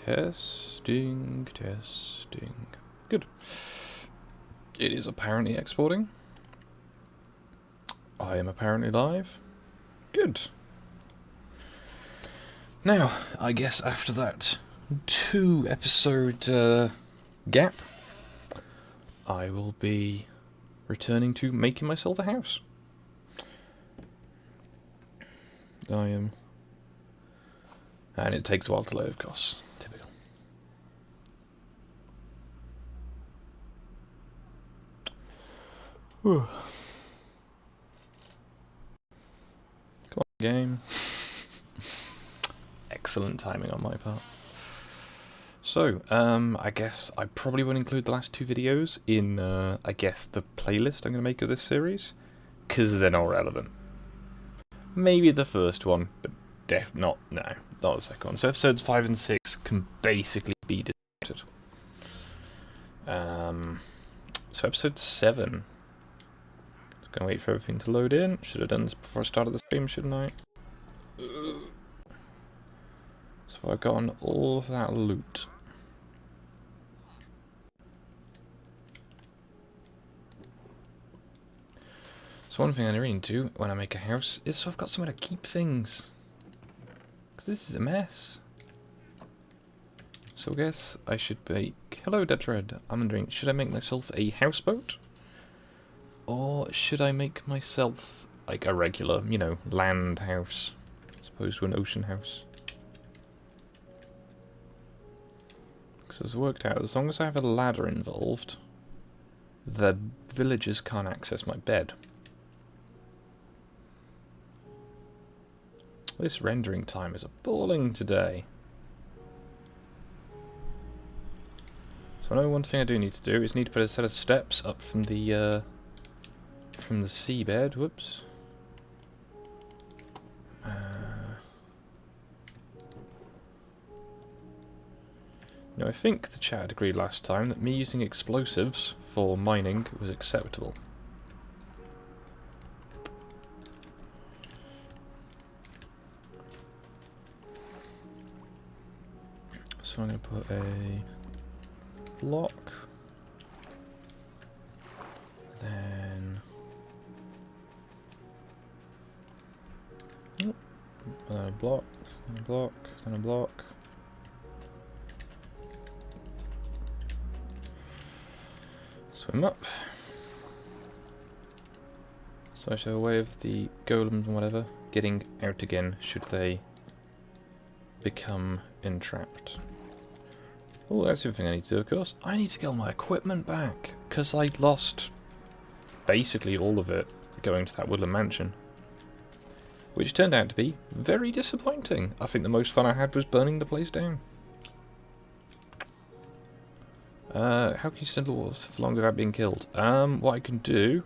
Testing, testing. Good. It is apparently exporting. I am apparently live. Good. Now, I guess after that 2-episode gap, I will be returning to making myself a house. I am... And it takes a while to load, of course. Typical. Whew. Come on, game. Excellent timing on my part. So, I guess I probably won't include the last 2 videos in, I guess, the playlist I'm going to make of this series, because they're not relevant. Maybe the first one, but not the second one. So episodes 5 and 6 can basically be discounted. So episode 7. Just going to wait for everything to load in. Should have done this before I started the stream, shouldn't I? So I've gotten all of that loot. So one thing I really need to do when I make a house is so I've got somewhere to keep things. Because this is a mess. So I guess I should make... Hello, Dead Red. I'm wondering, should I make myself a houseboat? Or should I make myself, like, a regular, you know, land house? As opposed to an ocean house? Because it's worked out, as long as I have a ladder involved, the villagers can't access my bed. This rendering time is appalling today. So I know one thing I do need to do is need to put a set of steps up from the seabed. Whoops. Now I think the chat agreed last time that me using explosives for mining was acceptable. So I'm going to put a block, then a block, then a block, then a block. Swim up. So I show a way of the golems and whatever getting out again should they become entrapped. Oh, that's the other thing I need to do, of course. I need to get all my equipment back, because I lost basically all of it going to that woodland mansion. Which turned out to be very disappointing. I think the most fun I had was burning the place down. How can you stand the walls for long without being killed? What I can do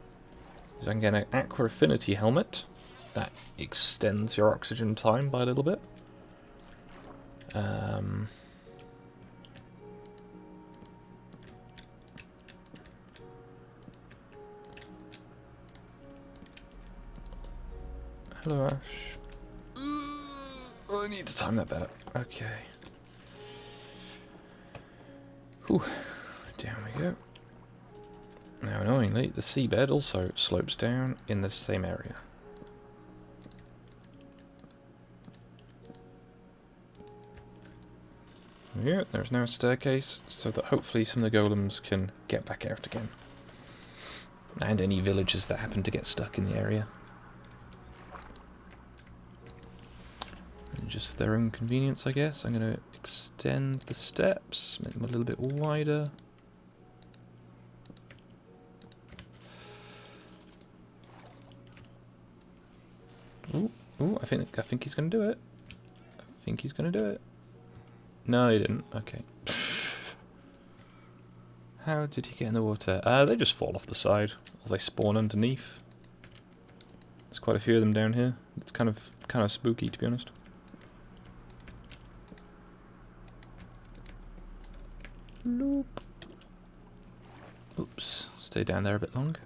is I can get an Aqua Affinity helmet. That extends your oxygen time by a little bit. Hello, Ash. I need to time that better. Okay. Whew. Down we go. Now, annoyingly, the seabed also slopes down in the same area. Yeah, there's now a staircase, so that hopefully some of the golems can get back out again. And any villagers that happen to get stuck in the area. And just for their own convenience, I guess, I'm going to extend the steps, make them a little bit wider. Ooh, I think he's going to do it. I think he's going to do it. No, he didn't. Okay. How did he get in the water? They just fall off the side, or they spawn underneath. There's quite a few of them down here. It's kind of spooky, to be honest. Nope. Oops. Stay down there a bit longer.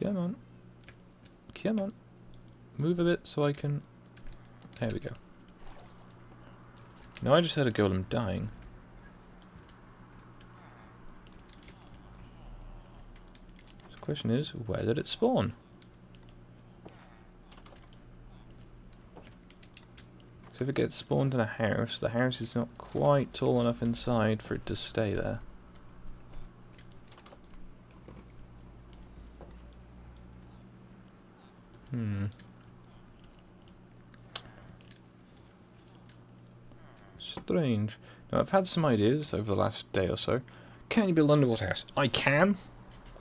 Come on. Come on. Move a bit so I can... There we go. Now I just had a golem dying. The question is, where did it spawn? So if it gets spawned in a house, the house is not quite tall enough inside for it to stay there. Strange. Now I've had some ideas over the last day or so. Can you build an underwater house? I can.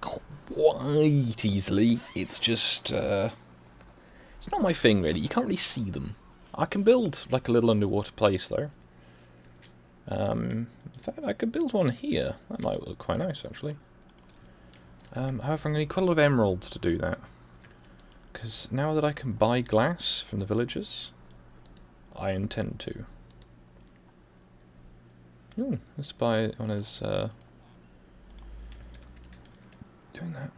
Quite easily. It's just, it's not my thing really. You can't really see them. I can build like a little underwater place though. In fact, I could build one here. That might look quite nice actually. However, I'm going to need quite a lot of emeralds to do that. Because now that I can buy glass from the villagers, I intend to. Ooh, let's buy one as doing that.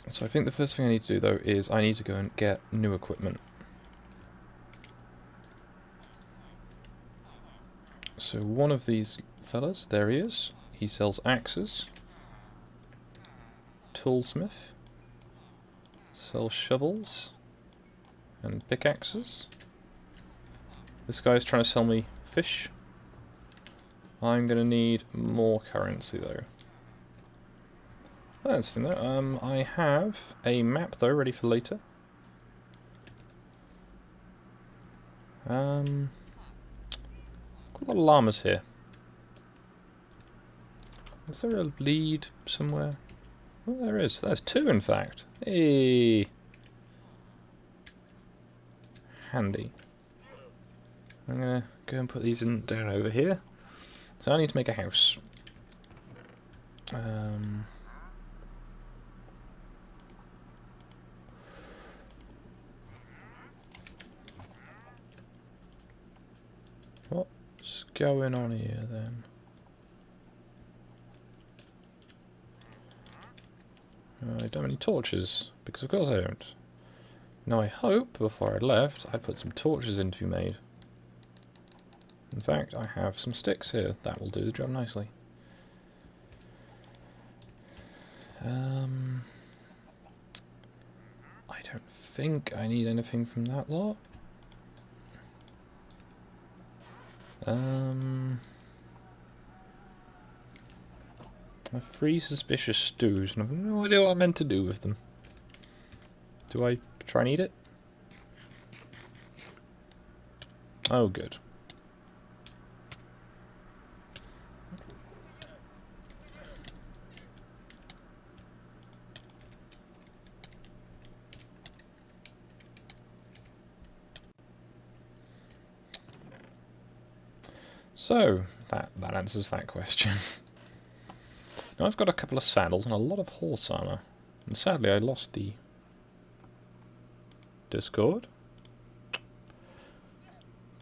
So I think the first thing I need to do though is I need to go and get new equipment. So one of these fellas, there he is. He sells axes. Toolsmith. Sells shovels. And pickaxes. This guy's trying to sell me fish. I'm going to need more currency though. That's fine though. I have a map though ready for later. Got a lot of llamas here. Is there a lead somewhere? Oh, there is. There's two in fact. Hey. Handy. I'm going to go and put these in down over here. So I need to make a house. What's going on here then? I don't have any torches, because of course I don't. Now I hope, before I left, I'd put some torches in to be made. In fact, I have some sticks here. That will do the job nicely. I don't think I need anything from that lot. I have 3 suspicious stews, and I have no idea what I'm meant to do with them. Do I try and eat it? Oh, good. So, that answers that question. Now I've got a couple of saddles and a lot of horse armour. And sadly I lost the Discord.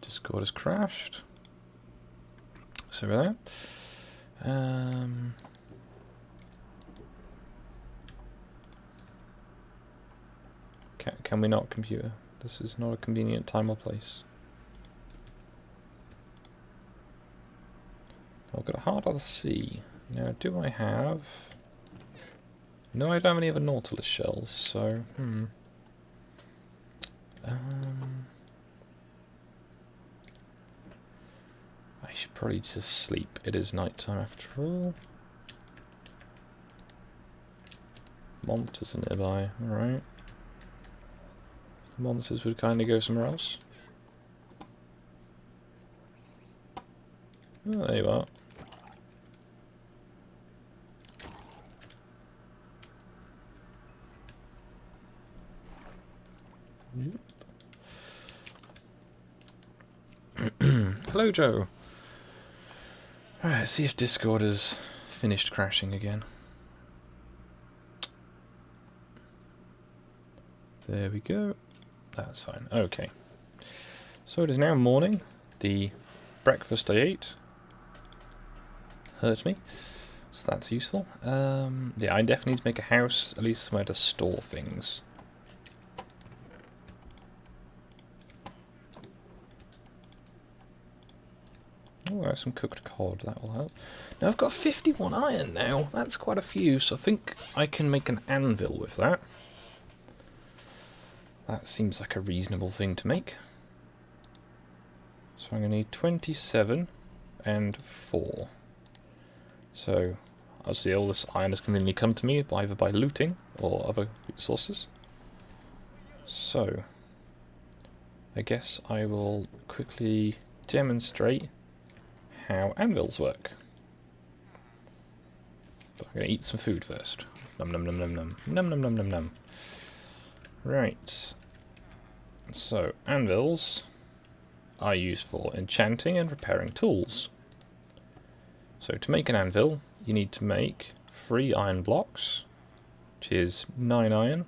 Discord has crashed. So with that. Can we not, computer? This is not a convenient time or place. I've got a heart of the sea. Now, do I have... No, I don't have any other Nautilus shells, so... I should probably just sleep. It is night time after all. Monsters are nearby, alright. Monsters would kindly go somewhere else. Oh, there you are. Hello, Joe. Alright, see if Discord has finished crashing again. There we go. That's fine. Okay. So it is now morning. The breakfast I ate hurt me, so that's useful. Yeah, I definitely need to make a house, at least somewhere to store things. Oh, there's some cooked cod, that will help. Now I've got 51 iron now, that's quite a few, so I think I can make an anvil with that. That seems like a reasonable thing to make. So I'm going to need 27 and 4. So, obviously all this iron has conveniently come to me either by looting or other sources. So, I guess I will quickly demonstrate how anvils work. But I'm going to eat some food first. Num num num num num. Num num num num num. Right. So, anvils are used for enchanting and repairing tools. So to make an anvil, you need to make 3 iron blocks, which is 9 iron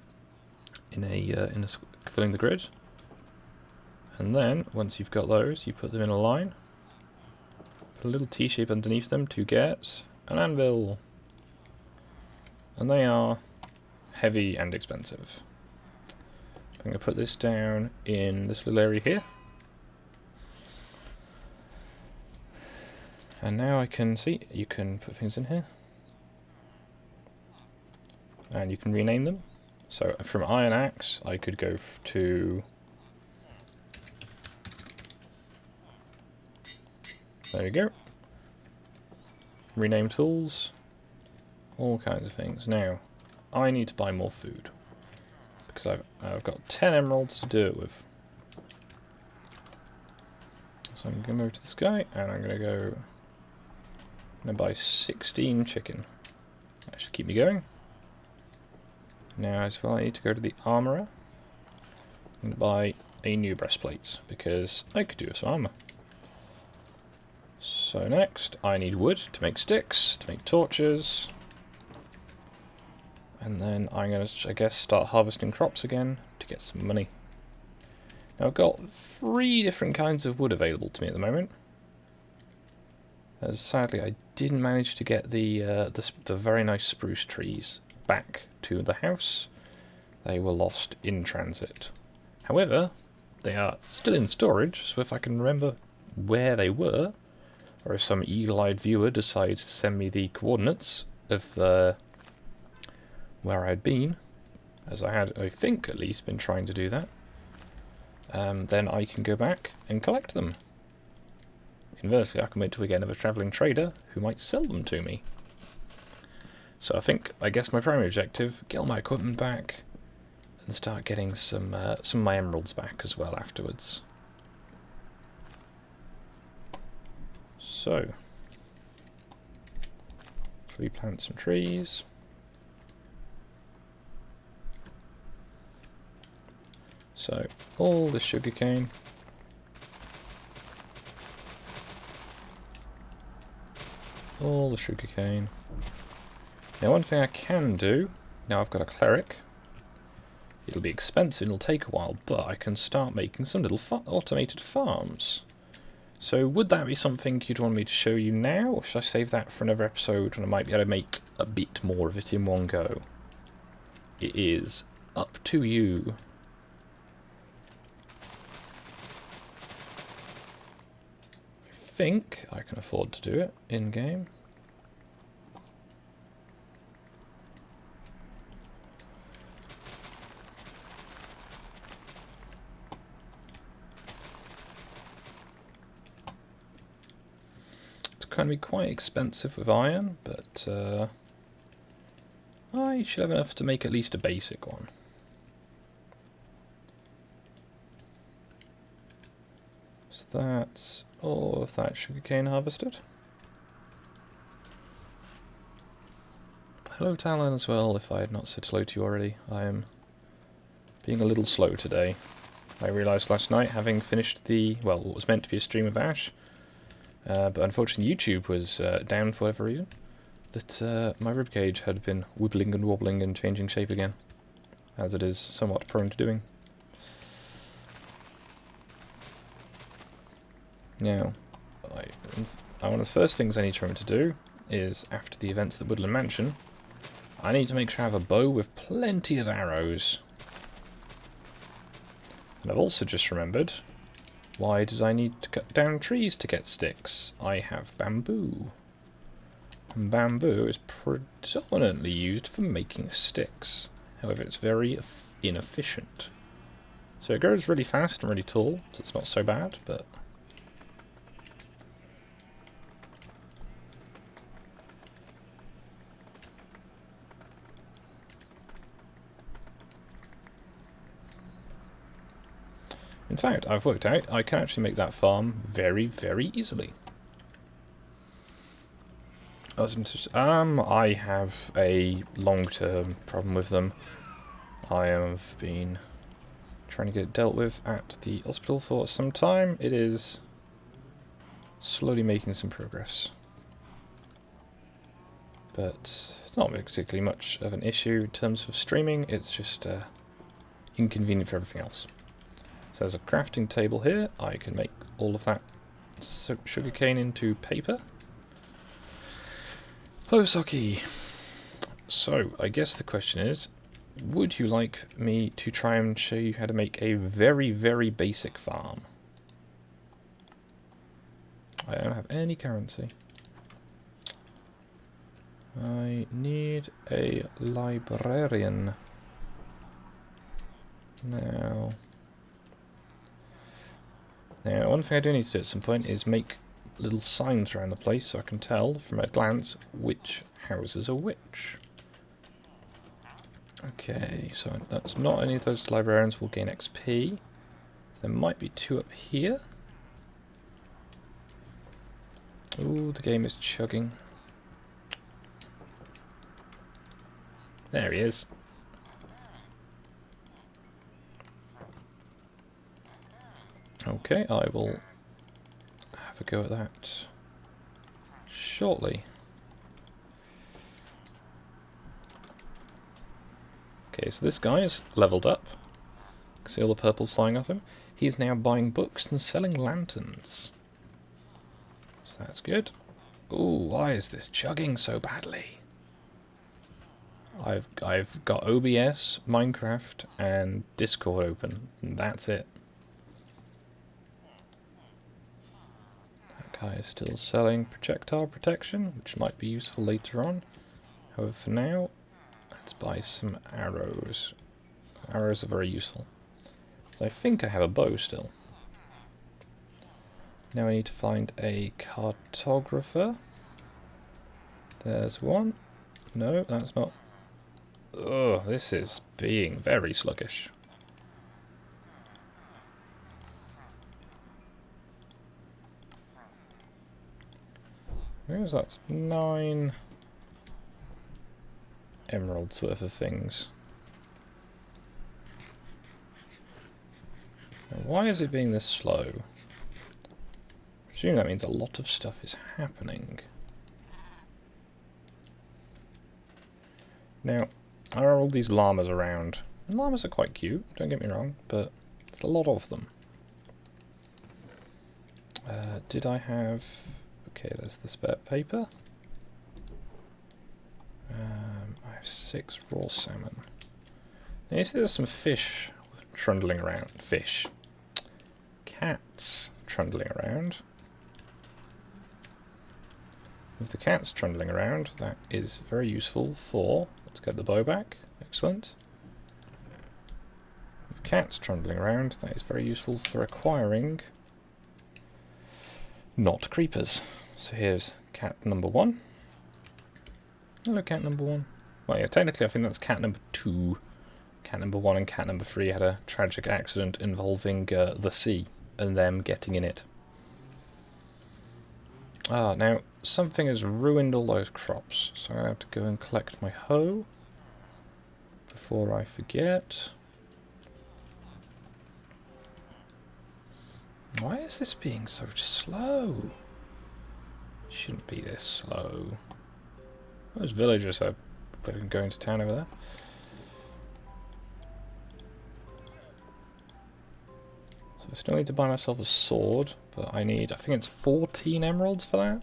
in a filling the grid. And then once you've got those, you put them in a line, put a little T shape underneath them to get an anvil. And they are heavy and expensive. I'm going to put this down in this little area here. And now I can see, you can put things in here. And you can rename them. So from iron axe, I could go to... There you go. Rename tools. All kinds of things. Now, I need to buy more food. Because I've got 10 emeralds to do it with. So I'm going to go to this guy, and I'm going to go... I'm going to buy 16 chicken. That should keep me going. Now as well, I need to go to the armourer. I'm going to buy a new breastplate, because I could do with some armour. So next, I need wood to make sticks, to make torches. And then I'm going to, I guess, start harvesting crops again to get some money. Now I've got 3 different kinds of wood available to me at the moment. As sadly, I didn't manage to get the very nice spruce trees back to the house. They were lost in transit. However, they are still in storage, so if I can remember where they were, or if some eagle-eyed viewer decides to send me the coordinates of where I'd been, as I had, I think, at least been trying to do that, then I can go back and collect them. Conversely, I can wait till we get another travelling trader who might sell them to me. So I guess my primary objective, get all my equipment back, and start getting some of my emeralds back as well afterwards. So, we plant some trees. So, all the sugarcane. All the sugarcane. Now one thing I can do, now I've got a cleric, it'll be expensive, it'll take a while, but I can start making some little automated farms. So would that be something you'd want me to show you now, or should I save that for another episode when I might be able to make a bit more of it in one go? It is up to you. I think I can afford to do it in-game. It's going to be quite expensive with iron, but I should have enough to make at least a basic one. So that's all of that sugarcane harvested. Hello Talon as well, if I had not said hello to you already. I am being a little slow today. I realised last night, having finished what was meant to be a stream of Ash, but unfortunately YouTube was down for whatever reason, that my ribcage had been wibbling and wobbling and changing shape again, as it is somewhat prone to doing. Now, one of the first things I need to remember to do is, after the events at the Woodland Mansion, I need to make sure I have a bow with plenty of arrows. And I've also just remembered Why did I need to cut down trees to get sticks? I have bamboo. And bamboo is predominantly used for making sticks. However, it's very inefficient. So it grows really fast and really tall, so it's not so bad, but... In fact, I've worked out I can actually make that farm very, very easily. I have a long-term problem with them. I have been trying to get it dealt with at the hospital for some time. It is slowly making some progress. But it's not particularly much of an issue in terms of streaming, it's just inconvenient for everything else. So there's a crafting table here. I can make all of that sugarcane into paper. Hello, Saki. So, I guess the question is, would you like me to try and show you how to make a very, very basic farm? I don't have any currency. I need a librarian. Now, one thing I do need to do at some point is make little signs around the place so I can tell from a glance which houses are which. Okay, so that's not any of those librarians will gain XP. There might be two up here. Ooh, the game is chugging. There he is. Okay, I will have a go at that shortly. Okay, so this guy is leveled up. See all the purple flying off him? He is now buying books and selling lanterns. So that's good. Ooh, why is this chugging so badly? I've got OBS, Minecraft, and Discord open, and that's it. That guy is still selling projectile protection, which might be useful later on. However, for now, let's buy some arrows. Arrows are very useful. So I think I have a bow still. Now I need to find a cartographer. There's one. No, that's not. Ugh, this is being very sluggish. Where's that? 9 emeralds worth of things. Now, why is it being this slow? I presume that means a lot of stuff is happening. Now, there are all these llamas around. And llamas are quite cute, don't get me wrong, but there's a lot of them. Did I have... Okay, there's the spare paper. I have 6 raw salmon. Now you see there's some fish trundling around. Fish. Cats trundling around. With the cats trundling around, that is very useful for... Let's get the bow back. Excellent. With cats trundling around, that is very useful for acquiring not creepers. So here's cat number 1. Hello, cat number 1. Well, yeah, technically I think that's cat number 2. Cat number 1 and cat number 3 had a tragic accident involving the sea and them getting in it. Ah, now, something has ruined all those crops, so I have to go and collect my hoe before I forget. Why is this being so slow? Shouldn't be this slow. Those villagers are going to town over there. So I still need to buy myself a sword, but I think it's 14 emeralds for that.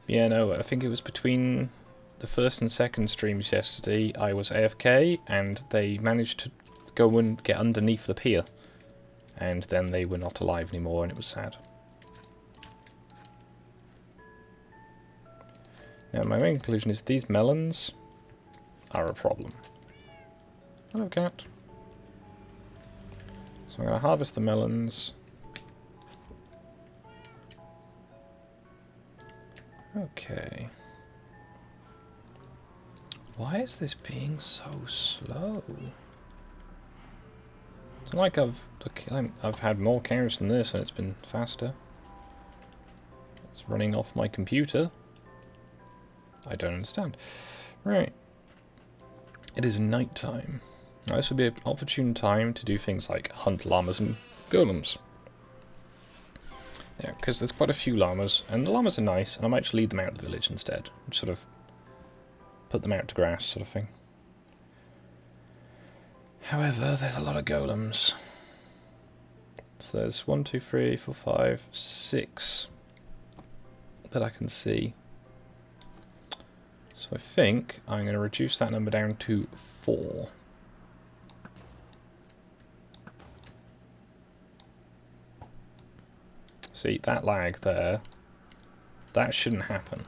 Yeah, no, I think it was between the first and second streams yesterday, I was AFK, and they managed to go and get underneath the pier. and then they were not alive anymore, and it was sad. Now, my main conclusion is these melons are a problem. Hello, cat. So I'm going to harvest the melons. Okay. Why is this being so slow? It's not like I've had more cows than this and it's been faster. It's running off my computer. I don't understand. Right. It is night time. Now, this would be an opportune time to do things like hunt llamas and golems. Yeah, because there's quite a few llamas, and the llamas are nice, and I might just lead them out of the village instead. Sort of put them out to grass, sort of thing. However, there's a lot of golems. So there's 1, 2, 3, 4, 5, 6 that I can see. So I think I'm going to reduce that number down to 4. See, that lag there, that shouldn't happen.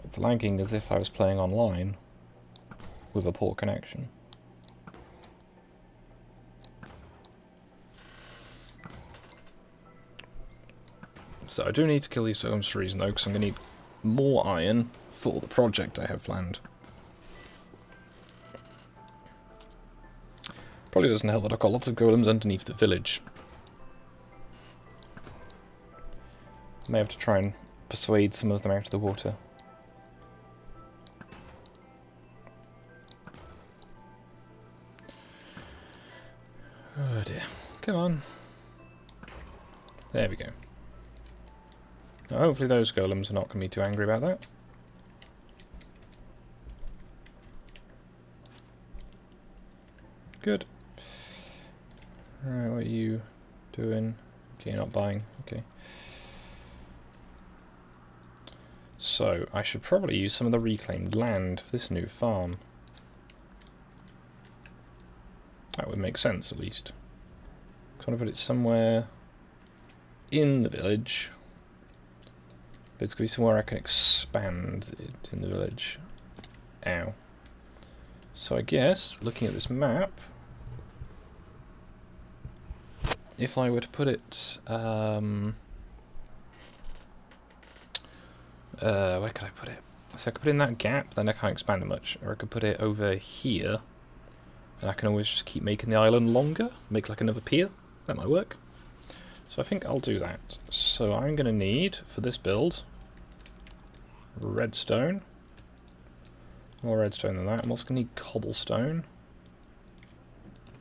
It's lagging as if I was playing online with a poor connection. So I do need to kill these golems for a reason though, because I'm going to need more iron for the project I have planned. Probably doesn't help that I've got lots of golems underneath the village. May have to try and persuade some of them out of the water. Oh dear. Come on. There we go. Now, hopefully those golems are not going to be too angry about that. Good. Alright, what are you doing? Okay, you're not buying. Okay. So, I should probably use some of the reclaimed land for this new farm. That would make sense, at least. I want to put it somewhere in the village. But it's going to be somewhere I can expand it in the village. Ow. So I guess, looking at this map, if I were to put it, where could I put it? So I could put it in that gap, then I can't expand it much. Or I could put it over here, and I can always just keep making the island longer, make like another pier. That might work. So I think I'll do that. So I'm going to need, for this build, redstone. More redstone than that. I'm also going to need cobblestone.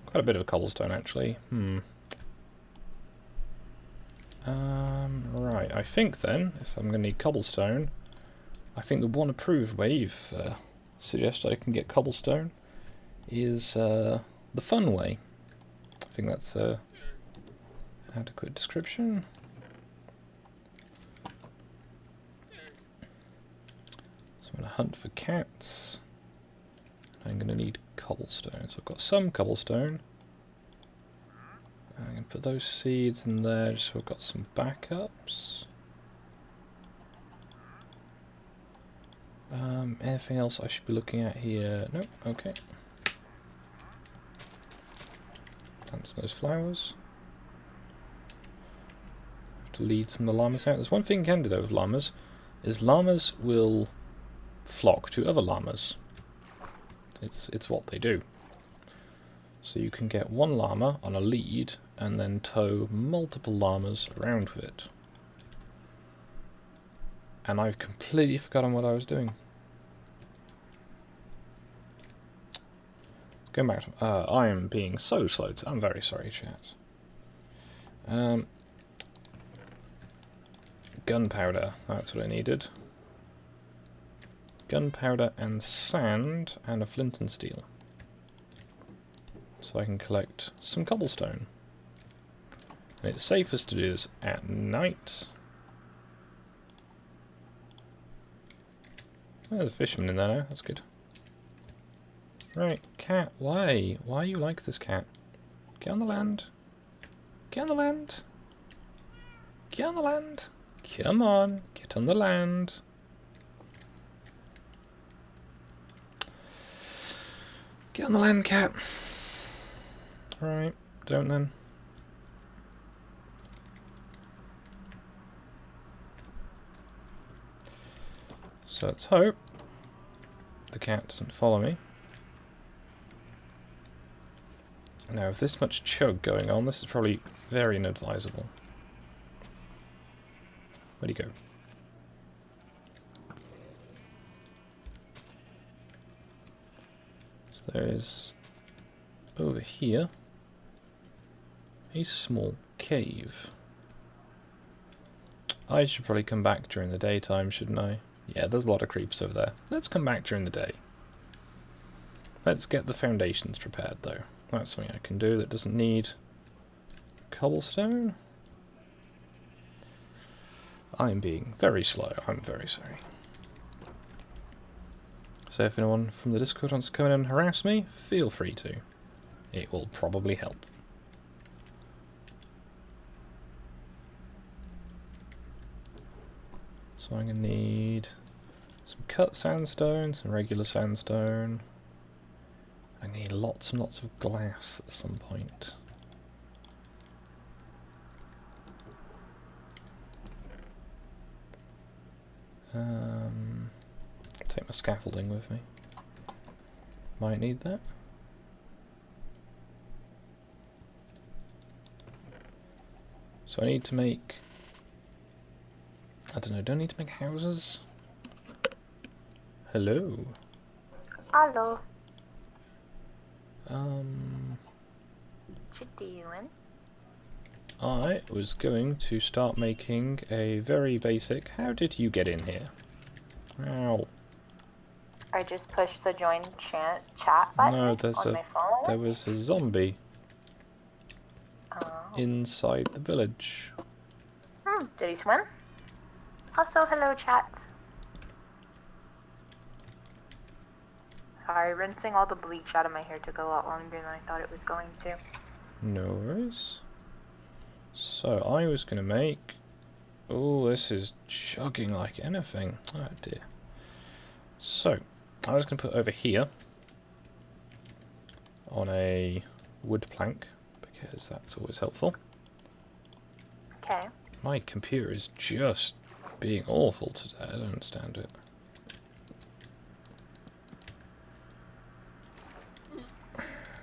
Quite a bit of cobblestone, actually. Right, I think then, if I'm going to need cobblestone, I think the one approved way you've suggested I can get cobblestone is the fun way. I think that's an adequate description. So I'm going to hunt for cats. I'm going to need cobblestone. So I've got some cobblestone. I'm going to put those seeds in there just so I've got some backups. Anything else I should be looking at here? Nope, okay. Plant some of those flowers. Have to lead some of the llamas out. There's one thing you can do though with llamas, is llamas will flock to other llamas. It's what they do. So you can get one llama on a lead and then tow multiple llamas around with it. And I've completely forgotten what I was doing. Going back to... I am being so slow. I'm very sorry, chat. Gunpowder. That's what I needed. Gunpowder and sand and a flint and steel. So I can collect some cobblestone. And it's safest to do this at night. Oh, there's a fisherman in there now, that's good. Right, cat, why? Why are you like this, cat? Get on the land. Get on the land. Get on the land. Come on, get on the land. Get on the land, cat. Right, don't then. So let's hope the cat doesn't follow me. Now, with this much chug going on, this is probably very inadvisable. Where'd he go? So there is, over here, a small cave. I should probably come back during the daytime, shouldn't I? Yeah, there's a lot of creeps over there. Let's come back during the day. Let's get the foundations prepared, though. That's something I can do that doesn't need cobblestone. I'm being very slow. I'm very sorry. So if anyone from the Discord wants to come in and harass me, feel free to. It will probably help. So I'm going to need some cut sandstone, some regular sandstone. I need lots and lots of glass at some point. Take my scaffolding with me. Might need that. So I need to make... I don't know, do I need to make houses? Hello. Hello. What you doing? I was going to start making a very basic... How did you get in here? Ow. I just pushed the join chat button No, there's on my phone. there was a zombie Oh. inside the village. Did he swim? Also, hello chat. Sorry, rinsing all the bleach out of my hair took a lot longer than I thought it was going to. No worries. So I was going to make... Oh, this is chugging like anything. Oh dear. So, I was going to put over here on a wood plank, because that's always helpful. Okay. My computer is just being awful today. I don't understand it.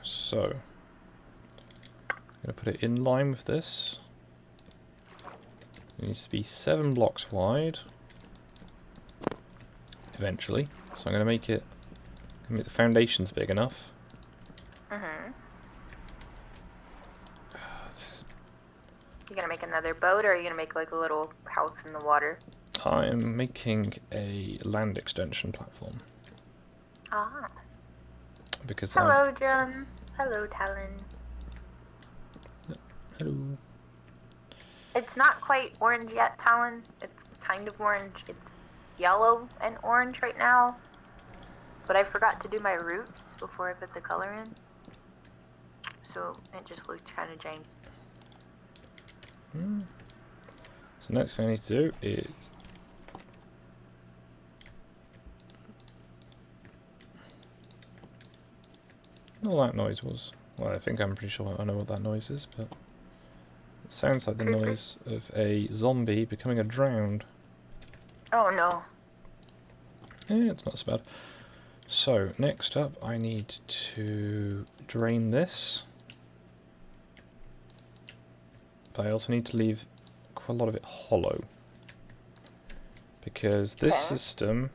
So, I'm going to put it in line with this. It needs to be 7 blocks wide. Eventually. So I'm going to make it... make the foundations big enough. You gonna make another boat, or are you gonna make like a little house in the water? I am making a land extension platform. Ah. Because Hello, Jim. Hello, Talon. Hello. It's not quite orange yet, Talon. It's kind of orange. It's yellow and orange right now. But I forgot to do my roots before I put the color in. So it just looks kind of janky. So next thing I need to do is... all that noise was. Well, I think I'm pretty sure I know what that noise is, but... it sounds like the noise of a zombie becoming a drowned. Oh no. Yeah, it's not so bad. So, next up, I need to drain this. But I also need to leave quite a lot of it hollow. Because this system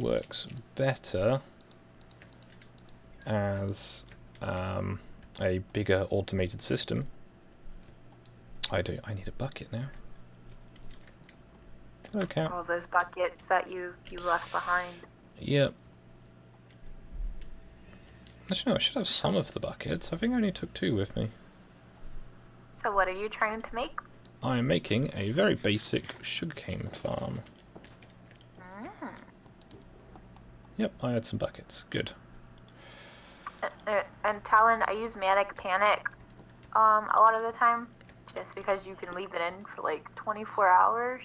works better as a bigger automated system. I need a bucket now. Hello, cat. All those buckets that you left behind. Yep. Actually, no, I should have some of the buckets. I think I only took 2 with me. So what are you trying to make? I am making a very basic sugarcane farm. Yep, I had some buckets. Good. And Talon, I use Manic Panic a lot of the time, just because you can leave it in for like 24 hours,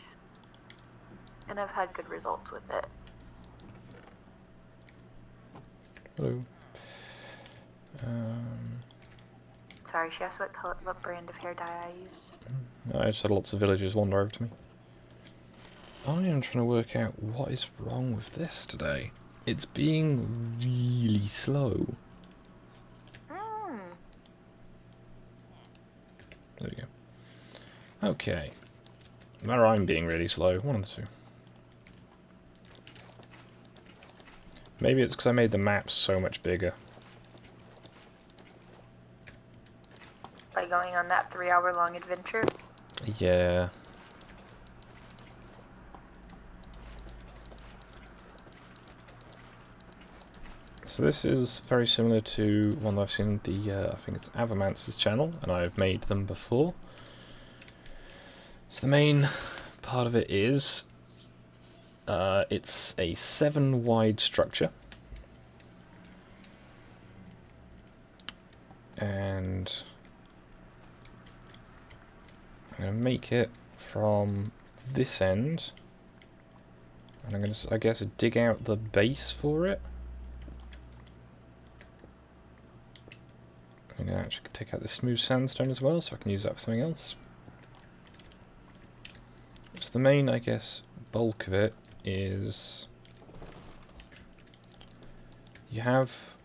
and I've had good results with it. Hello. Sorry, she asked what brand of hair dye I use. I just had lots of villagers wander over to me. I am trying to work out what is wrong with this today. It's being really slow. There we go. Okay. Or I'm being really slow. One of the two. Maybe it's because I made the maps so much bigger. By going on that 3-hour-long adventure? Yeah. So this is very similar to one that I've seen on the, I think it's Avamance's channel, and I've made them before. So the main part of it is, it's a 7-wide structure. And I'm going to make it from this end, and I'm going to, I guess, dig out the base for it. I'm going to actually take out the smooth sandstone as well, so I can use that for something else. So the main, I guess, bulk of it is you have,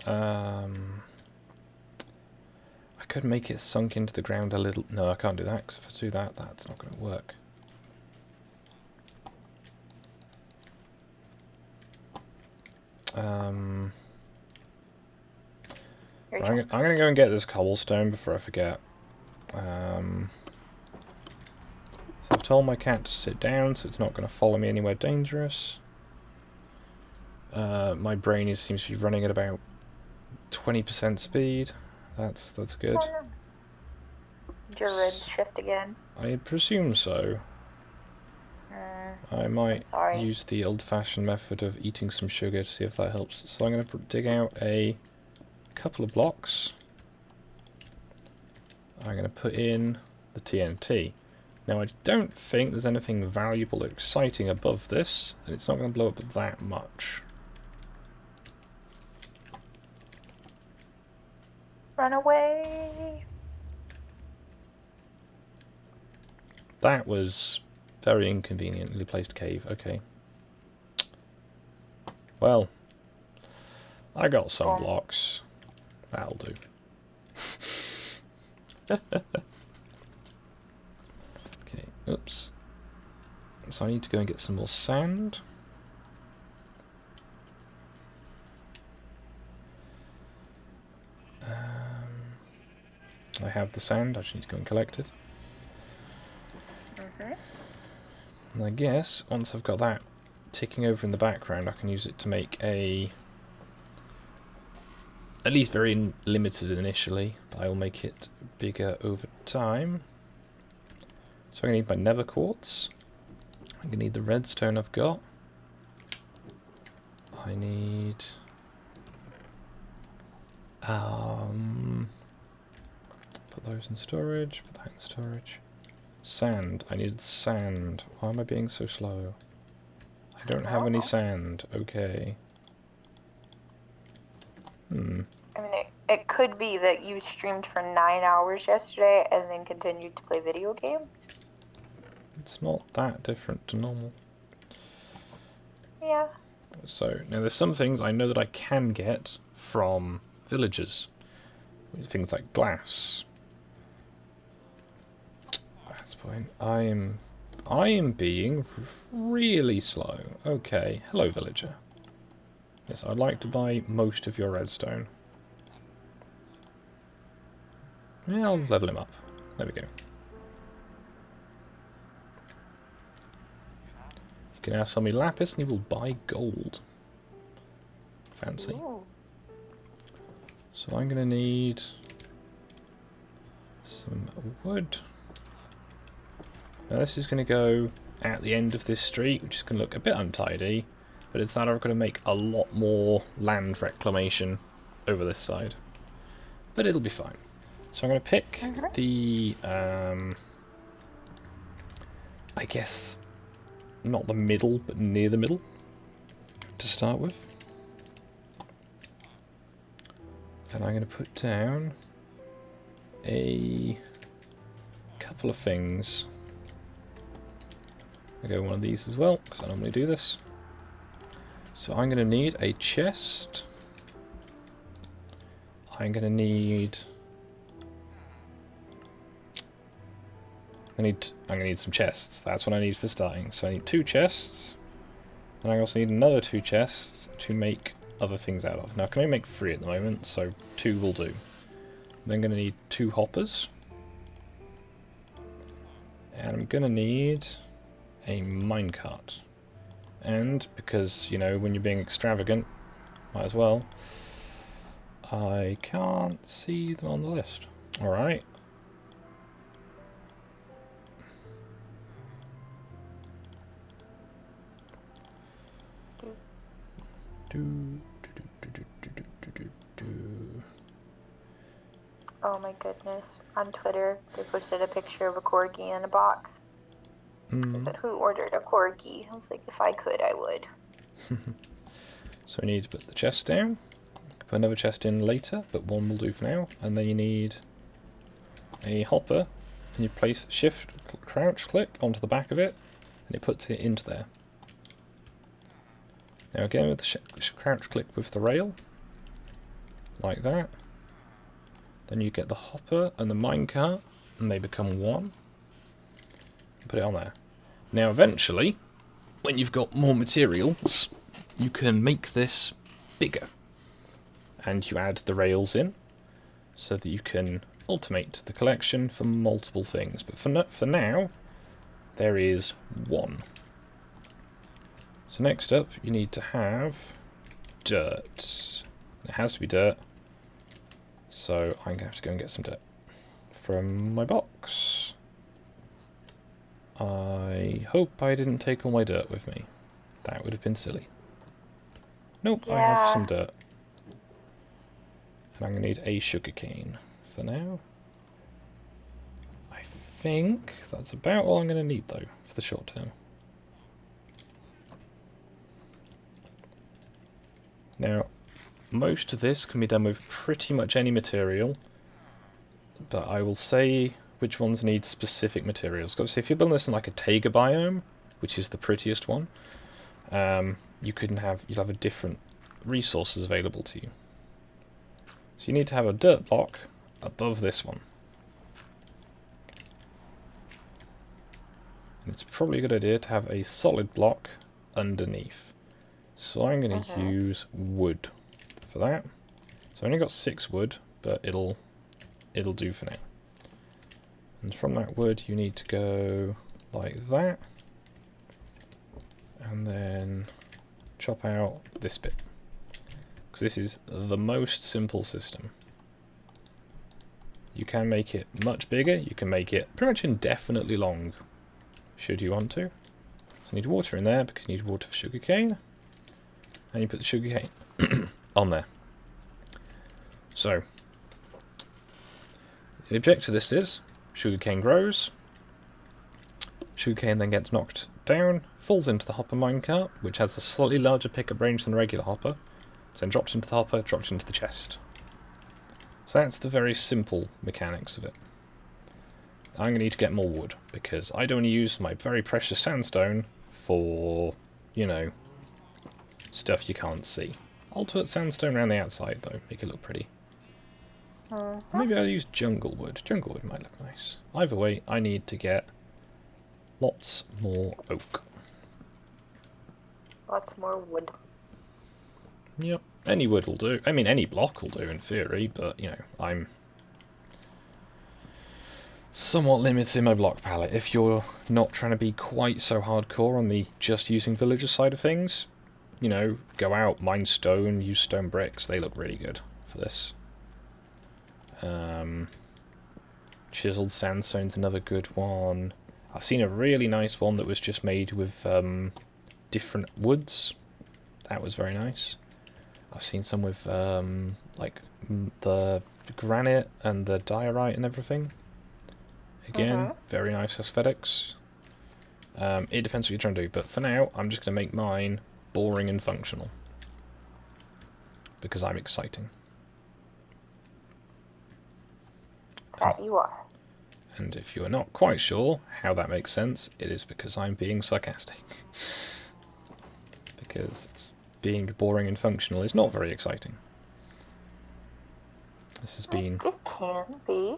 I could make it sunk into the ground a little. No, I can't do that, because if I do that, that's not going to work. I'm going to go and get this cobblestone before I forget. So I've told my cat to sit down, so it's not going to follow me anywhere dangerous. My brain seems to be running at about 20% speed. That's good. Did your ribs shift again? I presume so. I might use the old-fashioned method of eating some sugar to see if that helps. So I'm going to dig out a couple of blocks. I'm going to put in the TNT. Now I don't think there's anything valuable or exciting above this, and it's not going to blow up that much. Run away! That was very inconveniently placed cave. Okay. Well, I got some blocks. That'll do. Okay, oops. So I need to go and get some more sand. I have the sand, I just need to go and collect it. And I guess, once I've got that ticking over in the background, I can use it to make a... at least very limited initially, but I will make it bigger over time. So I'm going to need my nether quartz. I'm going to need the redstone I've got. I need... put those in storage, put that in storage. Sand. I needed sand. Why am I being so slow? I don't have any sand. Okay. I mean, it could be that you streamed for 9 hours yesterday and then continued to play video games. It's not that different to normal. Yeah. So, now there's some things I know that I can get from villagers. Things like glass. That's the point. I am being really slow. Okay, hello villager. Yes, I'd like to buy most of your redstone. Yeah, I'll level him up. There we go. You can now sell me lapis and he will buy gold. Fancy. Ooh. So I'm going to need some wood. Now this is going to go at the end of this street, which is going to look a bit untidy, but it's that I'm going to make a lot more land reclamation over this side. But it'll be fine. So I'm going to pick the, I guess, not the middle, but near the middle to start with. And I'm going to put down a couple of things. I'll go one of these as well, because I normally do this. So I'm going to need a chest. I'm going to need... I'm going to need some chests. That's what I need for starting. So I need 2 chests. And I also need another 2 chests to make other things out of. Now I can only make 3 at the moment, so 2 will do. Then I'm going to need 2 hoppers. And I'm going to need a minecart. And because, you know, when you're being extravagant, might as well. I can't see them on the list. Alright. Oh my goodness. On Twitter, they posted a picture of a corgi in a box. I said, who ordered a corgi? I was like, if I could, I would. So we need to put the chest down. Put another chest in later, but 1 will do for now. And then you need a hopper. And you place shift, crouch, click onto the back of it. And it puts it into there. Now again with the crouch click with the rail. Like that. Then you get the hopper and the minecart. And they become 1. Put it on there. Now eventually, when you've got more materials, you can make this bigger. And you add the rails in, so that you can automate the collection for multiple things. But for now, there is 1. So next up, you need to have dirt. It has to be dirt. So I'm going to have to go and get some dirt from my box. I hope I didn't take all my dirt with me. That would have been silly. Nope, yeah. I have some dirt. And I'm going to need a sugarcane for now. I think that's about all I'm going to need, though, for the short term. Now, most of this can be done with pretty much any material, but I will say which ones need specific materials. So if you're building this in like a taiga biome, which is the prettiest one, you'll have a different resources available to you. So you need to have a dirt block above this one. And it's probably a good idea to have a solid block underneath. So I'm going to use wood for that. So I only got 6 wood, but it'll do for now. And from that wood you need to go like that. And then chop out this bit. Because this is the most simple system. You can make it much bigger, you can make it pretty much indefinitely long, should you want to. So you need water in there because you need water for sugarcane. And you put the sugarcane on there. So, the objective of this is, sugarcane grows, sugarcane then gets knocked down, falls into the hopper minecart, which has a slightly larger pickup range than the regular hopper, then drops into the hopper, drops into the chest. So that's the very simple mechanics of it. I'm going to need to get more wood, because I don't want to use my very precious sandstone for, you know, stuff you can't see. I'll put sandstone around the outside though, make it look pretty. Maybe I'll use jungle wood. Jungle wood might look nice. Either way, I need to get lots more oak. Lots more wood. Yep, any wood will do. I mean, any block will do in theory, but, you know, I'm somewhat limited in my block palette. If you're not trying to be quite so hardcore on the just using villagers side of things, you know, go out, mine stone, use stone bricks. They look really good for this. Chiseled sandstone's another good one. I've seen a really nice one that was just made with different woods. That was very nice. I've seen some with like the granite and the diorite and everything. Again, very nice aesthetics. It depends what you're trying to do, but for now, I'm just going to make mine boring and functional. Because I'm exciting. That you are. And if you are not quite sure how that makes sense, it is because I'm being sarcastic. Because being boring and functional is not very exciting. This has been... It can be.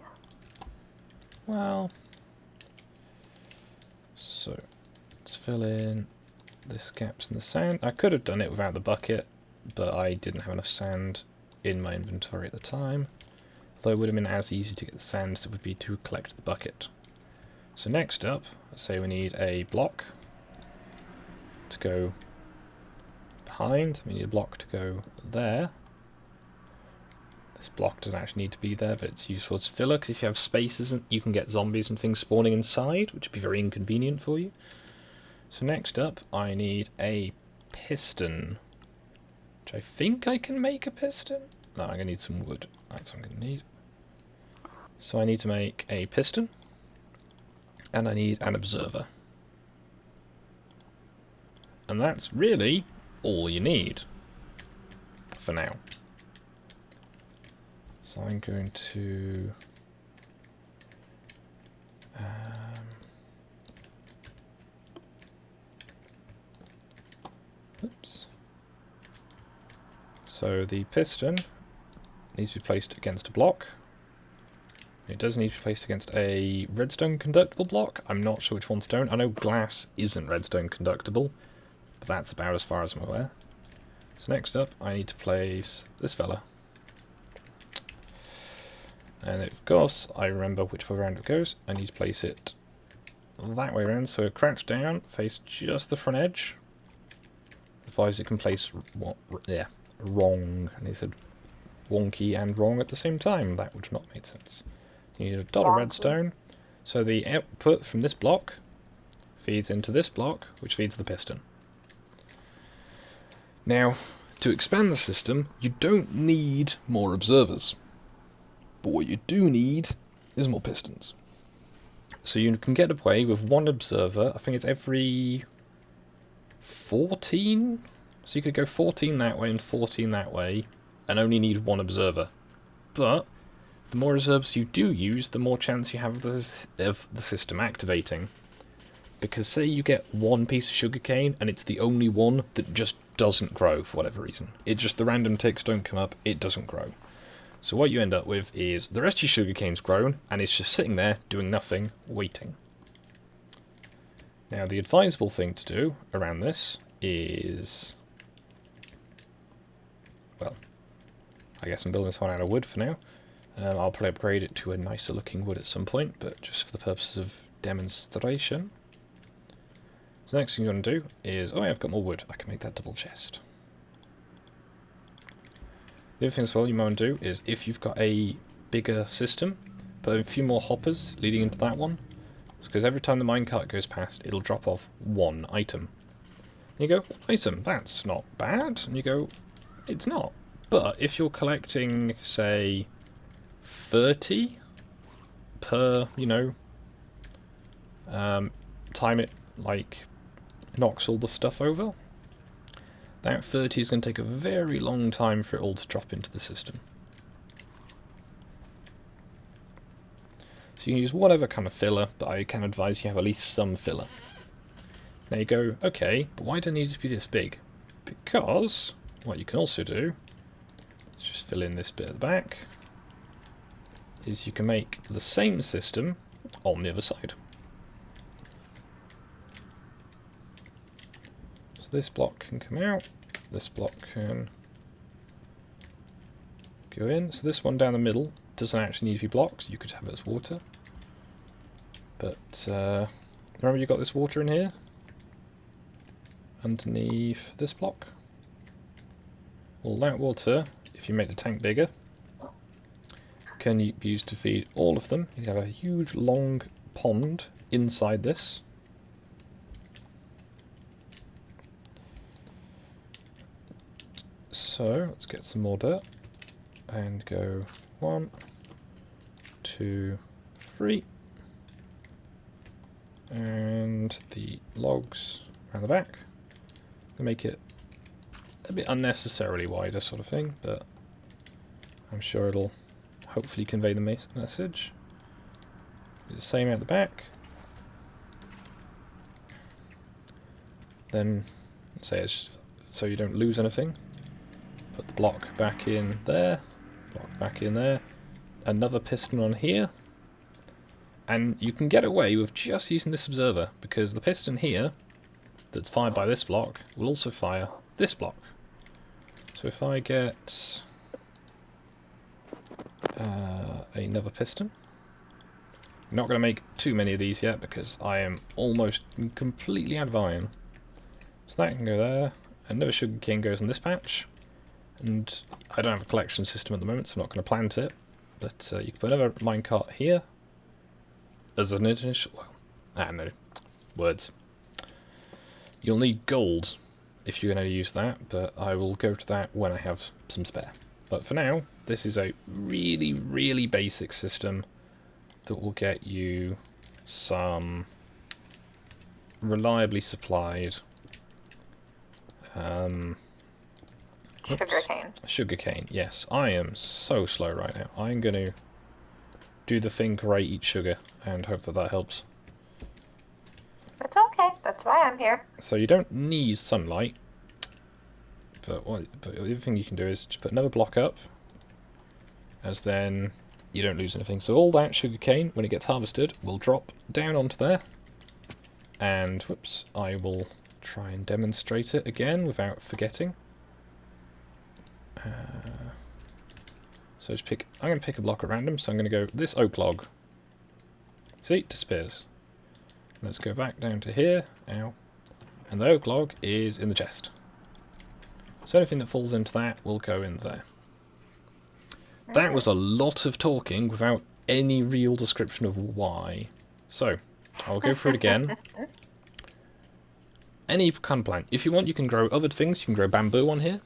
Well... So, let's fill in this gaps in the sand. I could have done it without the bucket, but I didn't have enough sand in my inventory at the time. Although it would have been as easy to get the sand as it would be to collect the bucket. So next up, let's say we need a block to go behind. We need a block to go there. This block doesn't actually need to be there, but it's useful as filler, because if you have spaces, you can get zombies and things spawning inside, which would be very inconvenient for you. So next up, I need a piston, which I think I can make a piston. No, I'm going to need some wood. That's what I'm going to need. So I need to make a piston, and I need an observer. And that's really all you need for now. So I'm going to oops. So the piston needs to be placed against a block. It does need to be placed against a redstone conductible block. I'm not sure which ones don't. I know glass isn't redstone conductible, but that's about as far as I'm aware. So next up, I need to place this fella. And of course, I remember which way around it goes. I need to place it that way around, so crouch down, face just the front edge. Otherwise it can place wrong. And he said wonky and wrong at the same time. That would not make sense. You need a dot of redstone. So the output from this block feeds into this block, which feeds the piston. Now, to expand the system, you don't need more observers. But what you do need is more pistons. So you can get away with one observer. I think it's every 14? So you could go 14 that way and 14 that way, and only need one observer. But the more observers you do use, the more chance you have of the system activating. Because say you get one piece of sugarcane, and it's the only one that just doesn't grow for whatever reason. The random ticks don't come up, it doesn't grow. So what you end up with is the rest of your sugarcane's grown, and it's just sitting there doing nothing, waiting. Now the advisable thing to do around this is... well, I guess I'm building this one out of wood for now. I'll probably upgrade it to a nicer looking wood at some point, but just for the purposes of demonstration. So the next thing you want to do is... oh yeah, I've got more wood, I can make that double chest. The other thing as well you might want to do is, if you've got a bigger system, put a few more hoppers leading into that one, because every time the minecart goes past, it'll drop off one item. And you go, item, that's not bad. And you go, it's not. But if you're collecting, say, 30 per, time it, like, knocks all the stuff over, that 30 is going to take a very long time for it all to drop into the system. So you can use whatever kind of filler, but I can advise you have at least some filler. Now you go, okay, but why do I need it to be this big? Because what you can also do, let's just fill in this bit at the back, is you can make the same system on the other side. So this block can come out, this block can go in. So this one down the middle doesn't actually need to be blocked, you could have it as water. But remember you got this water in here? Underneath this block? Well, that water, if you make the tank bigger, can be used to feed all of them. You can have a huge long pond inside this. So let's get some more dirt and go 1, 2, 3, and the logs around the back. Make it a bit unnecessarily wider, sort of thing, but I'm sure it'll hopefully convey the message. Do the same out the back. Then say it's just so you don't lose anything. Put the block back in there, block back in there, another piston on here, and you can get away with just using this observer because the piston here that's fired by this block will also fire this block. So if I get another piston, I'm not going to make too many of these yet because I am almost completely out of iron. So that can go there. Another sugar cane goes in this patch. And I don't have a collection system at the moment, so I'm not going to plant it. But you can put another minecart here as an initial. Well, I don't know. Words. You'll need gold if you're going to use that, but I will go to that when I have some spare. But for now, this is a really, really basic system that will get you some reliably supplied Sugarcane. sugarcane. Yes, I am so slow right now. I'm going to do the thing where I eat sugar and hope that that helps. It's okay. That's why I'm here. So you don't need sunlight, but the other thing you can do is just put another block up, as then you don't lose anything. So all that sugarcane, when it gets harvested, will drop down onto there. And whoops, I will try and demonstrate it again without forgetting. So just pick. I'm going to pick a block at random. So I'm going to go this oak log. See, it disappears. Let's go back down to here. Ow. And the oak log is in the chest. So anything that falls into that will go in there. That was a lot of talking without any real description of why. So, I'll go through it again. Any kind of plant. If you want, you can grow other things. You can grow bamboo on here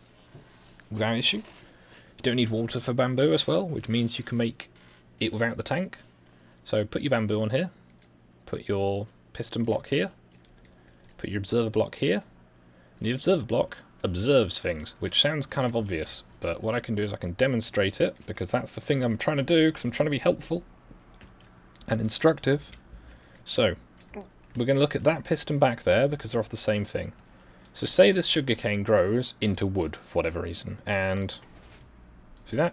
without issue. You don't need water for bamboo as well, which means you can make it without the tank. So put your bamboo on here. Put your piston block here. Put your observer block here. And the observer block observes things, which sounds kind of obvious, but what I can do is I can demonstrate it, because that's the thing I'm trying to do, because I'm trying to be helpful and instructive. So, we're going to look at that piston back there, because they're off the same thing. So say this sugarcane grows into wood, for whatever reason, and see that?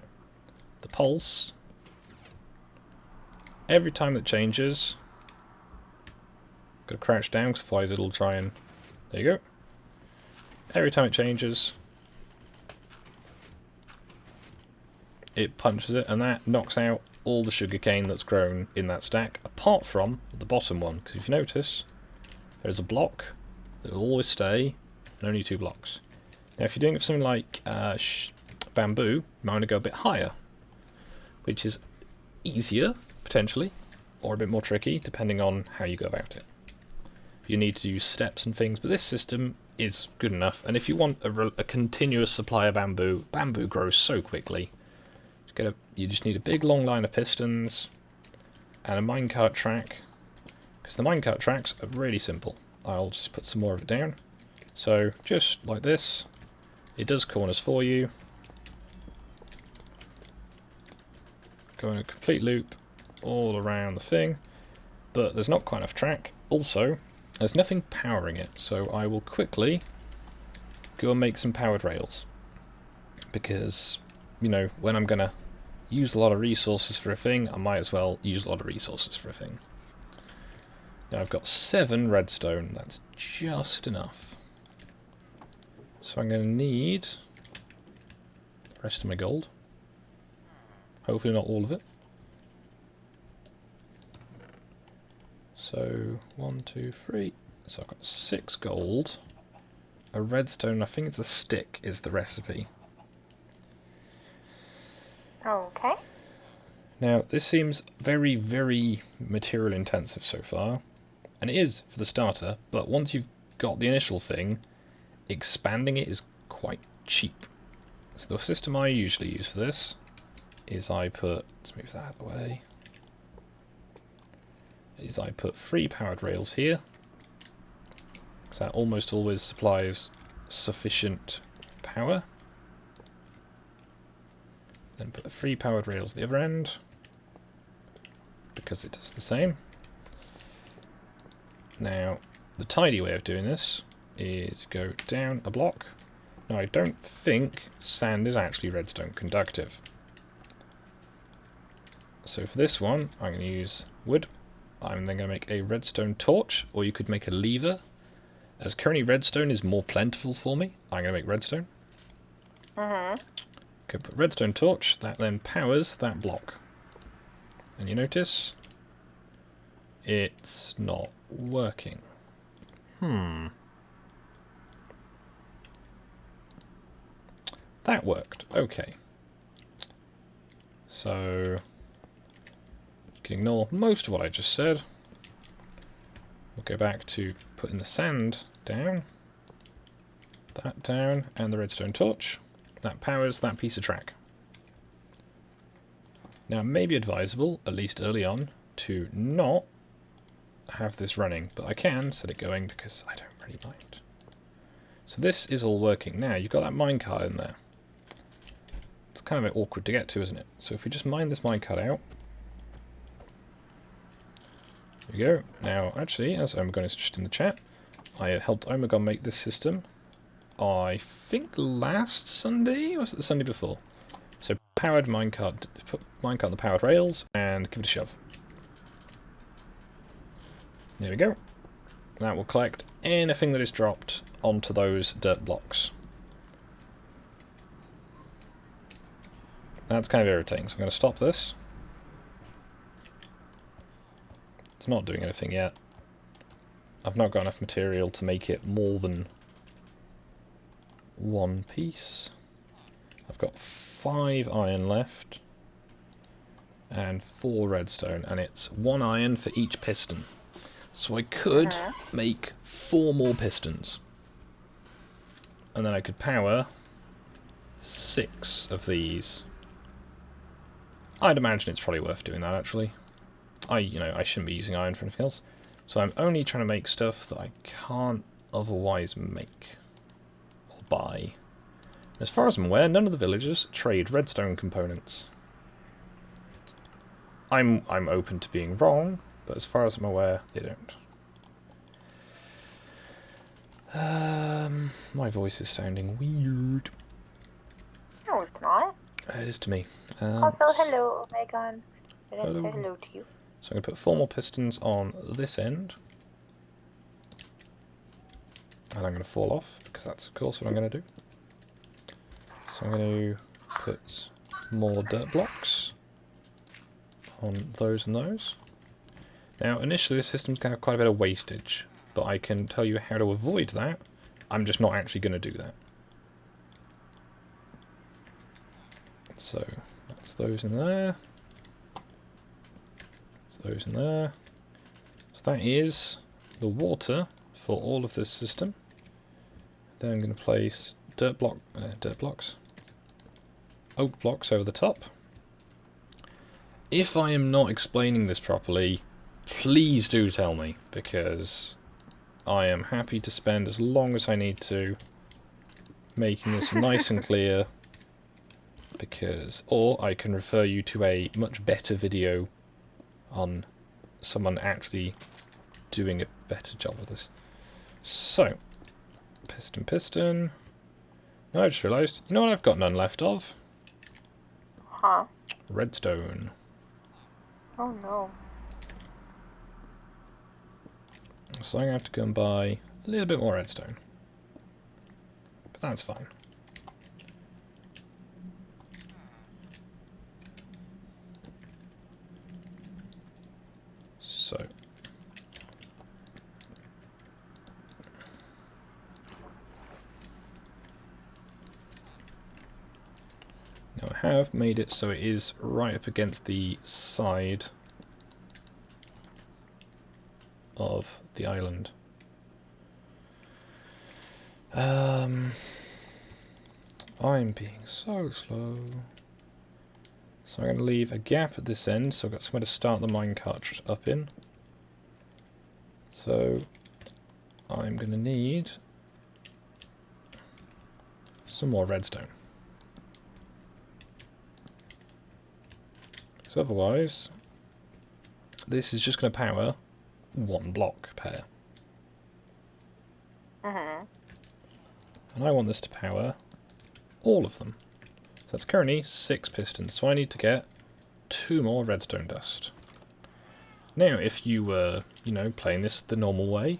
The pulse, every time it changes, got to crouch down, because otherwise it'll try and, there you go. Every time it changes, it punches it, and that knocks out all the sugarcane that's grown in that stack, apart from the bottom one. Because if you notice, there's a block that will always stay, and only 2 blocks. Now, if you're doing it for something like bamboo, you might want to go a bit higher, which is easier, potentially, or a bit more tricky, depending on how you go about it. You need to use steps and things, but this system is good enough. And if you want a continuous supply of bamboo, bamboo grows so quickly. You just need a big long line of pistons and a minecart track, because the minecart tracks are really simple. I'll just put some more of it down. So just like this, it does corners for you. Go in a complete loop all around the thing, but there's not quite enough track. Also, there's nothing powering it, so I will quickly go and make some powered rails. Because, you know, when I'm going to use a lot of resources for a thing, I might as well use a lot of resources for a thing. Now I've got 7 redstone, that's just enough. So I'm going to need the rest of my gold. Hopefully not all of it. So 1, 2, 3. So I've got 6 gold. A redstone, I think it's a stick, is the recipe. Okay. Now this seems very, very material intensive so far. And it is for the starter, but once you've got the initial thing, expanding it is quite cheap. So the system I usually use for this is let's move that out of the way, is I put 3 powered rails here, because that almost always supplies sufficient power. Then put 3 powered rails at the other end, because it does the same. Now, the tidy way of doing this is go down a block. Now, I don't think sand is actually redstone conductive. So for this one, I'm going to use wood. I'm then going to make a redstone torch, or you could make a lever. As currently redstone is more plentiful for me, I'm going to make redstone. Okay, put redstone torch, that then powers that block. And you notice it's not working. That worked. Okay. So you can ignore most of what I just said. We'll go back to putting the sand down, that down, and the redstone torch. That powers that piece of track. Now, it may be advisable, at least early on, to not have this running, but I can set it going because I don't really mind. So this is all working. Now, you've got that minecart in there. It's kind of a bit awkward to get to, isn't it? So if we just mine this minecart out. There we go. Now, actually, as Omegon is just in the chat, I helped Omegon make this system, I think last Sunday, or was it the Sunday before? So powered minecart, put minecart on the powered rails, and give it a shove. There we go. That will collect anything that is dropped onto those dirt blocks. That's kind of irritating, so I'm going to stop this. It's not doing anything yet. I've not got enough material to make it more than 1 piece. I've got 5 iron left and 4 redstone, and it's 1 iron for each piston. So I could make 4 more pistons, and then I could power 6 of these. I'd imagine it's probably worth doing that, actually. I shouldn't be using iron for anything else. So I'm only trying to make stuff that I can't otherwise make or buy. As far as I'm aware, none of the villagers trade redstone components. I'm open to being wrong, but as far as I'm aware, they don't. My voice is sounding weird. No, it's not. It is to me. Also, hello, Omegon. I didn't say hello to you. So I'm going to put 4 more pistons on this end. And I'm going to fall off, because that's of course what I'm going to do. So I'm going to put more dirt blocks on those and those. Now, initially this system's going to have quite a bit of wastage, but I can tell you how to avoid that. I'm just not actually going to do that. So, that's those in there. That's those in there. So that is the water for all of this system. Then I'm going to place oak blocks over the top. If I am not explaining this properly, please do tell me, because I am happy to spend as long as I need to making this nice and clear, or I can refer you to a much better video on someone actually doing a better job of this. So, piston. No, I just realised, you know what I've got none left of? Huh? Redstone. Oh no. So I'm going to have to go and buy a little bit more redstone. But that's fine. So. Now I have made it so it is right up against the side of the island. I'm being so slow. So I'm going to leave a gap at this end, so I've got somewhere to start the minecart up in. So I'm going to need some more redstone. Because otherwise, this is just going to power one block pair. And I want this to power all of them. So that's currently 6 pistons, so I need to get 2 more redstone dust. Now, if you were, you know, playing this the normal way,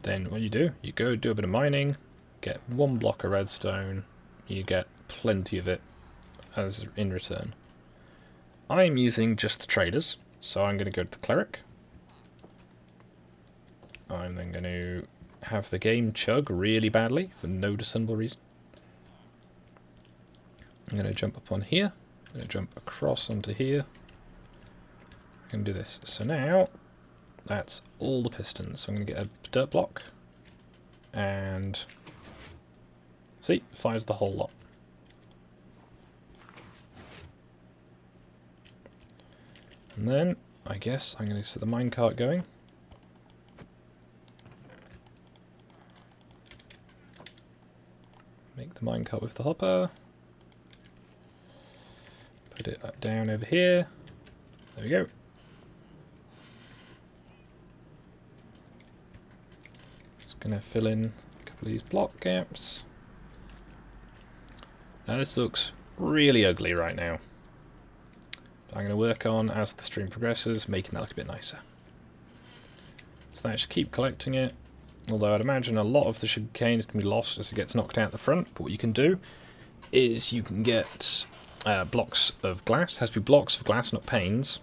then what you do, you go do a bit of mining, get 1 block of redstone, you get plenty of it as in return. I'm using just the traders, so I'm going to go to the cleric. I'm then going to have the game chug really badly for no discernible reason. I'm going to jump up on here. I'm going to jump across onto here. I'm going to do this. So now, that's all the pistons. So I'm going to get a dirt block. And see, fires the whole lot. And then, I guess I'm going to set the minecart going. Make the minecart with the hopper. Put it down over here. There we go. Just going to fill in a couple of these block gaps. Now this looks really ugly right now. But I'm going to work on, as the stream progresses, making that look a bit nicer. So I just keep collecting it. Although I'd imagine a lot of the sugarcane is going to be lost as it gets knocked out the front. But what you can do is you can get blocks of glass. It has to be blocks of glass, not panes.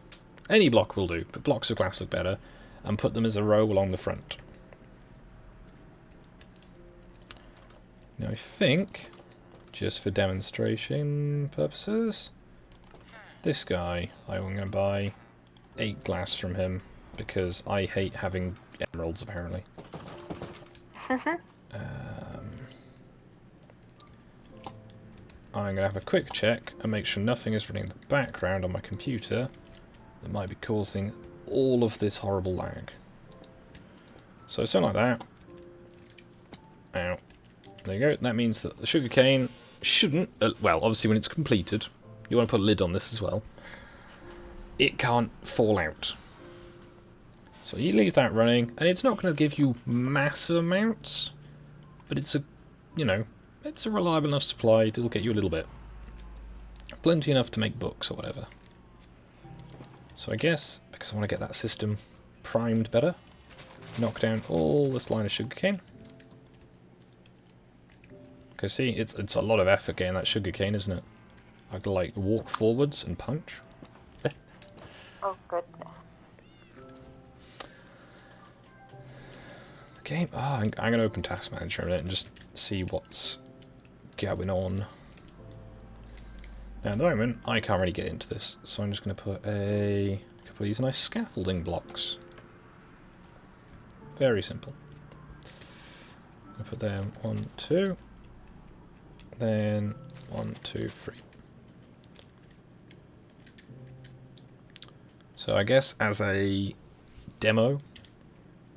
Any block will do, but blocks of glass look better. And put them as a row along the front. Now I think, just for demonstration purposes, this guy, I'm going to buy 8 glass from him. Because I hate having emeralds, apparently. I'm going to have a quick check and make sure nothing is running in the background on my computer that might be causing all of this horrible lag. So something like that. Ow. There you go. That means that the sugarcane shouldn't, well, obviously when it's completed, you want to put a lid on this as well, it can't fall out. So you leave that running, and it's not going to give you massive amounts, but it's a, you know, it's a reliable enough supply. It'll get you a little bit. Plenty enough to make books or whatever. So I guess, because I want to get that system primed better, knock down all this line of sugarcane. Because see, it's a lot of effort getting that sugarcane, isn't it? I could like walk forwards and punch. Oh, goodness. Okay, I'm going to open Task Manager in a minute and just see what's going on. Now, at the moment, I can't really get into this, so I'm just going to put a couple of these nice scaffolding blocks. Very simple. I'll put them 1, 2, then 1, 2, 3. So I guess as a demo,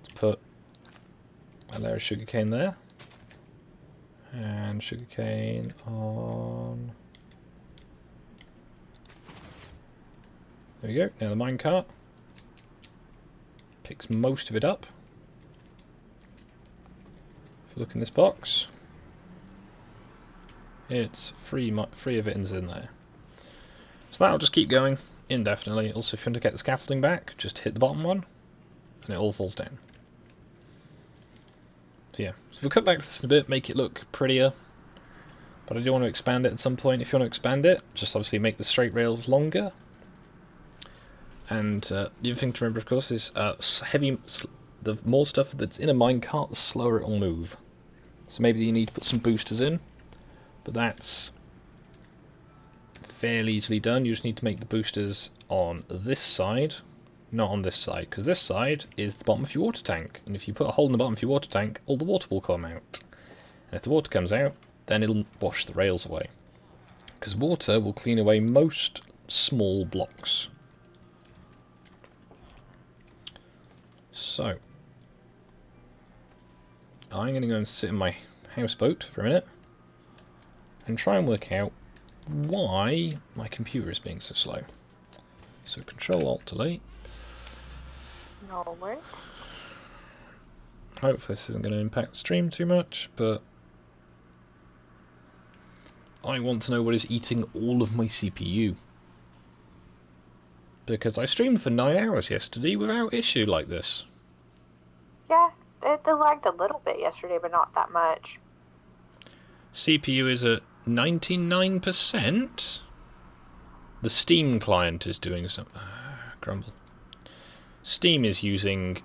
let's put a layer of sugarcane there, and sugarcane on. There we go. Now the minecart picks most of it up. If you look in this box, it's free of it is in there. So that'll just keep going indefinitely. Also, if you want to get the scaffolding back, just hit the bottom one, and it all falls down. So yeah, so we'll cut back to this in a bit, make it look prettier. But I do want to expand it at some point. If you want to expand it, just obviously make the straight rails longer. And the other thing to remember, of course, is the more stuff that's in a minecart, the slower it will move. So maybe you need to put some boosters in, but that's fairly easily done. You just need to make the boosters on this side not on this side, because this side is the bottom of your water tank. And if you put a hole in the bottom of your water tank, all the water will come out. And if the water comes out, then it'll wash the rails away. Because water will clean away most small blocks. So, I'm going to go and sit in my houseboat for a minute and try and work out why my computer is being so slow. So Control-Alt-Delete. No worries. Hopefully this isn't going to impact the stream too much, but I want to know what is eating all of my CPU. Because I streamed for 9 hours yesterday without issue like this. Yeah, it lagged a little bit yesterday, but not that much. CPU is at 99%. The Steam client is doing some... grumble. Steam is using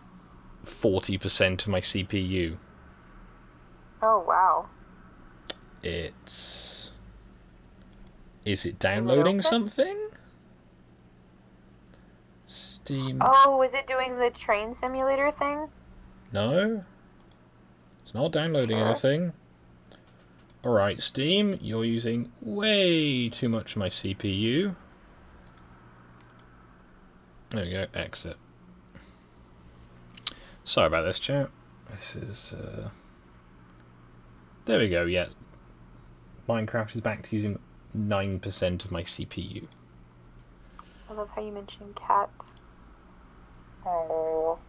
40% of my CPU. Oh, wow. It's... Is it downloading something? Steam... Oh, is it doing the train simulator thing? No. It's not downloading anything. Alright, Steam, you're using way too much of my CPU. There we go, exit. Sorry about this, chat. This is... There we go, yeah. Minecraft is back to using 9% of my CPU. I love how you mentioned cats. Oh.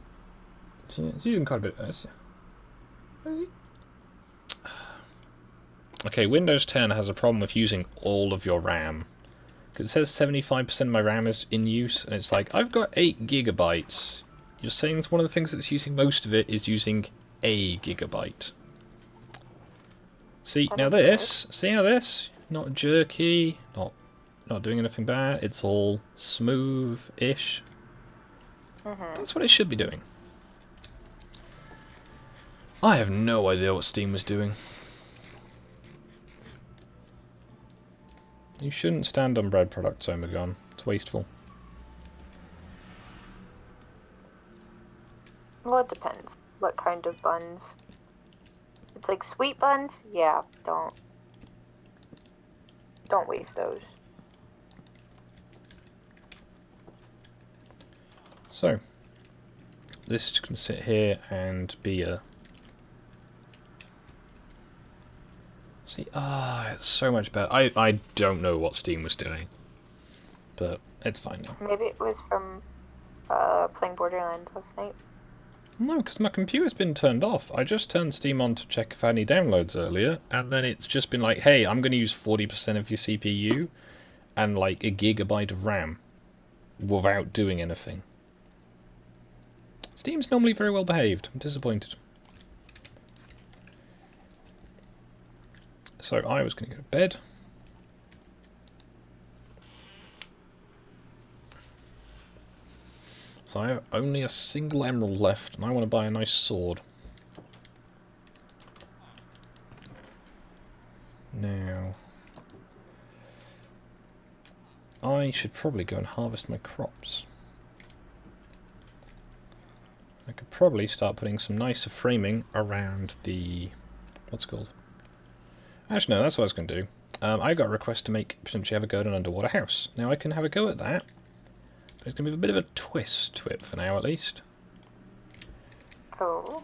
It's using quite a bit of this. Okay, Windows 10 has a problem with using all of your RAM. Because it says 75% of my RAM is in use, and it's like, I've got 8 gigabytes. You're saying that one of the things that's using most of it is using a gigabyte. See, now this, see how this? Not jerky, not doing anything bad, it's all smooth-ish. That's what it should be doing. I have no idea what Steam was doing. You shouldn't stand on bread products, Omegon. It's wasteful. Well, it depends. What kind of buns? It's like sweet buns? Yeah, don't waste those. So, this can sit here and be a... See, it's so much better. I don't know what Steam was doing, but it's fine now. Maybe it was from playing Borderlands last night. No, because my computer's been turned off. I just turned Steam on to check if I had any downloads earlier, and then it's just been like, hey, I'm going to use 40% of your CPU and like a gigabyte of RAM without doing anything. Steam's normally very well behaved. I'm disappointed. So I was going to go to bed. So I have only a single emerald left, and I want to buy a nice sword. Now, I should probably go and harvest my crops. I could probably start putting some nicer framing around the... what's it called? Actually, no, that's what I was going to do. I got a request to potentially have a go at an underwater house. Now, I can have a go at that, but it's going to be a bit of a twist to it for now, at least. Oh.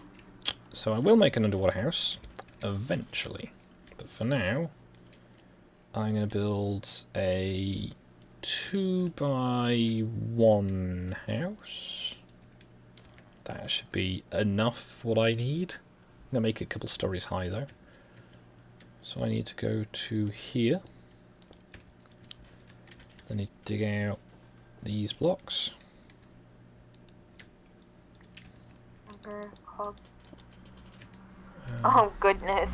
So I will make an underwater house, eventually. But for now, I'm going to build a 2x1 house. That should be enough for what I need. I'm going to make it a couple stories high, though. So I need to go to here. I need to dig out these blocks. Oh goodness.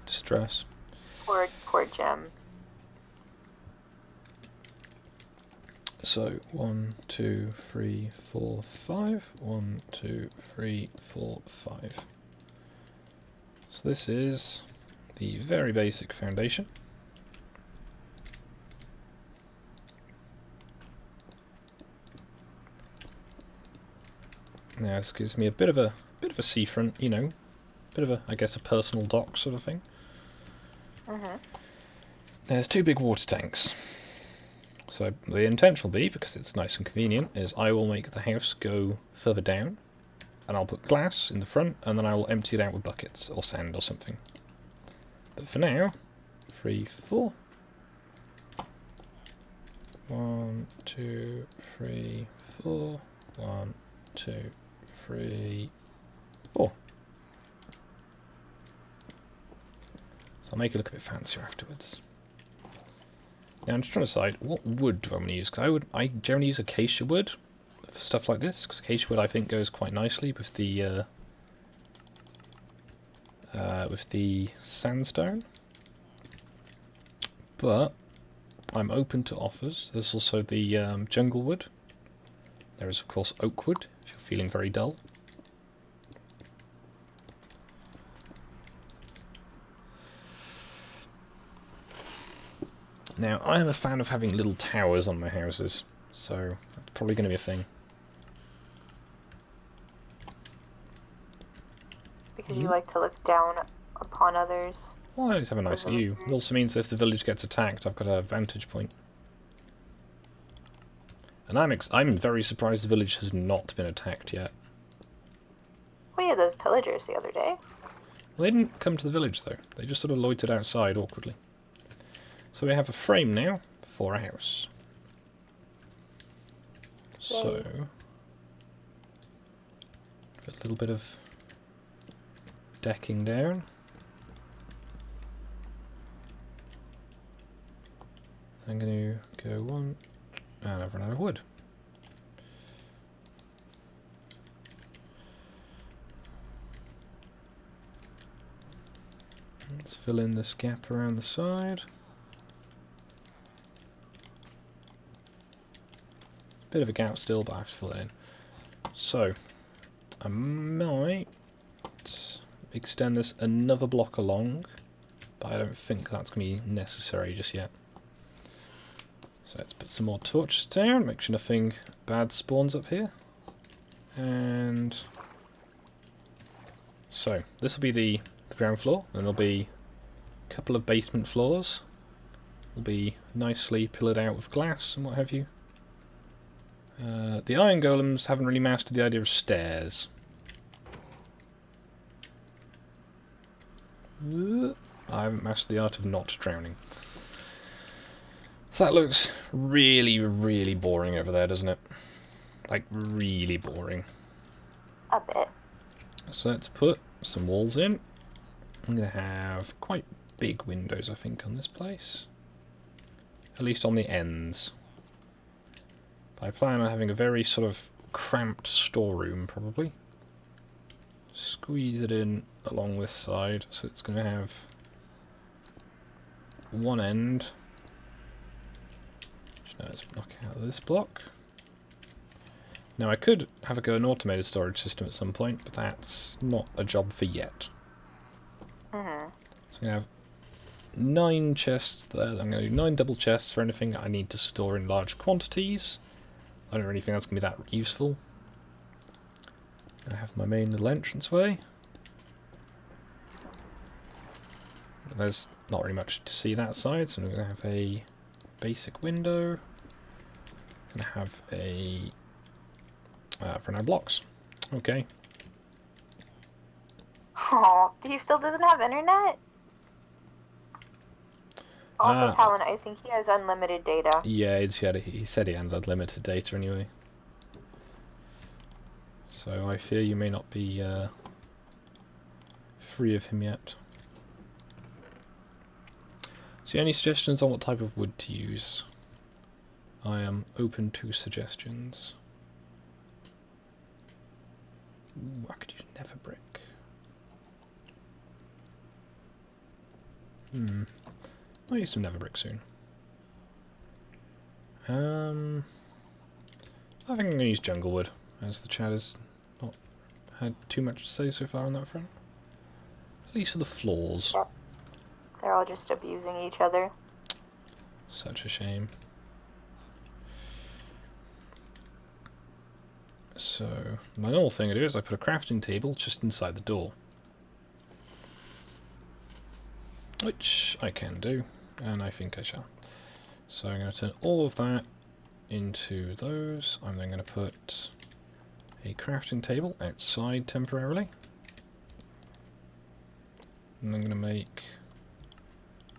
Distress. Poor Gem. So 1, 2, 3, 4, 5. 1, 2, 3, 4, 5. So this is the very basic foundation. Now this gives me a bit of a seafront, you know, bit of a, I guess, a personal dock sort of thing. There's 2 big water tanks. So the intention will be, because it's nice and convenient, is I will make the house go further down, and I'll put glass in the front, and then I will empty it out with buckets or sand or something. But for now, 3, 4. 1, 2, 3, 4. 1, 2, 3, 4. So I'll make it look a bit fancier afterwards. Now I'm just trying to decide what wood do I want to use, because I generally use acacia wood for stuff like this, because acacia wood I think goes quite nicely with the sandstone. But I'm open to offers. There's also the jungle wood. There is of course oak wood if you're feeling very dull. Now, I am a fan of having little towers on my houses, so that's probably going to be a thing. Because you like to look down upon others. Well, I always have a nice view. It also means if the village gets attacked, I've got a vantage point. And I'm very surprised the village has not been attacked yet. We had those pillagers the other day. Well, they didn't come to the village, though. They just sort of loitered outside awkwardly. So we have a frame now for a house. So, a little bit of decking down. I'm going to go 1, and I've run out of wood. Let's fill in this gap around the side. Bit of a gap still, but I have to fill it in. So, I might extend this another block along, but I don't think that's going to be necessary just yet. So let's put some more torches down, make sure nothing bad spawns up here. And so, this will be the ground floor, and there'll be a couple of basement floors. Will be nicely pillared out with glass and what have you. The iron golems haven't really mastered the idea of stairs. I haven't mastered the art of not drowning. So that looks really, really boring over there, doesn't it? Like, really boring. A bit. So let's put some walls in. I'm going to have quite big windows, I think, on this place. At least on the ends. I plan on having a very sort of cramped storeroom, probably. Squeeze it in along this side, so it's going to have one end. Now let's knock out this block. Now I could have a go at an automated storage system at some point, but that's not a job for yet. So I'm going to have 9 chests there. I'm going to do 9 double chests for anything I need to store in large quantities. I don't really think that's going to be that useful. I have my main little entranceway. There's not really much to see that side, so I'm going to have a basic window. I'm going to have a... for now, blocks. Okay. Oh, he still doesn't have internet? Also, Talon, I think he has unlimited data. Yeah, he said he had unlimited data anyway. So I fear you may not be free of him yet. So any suggestions on what type of wood to use? I am open to suggestions. Ooh, I could use nether brick. I'll use some nether brick soon. I think I'm going to use jungle wood, as the chat has not had too much to say so far on that front. At least for the floors. Yep. They're all just abusing each other. Such a shame. So So, my normal thing I do is I put a crafting table just inside the door. Which I can do, and I think I shall. So I'm going to turn all of that into those. I'm then going to put a crafting table outside temporarily. And I'm going to make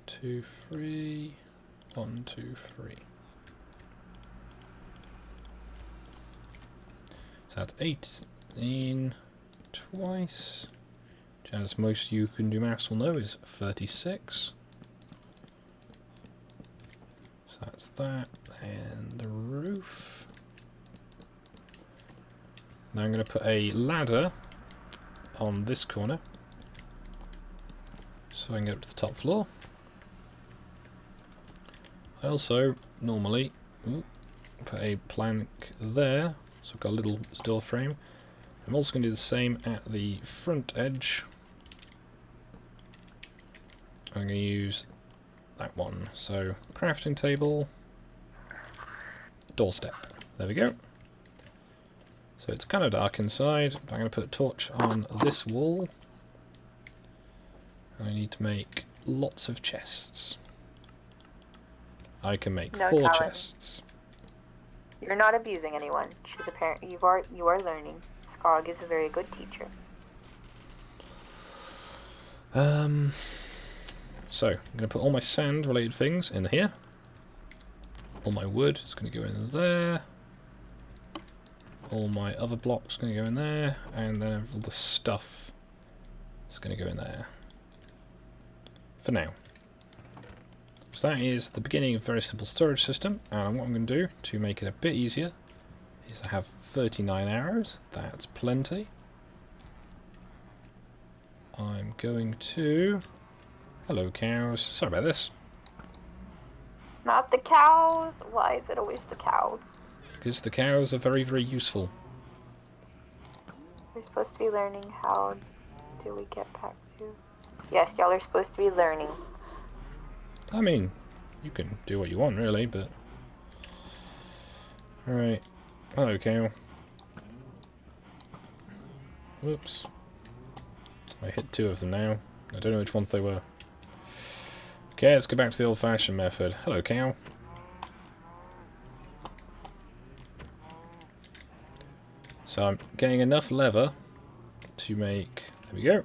2, 3, 1, 2, 3. So that's 18 twice. As most you can do maths will know is 36. So that's that. And the roof. Now I'm going to put a ladder on this corner so I can get up to the top floor. I also normally put a plank there, so I've got a little door frame. I'm also going to do the same at the front edge. I'm going to use that one. So, crafting table, doorstep. There we go. So it's kind of dark inside. I'm going to put a torch on this wall. And I need to make lots of chests. I can make 4 chests. You're not abusing anyone. She's a parent. You are learning. Skog is a very good teacher. So, I'm going to put all my sand-related things in here. All my wood is going to go in there. All my other blocks are going to go in there. And then all the stuff is going to go in there. For now. So that is the beginning of a very simple storage system. And what I'm going to do to make it a bit easier is I have 39 arrows. That's plenty. I'm going to... Hello, cows. Sorry about this. Not the cows. Why is it always the cows? Because the cows are very, very useful. We're supposed to be learning how do we get back to... Yes, y'all are supposed to be learning. I mean, you can do what you want, really, but... Alright. Hello, cow. Whoops. I hit 2 of them now. I don't know which ones they were. Okay, let's go back to the old-fashioned method. Hello, cow. So I'm getting enough leather to make... There we go.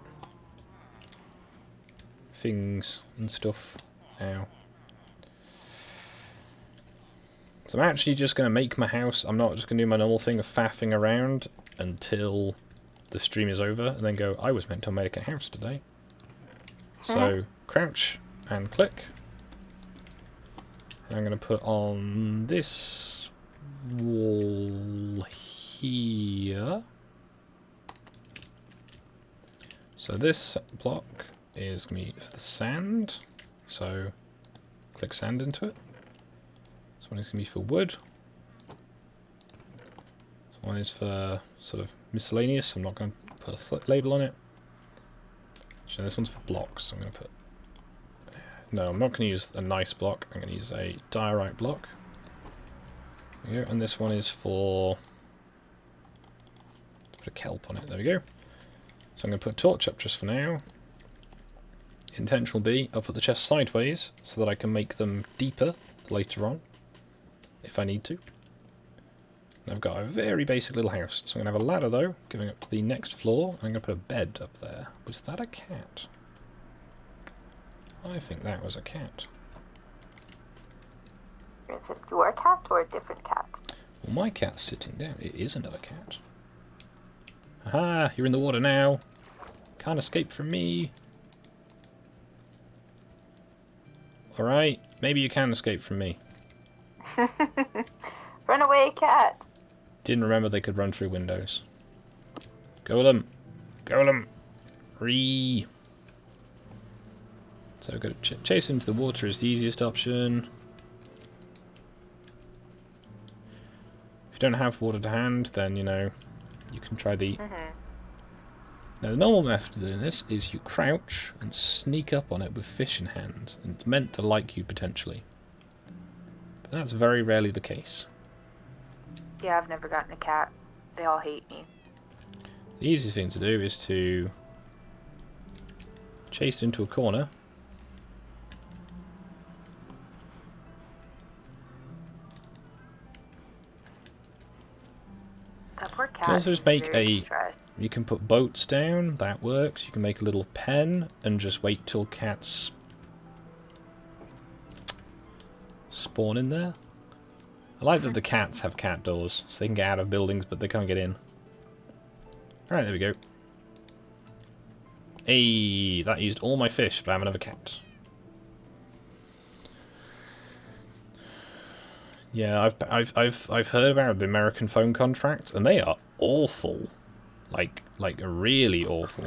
Things and stuff. Ow. So I'm actually just going to make my house. I'm not just going to do my normal thing of faffing around until the stream is over and then go, I was meant to make a house today. So, crouch and click. I'm going to put on this wall here. So this block is going to be for the sand. So, click sand into it. This one is going to be for wood. This one is for sort of miscellaneous. I'm not going to put a label on it. So this one's for blocks. I'm going to put... No, I'm not going to use a nice block. I'm going to use a diorite block. There we go. And this one is for... Put a kelp on it. There we go. So I'm going to put a torch up just for now. Intention will be I'll put the chest sideways so that I can make them deeper later on, if I need to. And I've got a very basic little house. So I'm going to have a ladder though, going up to the next floor. I'm going to put a bed up there. Was that a cat? I think that was a cat. Is it your cat or a different cat? Well, my cat's sitting down. It is another cat. Aha! You're in the water now. Can't escape from me. Alright, maybe you can escape from me. Run away, cat! Didn't remember they could run through windows. Golem! Golem! Ree! So go to chase into the water is the easiest option. If you don't have water to hand, then, you know, you can try the... Now, the normal method of doing this is you crouch and sneak up on it with fish in hand, and it's meant to like you, potentially. But that's very rarely the case. Yeah, I've never gotten a cat. They all hate me. The easiest thing to do is to chase into a corner. That poor You cat can also just is make very a... stressed. You can put boats down, that works. You can make a little pen and just wait till cats spawn in there. I like that the cats have cat doors, so they can get out of buildings, but they can't get in. Alright, there we go. Hey, that used all my fish, but I have another cat. Yeah, I've heard about the American phone contracts, and they are awful. Like really awful.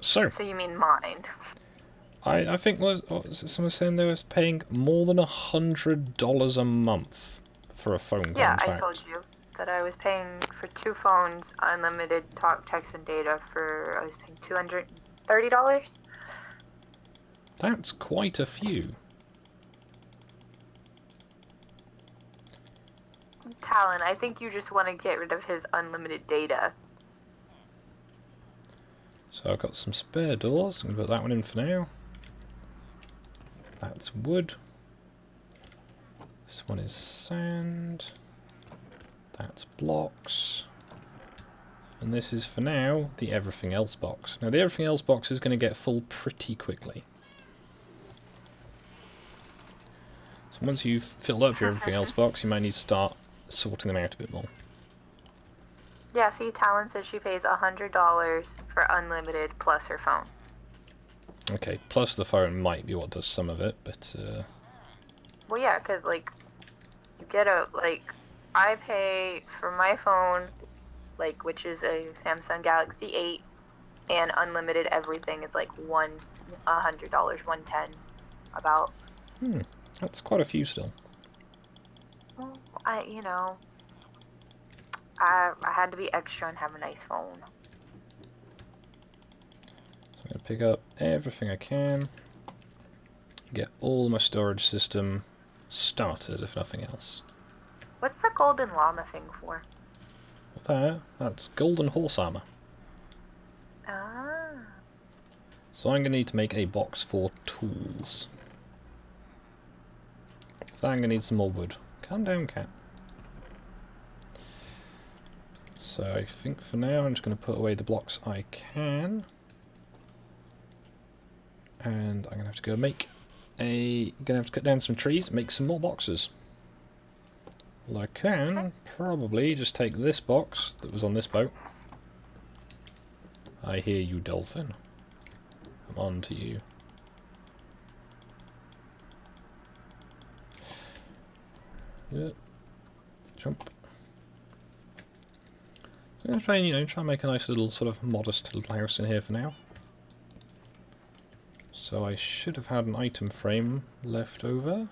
So you mean mind? I think what was it, someone saying they was paying more than $100 a month for a phone Yeah, contract. I told you that I was paying for 2 phones, unlimited talk, text, and data for, I was paying $230. That's quite a few. Talon, I think you just want to get rid of his unlimited data. So I've got some spare doors. I'm going to put that one in for now. That's wood. This one is sand. That's blocks. And this is, for now, the everything else box. Now, the everything else box is going to get full pretty quickly. So once you've filled up your everything else box, you might need to start sorting them out a bit more. Yeah, see, Talon says she pays $100 for unlimited plus her phone. Okay, plus the phone might be what does some of it, but... Well, yeah, because, like, you get a, like, I pay for my phone, like, which is a Samsung Galaxy 8, and unlimited everything is, like, $100, $110, about. That's quite a few still. Well, I had to be extra and have a nice phone. So I'm going to pick up everything I can. Get all my storage system started, if nothing else. What's the golden llama thing for? That's golden horse armor. Ah. So I'm going to need to make a box for tools. So I'm going to need some more wood. Calm down, cat. So I think for now I'm just going to put away the blocks I can. And I'm going to have to go make cut down some trees and make some more boxes. Well, I can probably just take this box that was on this boat. I hear you, dolphin. I'm on to you. Yeah. Jump. So I'm going to try and, try and make a nice little sort of modest little house in here for now. So I should have had an item frame left over.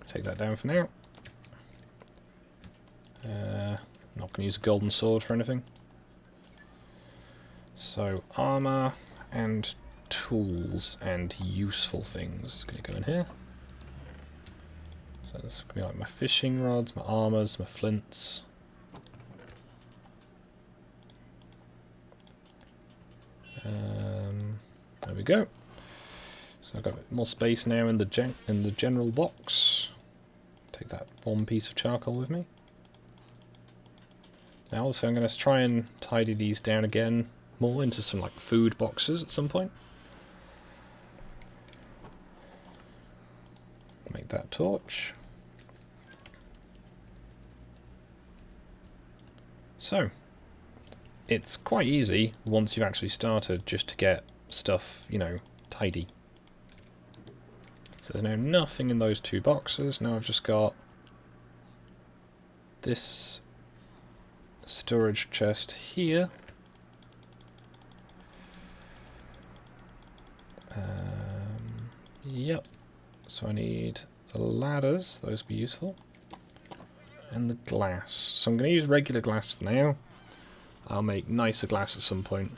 Take that down for now. Not going to use a golden sword for anything. So armor and tools and useful things is going to go in here. So this is going to be like my fishing rods, my armors, my flints. There we go. So I've got a bit more space now in the general box. Take that one piece of charcoal with me. Now also I'm going to try and tidy these down again more into some like food boxes at some point. Make that torch. So, it's quite easy once you've actually started just to get stuff, tidy. So there's now nothing in those 2 boxes. Now I've just got this storage chest here. Yep. So I need the ladders, those would be useful. And the glass. So I'm going to use regular glass for now. I'll make nicer glass at some point.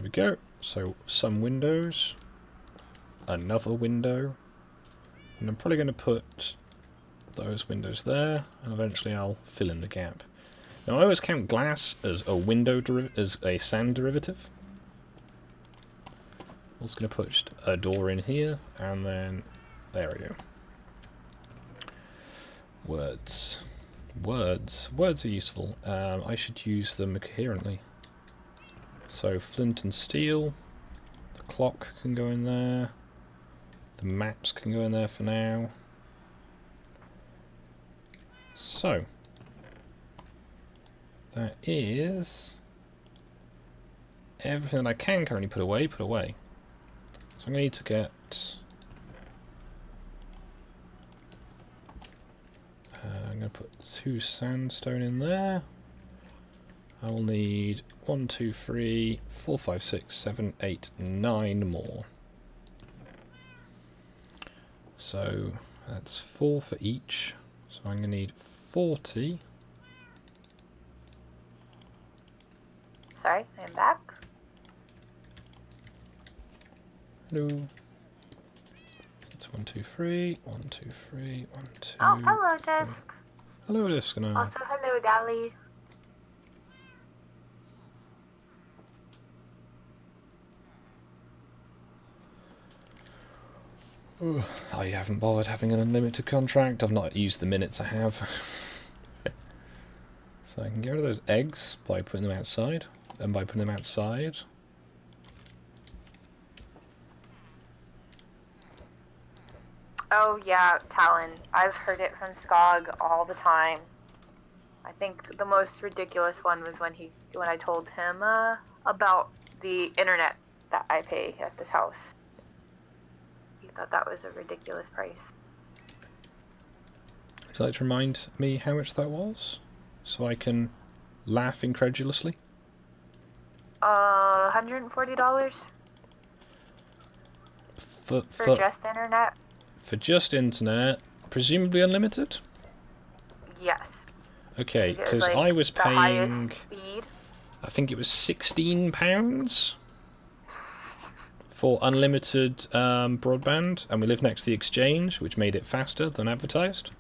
There we go. So, some windows. Another window. And I'm probably going to put those windows there, and eventually I'll fill in the gap. Now I always count glass as a as a sand derivative. I'm just going to put a door in here, and then there we go. Words. Words are useful. I should use them coherently. So flint and steel. The clock can go in there. The maps can go in there for now. So that is everything that I can currently put away. So I'm going to need to get... I'm going to put 2 sandstone in there. I will need 1, 2, 3, 4, 5, 6, 7, 8, 9 more. So that's 4 for each. So I'm going to need 40. Sorry, I'm back. Hello. It's 1, 2, 3, 1, 2, 3, 1, 2. Oh, hello, Disc. Hello, Disc. Also, hello, Dally. I haven't bothered having an unlimited contract. I've not used the minutes I have. So I can get rid of those eggs by putting them outside. And by putting them outside... Oh yeah, Talon. I've heard it from Skog all the time. I think the most ridiculous one was when I told him about the internet that I pay at this house. He thought that was a ridiculous price. Would you like to remind me how much that was? So I can laugh incredulously? $140 For just internet? For just internet, presumably unlimited? Yes. Okay, because like I was the paying... highest speed. I think it was £16 for unlimited broadband, and we live next to the exchange, which made it faster than advertised.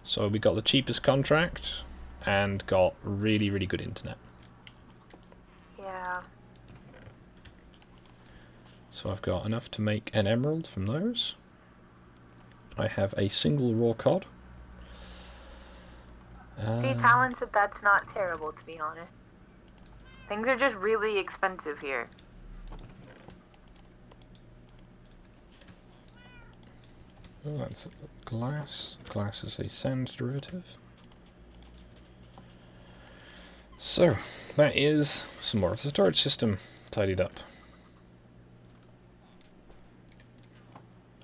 So we got the cheapest contract and got really, really good internet. Yeah. So I've got enough to make an emerald from those. I have a single raw cod. See, Talon said that's not terrible, to be honest. Things are just really expensive here. Oh, that's glass. Glass is a sand derivative. So, that is some more of the storage system tidied up.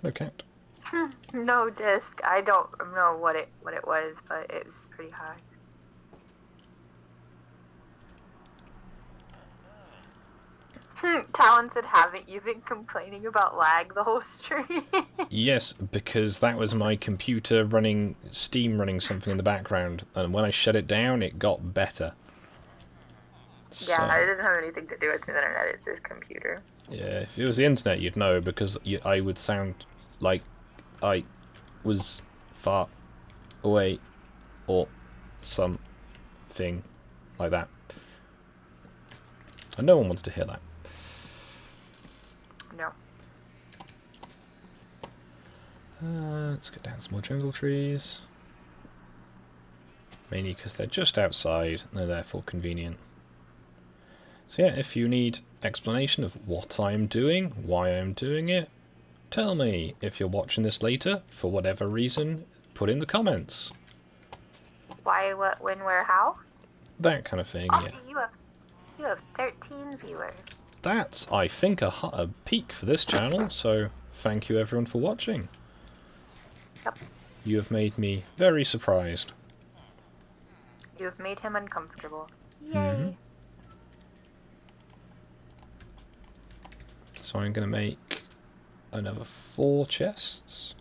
Hello, cat. No, Disc. I don't know what it was, but it was pretty high. Talon said, haven't you been complaining about lag the whole stream? Yes, because that was my computer running Steam running something in the background, and when I shut it down, it got better. Yeah, it doesn't have anything to do with the internet, it's his computer. Yeah, if it was the internet, you'd know, because I would sound like I was far away, or something like that. And no one wants to hear that. No. Let's get down some more jungle trees. Mainly because they're just outside, and they're therefore convenient. So yeah, if you need explanation of what I'm doing, why I'm doing it, tell me. If you're watching this later, for whatever reason, put in the comments. Why, what, when, where, how? That kind of thing, Also, yeah. you have 13 viewers. That's, I think, a peak for this channel, so thank you everyone for watching. Yep. You have made me very surprised. You have made him uncomfortable. Yay. Mm-hmm. So I'm going to make another 4 chests.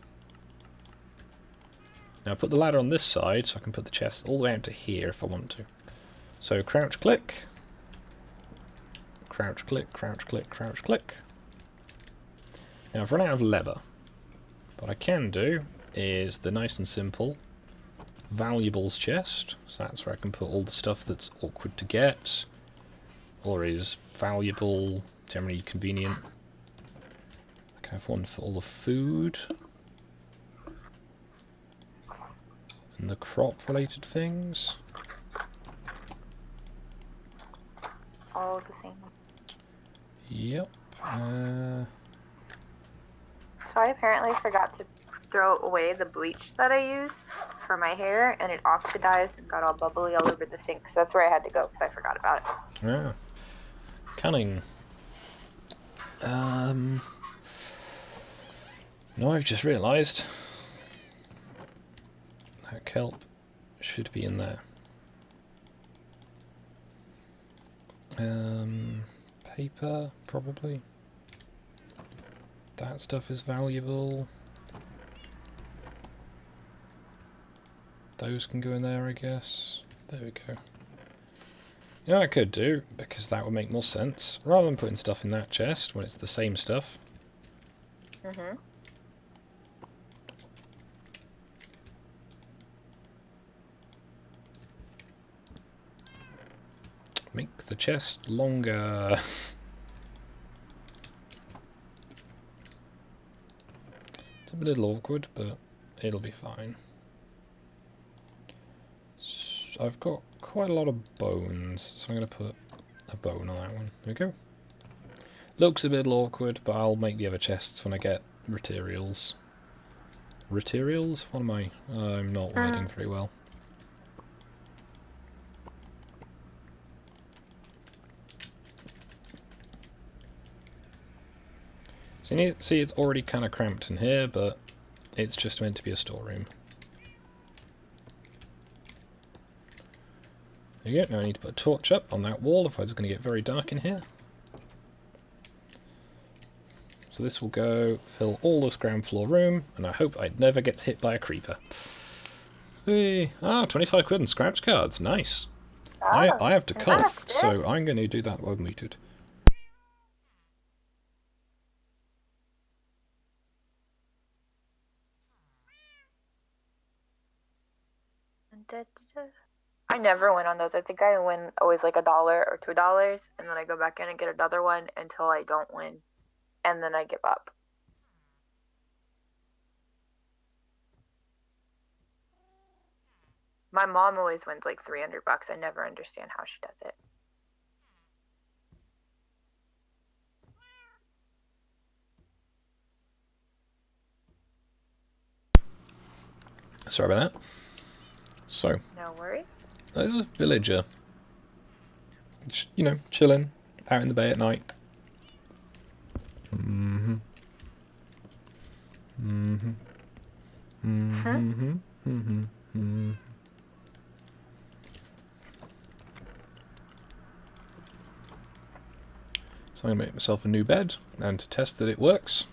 Now put the ladder on this side so I can put the chest all the way out to here if I want to. So crouch click. crouch, click, crouch, click, crouch, click. Now I've run out of leather. What I can do is the nice and simple valuables chest. So that's where I can put all the stuff that's awkward to get, or is valuable, generally convenient. I can have one for all the food and the crop-related things. All the things. Yep. So I apparently forgot to throw away the bleach that I used for my hair, and it oxidized and got all bubbly all over the sink. So that's where I had to go because I forgot about it. Yeah. Cunning. No, I've just realised that kelp should be in there. Paper, probably. That stuff is valuable. Those can go in there, I guess. There we go. You know what I could do, because that would make more sense, rather than putting stuff in that chest when it's the same stuff. Mm-hmm. Make the chest longer. It's a little awkward, but it'll be fine. So I've got quite a lot of bones, so I'm going to put a bone on that one. There we go. Looks a bit awkward, but I'll make the other chests when I get materials. Materials? What am I? I'm not writing very well. So you see, it's already kind of cramped in here, but it's just meant to be a storeroom. There you go. Now I need to put a torch up on that wall, otherwise it's going to get very dark in here. So this will go fill all this ground floor room, and I hope it never gets hit by a creeper. Hey. Ah, 25 quid and scratch cards. Nice. I have to cough, so I'm going to do that while muted. I never win on those. I think I win always like $1 or $2, and then I go back in and get another one until I don't win, and then I give up. My mom always wins like $300. I never understand how she does it. Sorry about that. So, No worry. there's a villager. You know, chilling out in the bay at night. Mm-hmm. Mm-hmm. Mm-hmm. Mm-hmm. Mm-hmm. So I'm going to make myself a new bed, and to test that it works,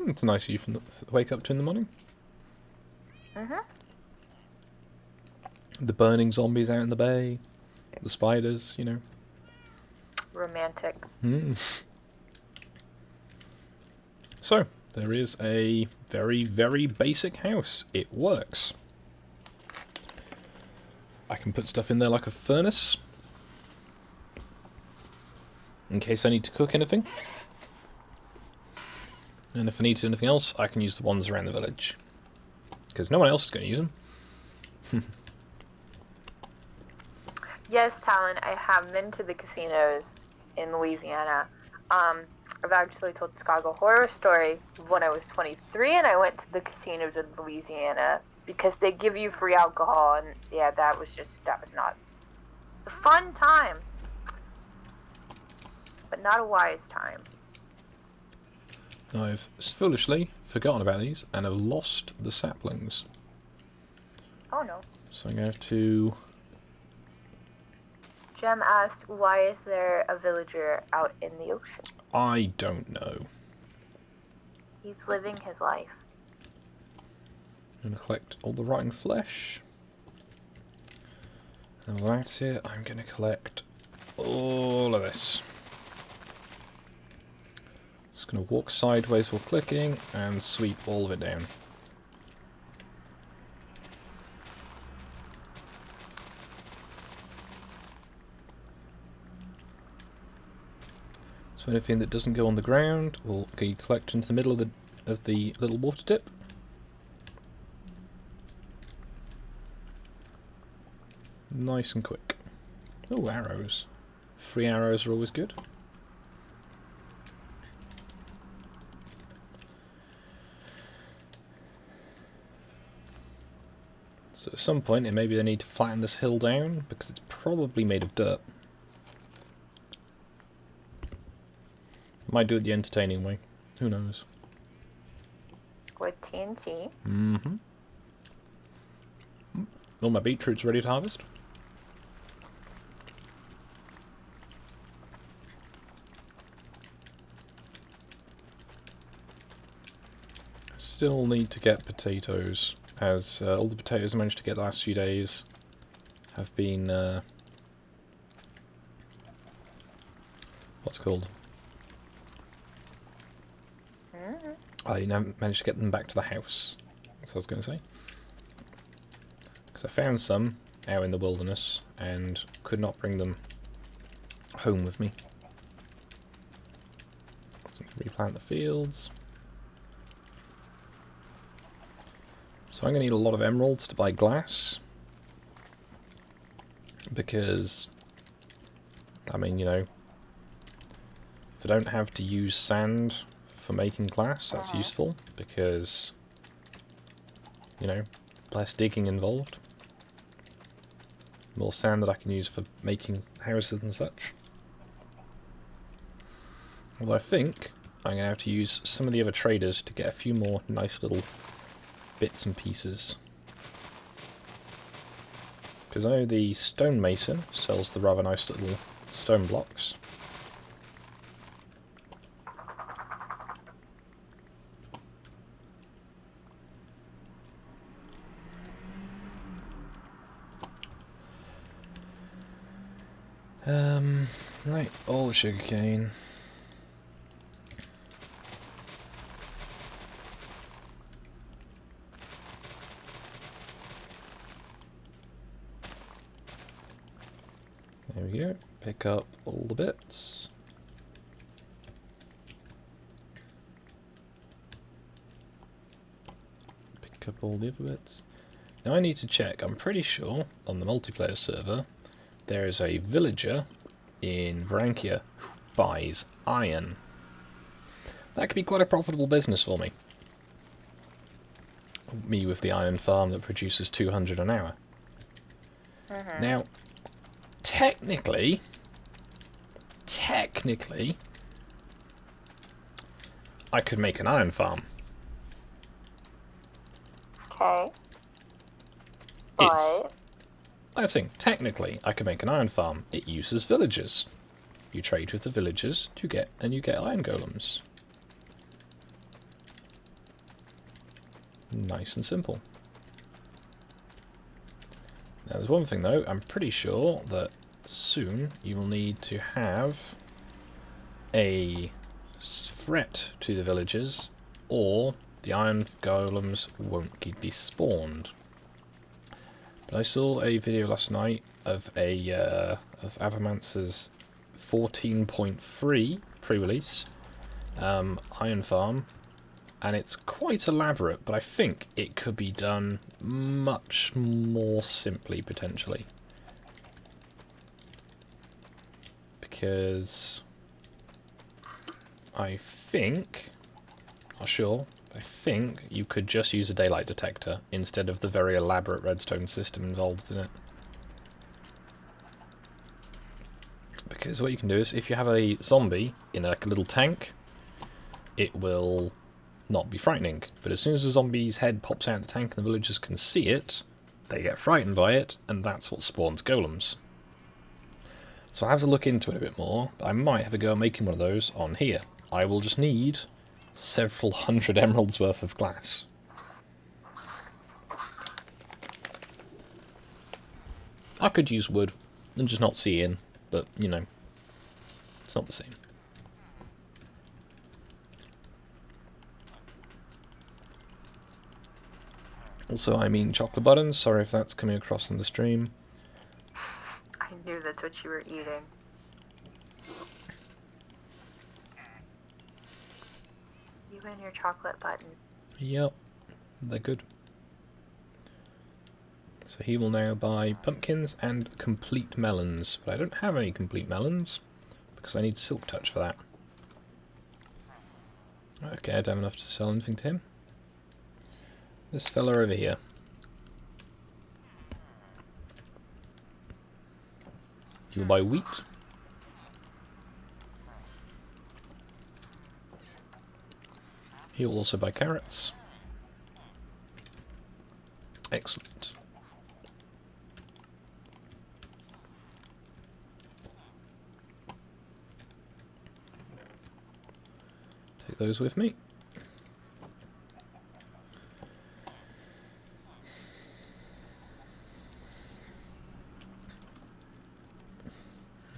it's a nice view from the wake up to in the morning. Mm-hmm. The burning zombies out in the bay, the spiders, you know. Romantic. Mm. So, there is a very, very basic house. It works. I can put stuff in there like a furnace, in case I need to cook anything. And if I need anything else, I can use the ones around the village. Because no one else is going to use them. Yes, Talon, I have been to the casinos in Louisiana. I've actually told Skog a horror story when I was 23 and I went to the casinos in Louisiana because they give you free alcohol, and yeah, that was not. It's a fun time, but not a wise time. I've foolishly forgotten about these and have lost the saplings. Oh no. So I'm going to have to... Jem asked, why is there a villager out in the ocean? I don't know. He's living his life. I'm going to collect all the rotting flesh. And while that's here, I'm going to collect all of this. Just going to walk sideways while clicking and sweep all of it down. So anything that doesn't go on the ground will be collected into the middle of the little water tip. Nice and quick. Oh, arrows. 3 arrows are always good. So at some point, maybe they need to flatten this hill down, because it's probably made of dirt. Might do it the entertaining way. Who knows? With TNT. Mm-hmm. All my beetroot's ready to harvest. Still need to get potatoes, as all the potatoes I managed to get the last few days have been, what's it called? I haven't managed to get them back to the house. That's what I was going to say. Because I found some out in the wilderness and could not bring them home with me. Replant the fields. So I'm going to need a lot of emeralds to buy glass. Because, I mean, you know, if I don't have to use sand for making glass, that's useful, because, you know, less digging involved. More sand that I can use for making houses and such. Although I think I'm going to have to use some of the other traders to get a few more nice little bits and pieces. Because I know the stonemason sells the rather nice little stone blocks. Right, all the sugarcane. There we go. Pick up all the bits. Pick up all the other bits. Now I need to check. I'm pretty sure on the multiplayer server there is a villager in Varankia who buys iron. That could be quite a profitable business for me. Me with the iron farm that produces 200 an hour. Now, technically, I could make an iron farm. Okay. But I think, technically, I could make an iron farm. It uses villagers. You trade with the villagers to get, and you get iron golems. Nice and simple. Now there's one thing though, I'm pretty sure that soon you will need to have a threat to the villagers, or the iron golems won't be spawned. But I saw a video last night of of Avamancer's 14.3 pre-release iron farm, and it's quite elaborate, but I think it could be done much more simply, potentially. Because I think, not sure, I think you could just use a daylight detector instead of the very elaborate redstone system involved in it. Because what you can do is, if you have a zombie in like a little tank, it will not be frightening. But as soon as the zombie's head pops out of the tank and the villagers can see it, they get frightened by it, and that's what spawns golems. So I have to look into it a bit more. I might have a go at making one of those on here. I will just need several hundred emeralds worth of glass. I could use wood and just not see in, but, you know, it's not the same. Also, I mean chocolate buttons. Sorry if that's coming across in the stream. I knew that's what you were eating. You and your chocolate button. Yep, they're good. So he will now buy pumpkins and complete melons. But I don't have any complete melons, because I need silk touch for that. Okay, I don't have enough to sell anything to him. This fella over here. He will buy wheat. He will also buy carrots. Excellent. Take those with me.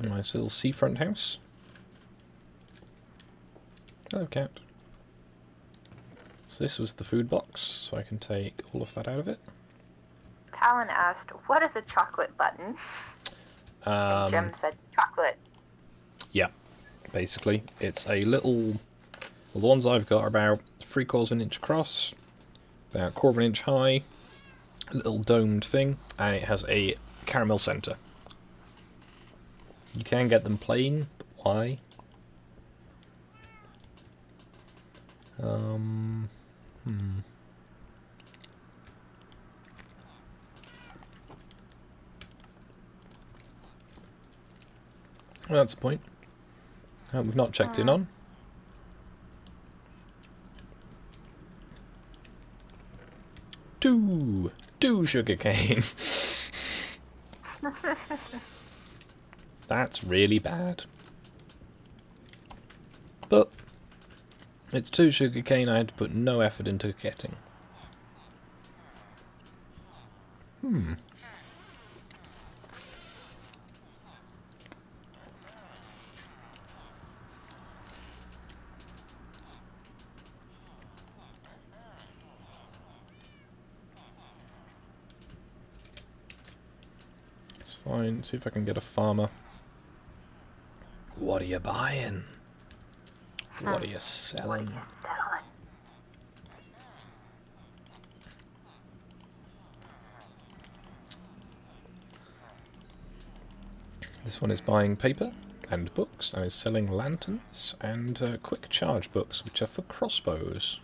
Nice little seafront house. Hello, cat. So this was the food box, so I can take all of that out of it. Talon asked, what is a chocolate button? And Jem said, chocolate. Yeah, basically. It's a little... Well, the ones I've got are about 3/4 of an inch across, about 1/4 of an inch high, a little domed thing, and it has a caramel centre. You can get them plain, but why? Well, that's the point. We've not checked in on. Two sugarcane. That's really bad. But it's 2 sugarcane I had to put no effort into getting. It's fine. See if I can get a farmer. What are you buying? What are you selling? This one is buying paper and books, and is selling lanterns and quick charge books, which are for crossbows.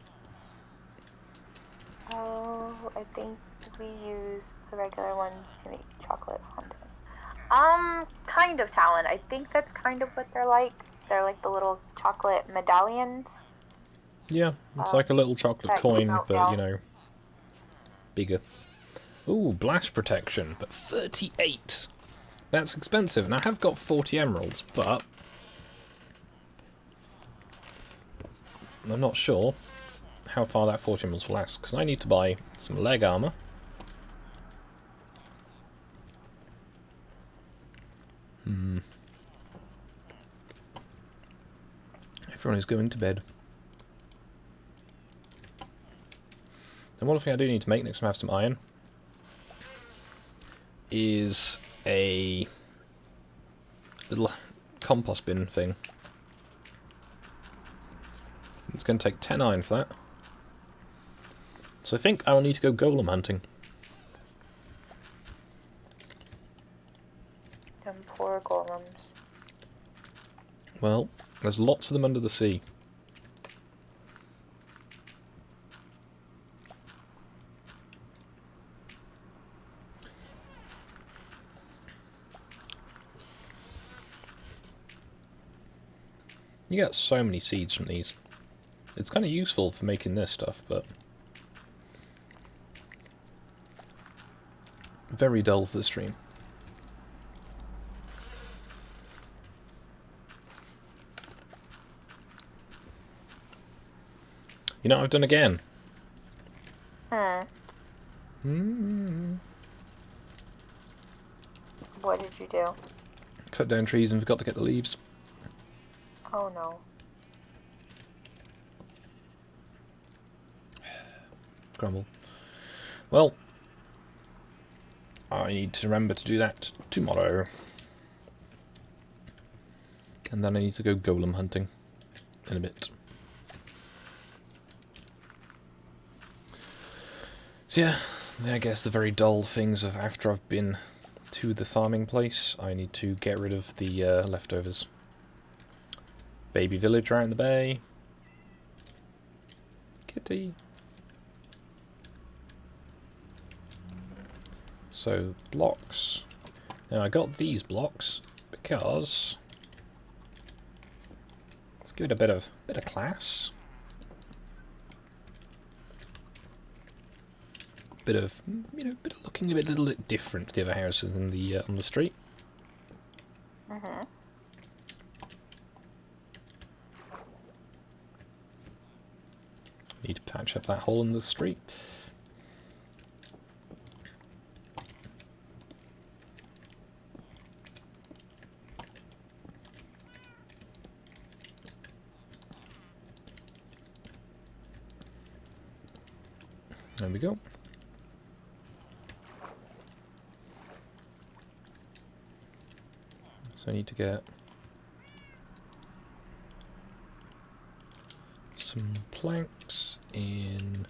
Oh, I think we use the regular ones to make chocolate fondant. Kind of, Talon. I think that's kind of what they're like. They're like the little chocolate medallions. Yeah, it's like a little chocolate coin, but, you know, bigger. Ooh, blast protection, but 38! That's expensive, and I have got 40 emeralds, but I'm not sure how far that 40 emeralds will last, because I need to buy some leg armor. Everyone is going to bed. And one thing I do need to make next time I have some iron is a little compost bin thing. It's going to take 10 iron for that. So I think I will need to go golem hunting. Them poor golems. Well, there's lots of them under the sea. You get so many seeds from these. It's kind of useful for making this stuff, but very dull for the stream. You know what I've done again? What did you do? Cut down trees and forgot to get the leaves. Oh no. Grumble. Well, I need to remember to do that tomorrow. And then I need to go golem hunting in a bit. So yeah, I guess the very dull things of after I've been to the farming place, I need to get rid of the leftovers. Baby villager out in the bay. Kitty. So, blocks. Now I got these blocks because let's give it a bit of class. Bit of looking a little bit different to the other houses in the on the street. Need to patch up that hole in the street. There we go. So I need to get some planks in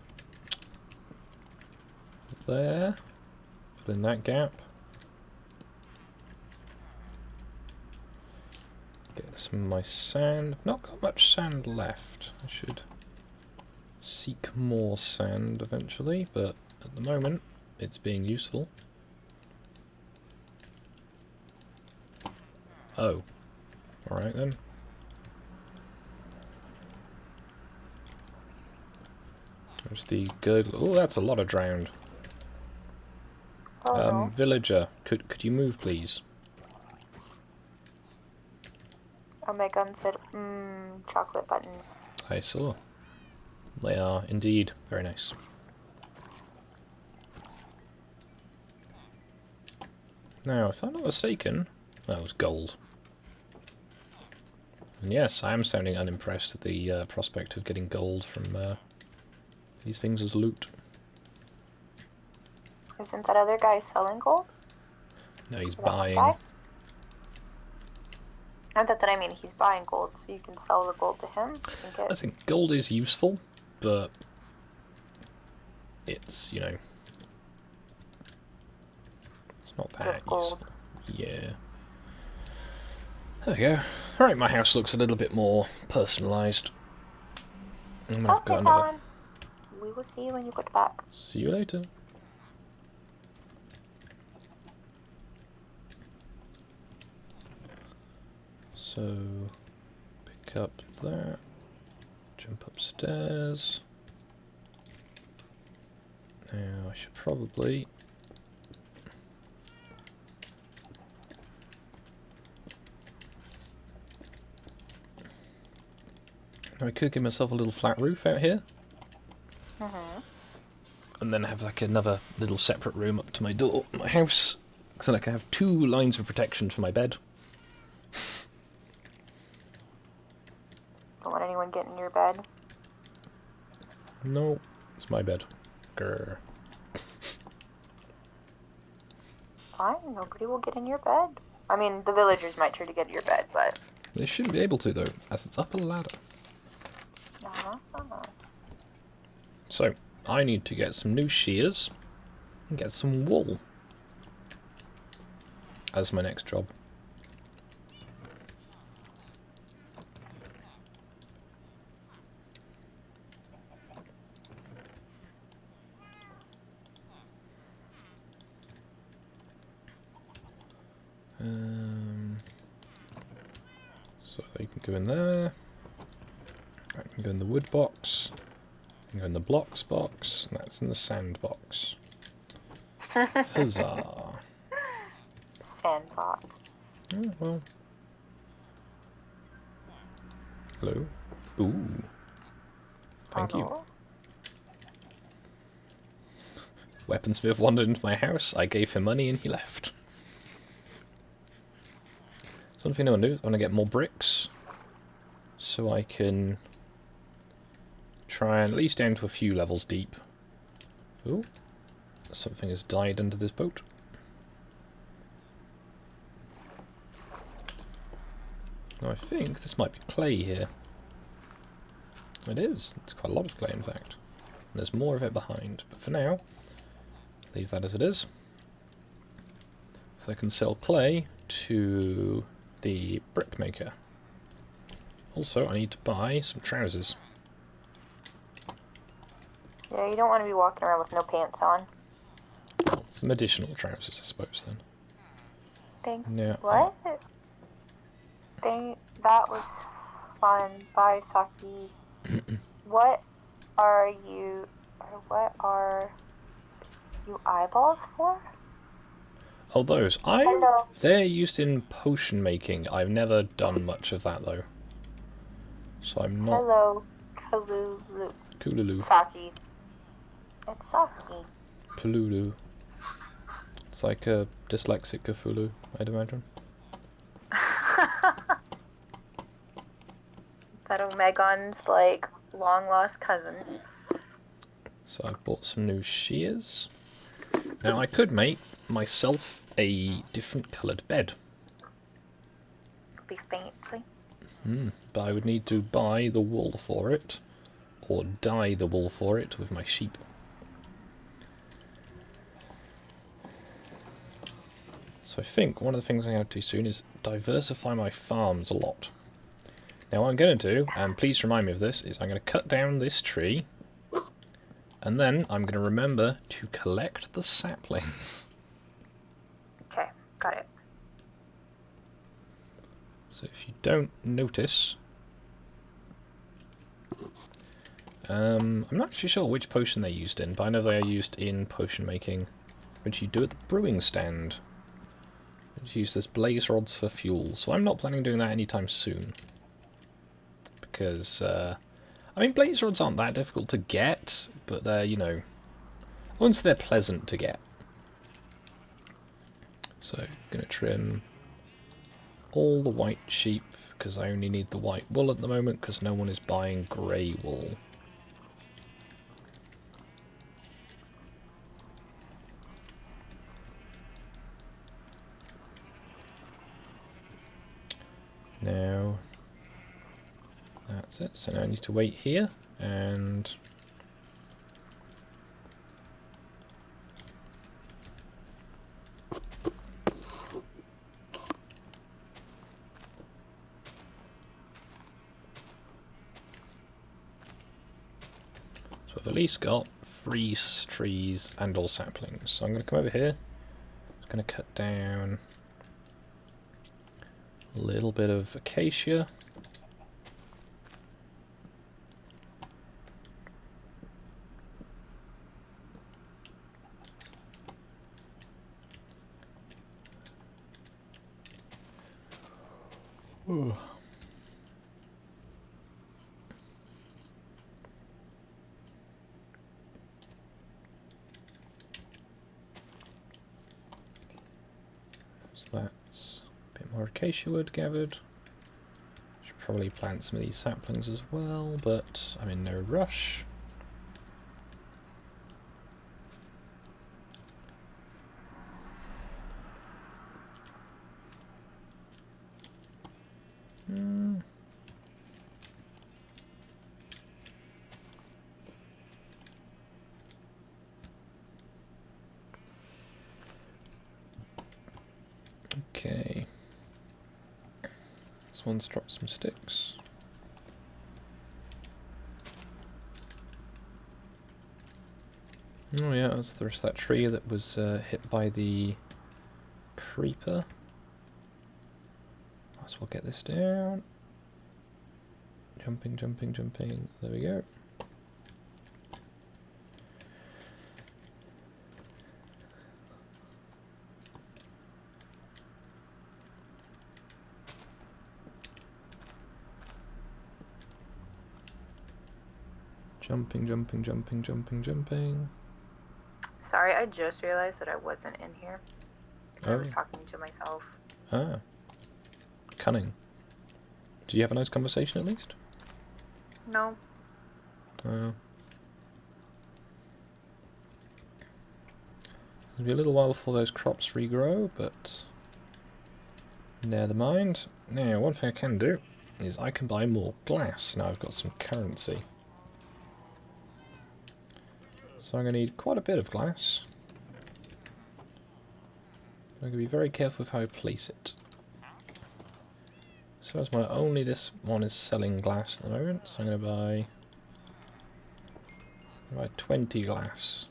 there. Fill in that gap. Get some of my sand. I've not got much sand left. I should seek more sand eventually, but at the moment it's being useful. Oh. Alright then. There's the gurgler. Oh, that's a lot of drowned. Oh no. Villager, could you move please? Oh, my gun said, chocolate button. I saw. They are indeed very nice. Now, if I'm not mistaken, that was gold. And yes, I am sounding unimpressed at the prospect of getting gold from these things as loot. Isn't that other guy selling gold? No, he's That buying. guy? Not that I mean, he's buying gold, so you can sell the gold to him and get... I think gold is useful, but it's, you know, it's not that Just gold. useful. Yeah. There we go. Alright, my house looks a little bit more personalised. And I've Okay, got another. Colin. We will see you when you get back. See you later. So, pick up that, jump upstairs. Now I should probably I could give myself a little flat roof out here. And then have like another little separate room up to my door, my house, so I can have 2 lines of protection for my bed. Don't let anyone get in your bed. No, it's my bed. Grr. Fine, nobody will get in your bed. I mean, the villagers might try to get in your bed, but... They shouldn't be able to though, as it's up a ladder. So, I need to get some new shears and get some wool as my next job. So you can go in there. I can go in the wood box. I can go in the blocks box. And that's in the sand box. Huzzah! Sandbox. Oh, well. Hello. Ooh. Thank you. Hello? Weaponsmith wandered into my house, I gave him money and he left. So one thing I want to do is I want to get more bricks, so I can try and at least down to a few levels deep. Ooh, something has died under this boat. Now I think this might be clay here. It is. It's quite a lot of clay, in fact. And there's more of it behind. But for now, leave that as it is. So I can sell clay to the brickmaker. Also, I need to buy some trousers. Yeah, you don't want to be walking around with no pants on. Well, some additional trousers, I suppose, then. Dang. Now, What? Dang, that was fun. Bye, Saki. What are you... What are you eyeballs for? oh, those. Hello. They're used in potion making. I've never done much of that, though. So I'm not... Hello, Kalulu. Kululu. Saki. It's Saki. Kululu. It's like a dyslexic Cthulhu, I'd imagine. That Omegon's like long lost cousin. So I bought some new shears. Now I could make myself a different coloured bed. Be fancy. But I would need to buy the wool for it, or dye the wool for it with my sheep. So I think one of the things I'm going to do soon is diversify my farms a lot. Now what I'm going to do, and please remind me of this, is I'm going to cut down this tree, and then I'm going to remember to collect the saplings. Okay, got it. So if you don't notice, I'm not actually sure which potion they're used in, but I know they are used in potion making, which you do at the brewing stand. You use this blaze rods for fuel, so I'm not planning on doing that anytime soon. Because, I mean, blaze rods aren't that difficult to get, but they're, you know, once they're pleasant to get. So, I'm going to trim all the white sheep, because I only need the white wool at the moment, because no one is buying grey wool. Now, that's it. So now I need to wait here, and so I've at least got 3 trees and all saplings. So I'm going to come over here. I'm going to cut down a little bit of acacia. Ooh. So that's a bit more acacia wood gathered. Should probably plant some of these saplings as well, but I'm in no rush. Okay. This one's dropped some sticks. Oh yeah, that's the rest of that tree that was hit by the creeper. Might as well get this down. Jumping, jumping, jumping. There we go. Jumping, jumping, jumping, jumping, jumping. Sorry, I just realized that I wasn't in here. I was talking to myself. Ah. Cunning. Did you have a nice conversation at least? No. It'll be a little while before those crops regrow, but never mind. Now, one thing I can do is I can buy more glass. Now I've got some currency. So I'm going to need quite a bit of glass. I'm going to be very careful with how I place it. So as only this one is selling glass at the moment, so I'm going to buy 20 glass.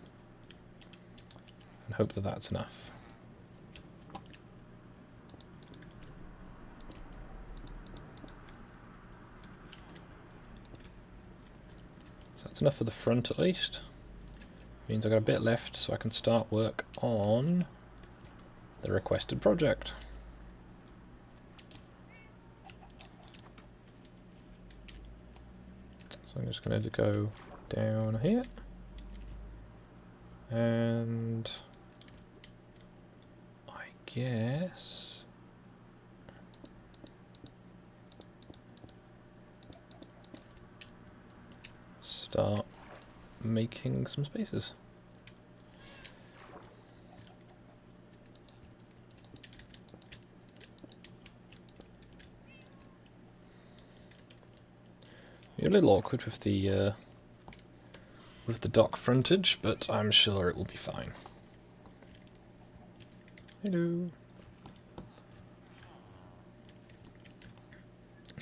And hope that that's enough. So that's enough for the front at least. Means I've got a bit left so I can start work on the requested project. So I'm just going to go down here and I guess start making some spaces. A little awkward with the dock frontage, but I'm sure it will be fine. Hello.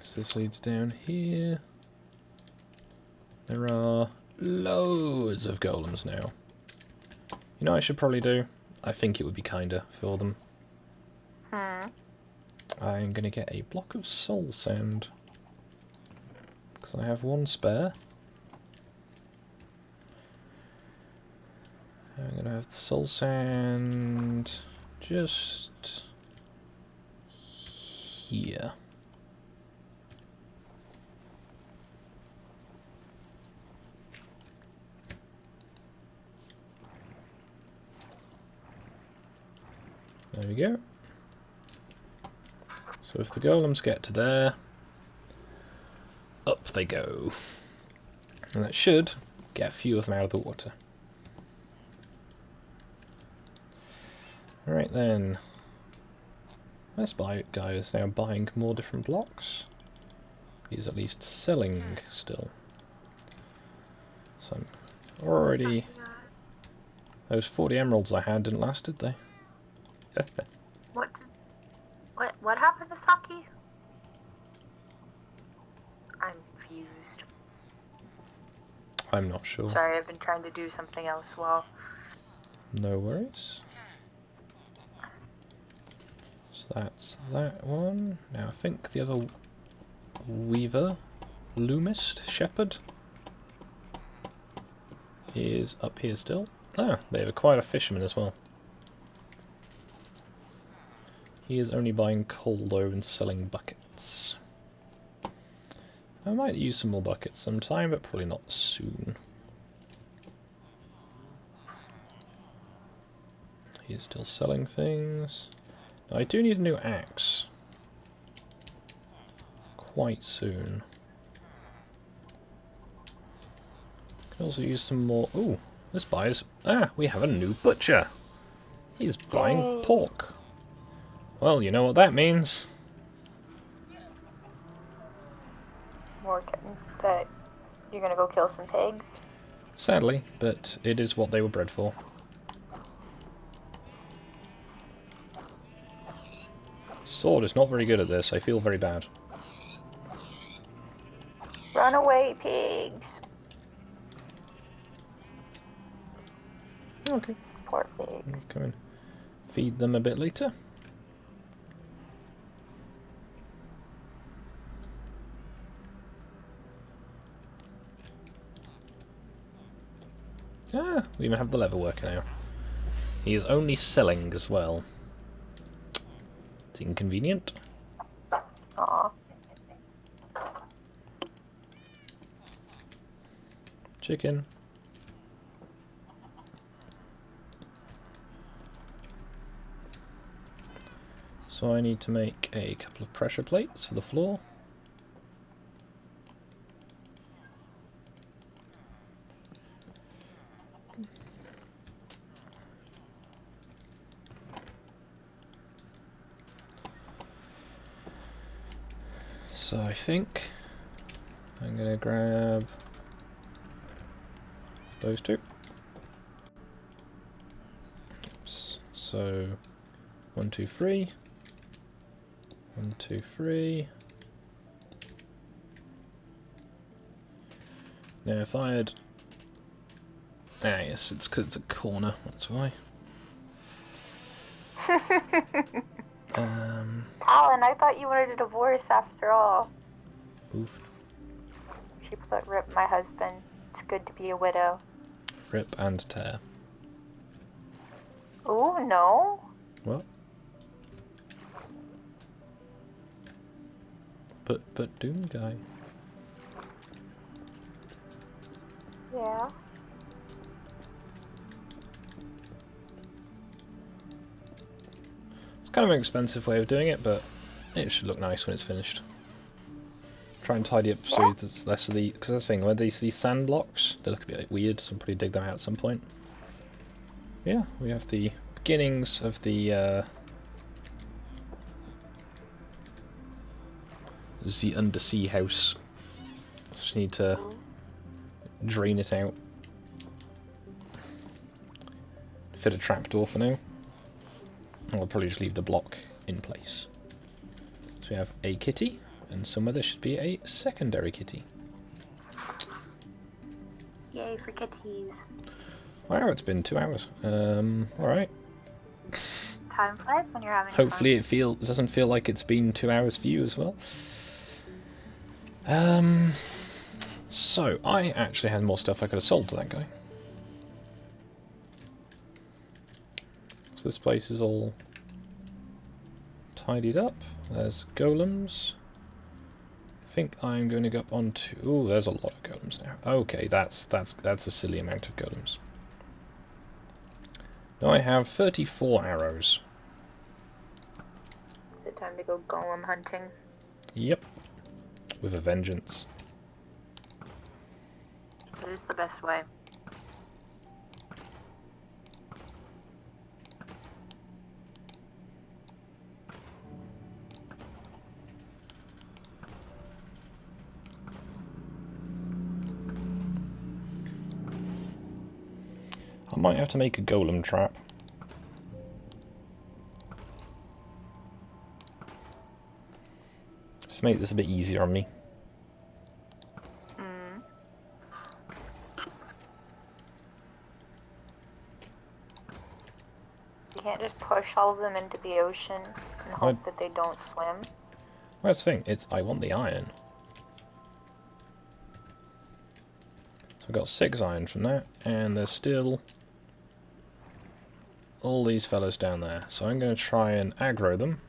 So this leads down here. There are loads of golems now. You know what I should probably do? I think it would be kinder for them. I'm gonna get a block of soul sand. Because I have one spare. I'm gonna have the soul sand just here. There we go. So if the golems get to there, up they go. And that should get a few of them out of the water. Alright then. This guy is now buying more different blocks. He's at least selling still. So I'm already... Those 40 emeralds I had didn't last, did they? What happened to Saki? I'm confused. I'm not sure. Sorry, I've been trying to do something else while... No worries. So that's that one. Now I think the other weaver, Lumist, shepherd, is up here still. Ah, they have quite a fisherman as well. He is only buying coal though and selling buckets. I might use some more buckets sometime, but probably not soon. He is still selling things. I do need a new axe. Quite soon. Can also use some more... Ooh, this buys... Ah, we have a new butcher. He's buying pork. Well, you know what that means. More that you're gonna go kill some pigs. Sadly, but it is what they were bred for. Sword is not very good at this. I feel very bad. Run away, pigs! Okay. Poor pigs. Let's come and feed them a bit later. Ah, we even have the leather worker now. He is only selling as well. It's inconvenient. Aw. Chicken. So I need to make a couple of pressure plates for the floor. So I think I'm going to grab those two. Oops. So 1, 2, 3. 1, 2, 3. Now if I had... Ah yes, it's because it's a corner, that's why. Alan, I thought you wanted a divorce after all. Oof. She put rip my husband. It's good to be a widow. Rip and tear. Ooh, no. What? But Doom Guy. Yeah. It's kind of an expensive way of doing it, but it should look nice when it's finished. Try and tidy up so there's less of the... Because that's the thing, when these sand blocks, they look a bit weird, so I'll probably dig them out at some point. Yeah, we have the beginnings of the undersea house. Just need to drain it out. Fit a trapdoor for now. I'll probably just leave the block in place. So we have a kitty, and somewhere there should be a secondary kitty. Yay for kitties. Wow, it's been 2 hours. Alright. Time flies when you're having Hopefully fun. it doesn't feel like it's been 2 hours for you as well. So, I actually had more stuff I could have sold to that guy. So this place is all tidied up. There's golems. I think I'm going to go up onto... Oh, there's a lot of golems now. Okay, that's a silly amount of golems. Now I have 34 arrows. Is it time to go golem hunting? Yep. With a vengeance. It is the best way. I might have to make a golem trap. Just to make this a bit easier on me. You can't just push all of them into the ocean and hope that they don't swim. Well, that's the thing, I want the iron. So I've got 6 iron from that, and there's still all these fellows down there. So I'm going to try and aggro them.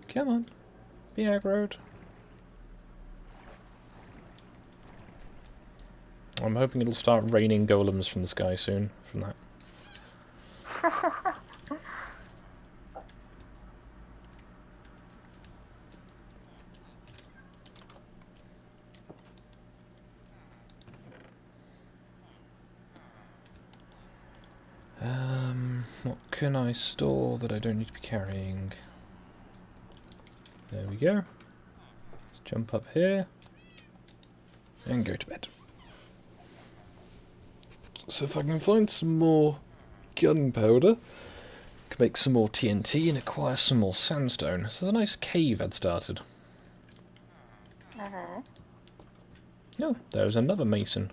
Come on, be aggroed. I'm hoping it'll start raining golems from the sky soon from that. What can I store that I don't need to be carrying? There we go. Let's jump up here and go to bed. So if I can find some more gunpowder, I can make some more TNT and acquire some more sandstone. So there's a nice cave I'd started. Oh, there's another mason.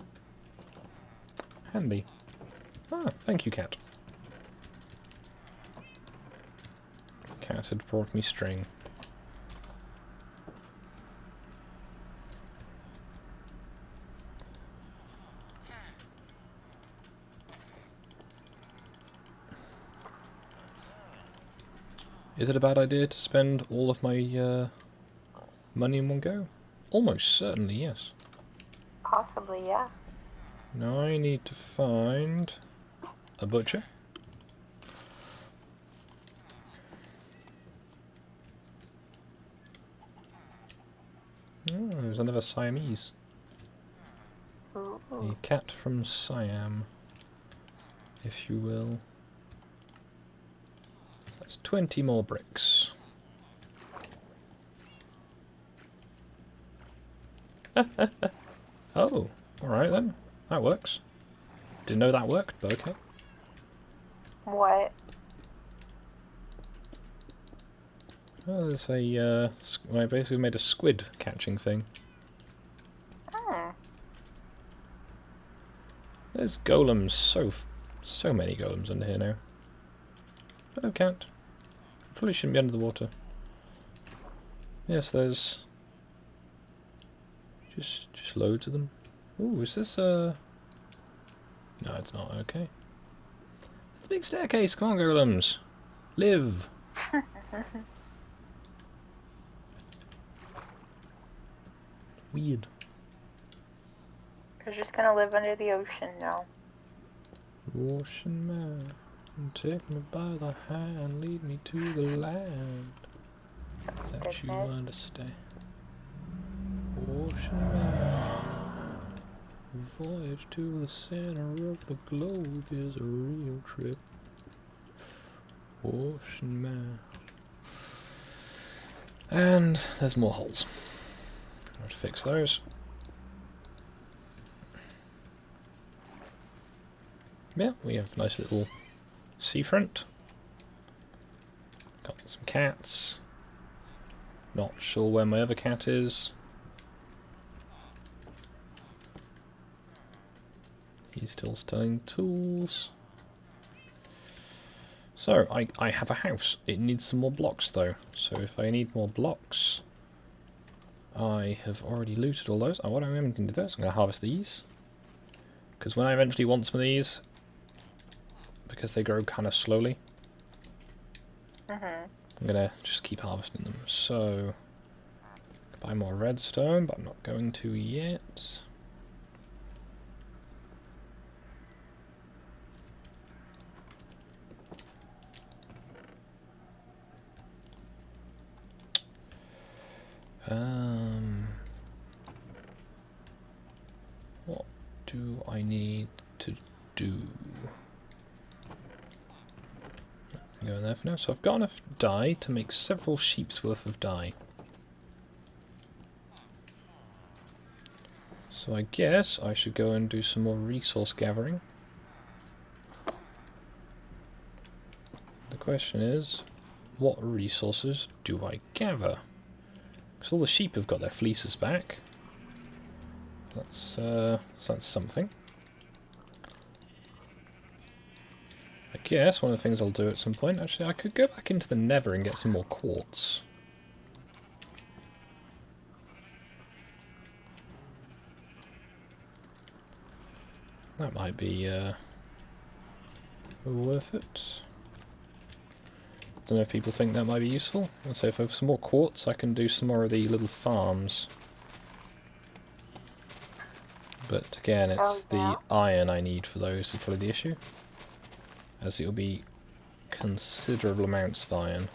Handy. Ah, thank you, cat. Cat had brought me string. Is it a bad idea to spend all of my money in one go? Almost certainly, yes. Possibly, yeah. Now I need to find a butcher. Oh, there's another Siamese. Ooh. A cat from Siam, if you will. That's 20 more bricks. Oh, alright then. That works. Didn't know that worked, but okay. What? Oh, there's a, I basically made a squid catching thing. Hmm. There's golems, so many golems under here now. Hello, cat. Probably shouldn't be under the water. Yes, there's just loads of them. Ooh, is this a... No, it's not. Okay. It's a big staircase. Come on, golems. Live. Weird. You're just gonna live under the ocean now. Ocean man, take me by the hand, lead me to the land that you understand. Ocean man, voyage to the center of the globe is a real trip. Ocean man. And there's more holes. Let's fix those. Yeah, we have a nice little seafront. Got some cats. Not sure where my other cat is. He's still stealing tools. So, I have a house. It needs some more blocks though. So if I need more blocks, I have already looted all those. Oh, what I'm going to do this, I'm going to harvest these. Because when I eventually want some of these, because they grow kind of slowly, I'm going to just keep harvesting them. So, buy more redstone, but I'm not going to yet. What do I need to do? Go in there for now. So I've got enough dye to make several sheep's worth of dye. So I guess I should go and do some more resource gathering. The question is, what resources do I gather? Because all the sheep have got their fleeces back. So that's something. I guess one of the things I'll do at some point, actually, I could go back into the Nether and get some more quartz. That might be worth it. Don't know if people think that might be useful. And so if I have some more quartz, I can do some more of the little farms. But again, it's the iron I need for those is probably the issue. As it will be considerable amounts of iron.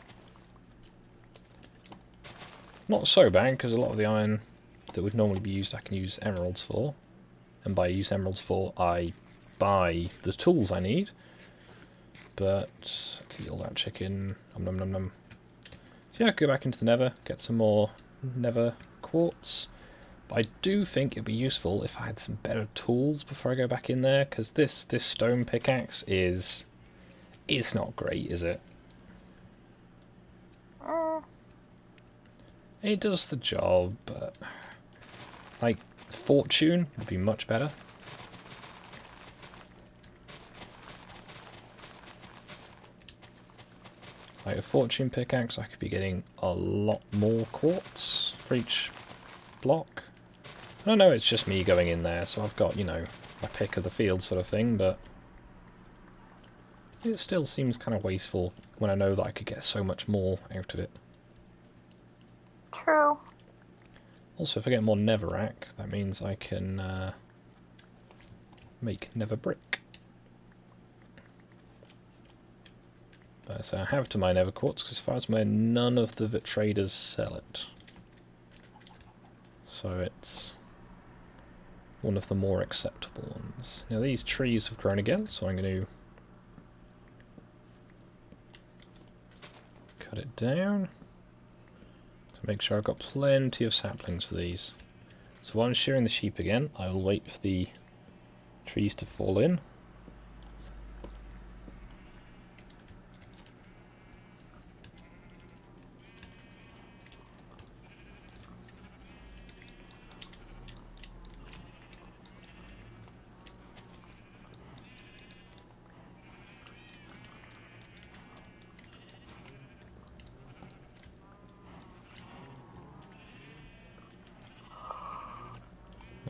Not so bad, because a lot of the iron that would normally be used I can use emeralds for. And by use emeralds for, I buy the tools I need. But, let's eat all that chicken. Nom nom nom nom. So yeah, go back into the Nether, get some more Nether quartz. But I do think it'd be useful if I had some better tools before I go back in there, because this stone pickaxe is... It's not great, is it? It does the job, but... Like, fortune would be much better. Like a fortune pickaxe, I could be getting a lot more quartz for each block. I know it's just me going in there, so I've got, you know, my pick of the field sort of thing, but it still seems kind of wasteful when I know that I could get so much more out of it. True. Also, if I get more netherrack, that means I can make nether brick. So I have to mine nether quartz, because as far as I know, none of the traders sell it. So it's one of the more acceptable ones. Now these trees have grown again, so I'm going to cut it down to make sure I've got plenty of saplings for these. So while I'm shearing the sheep again, I will wait for the trees to fall in.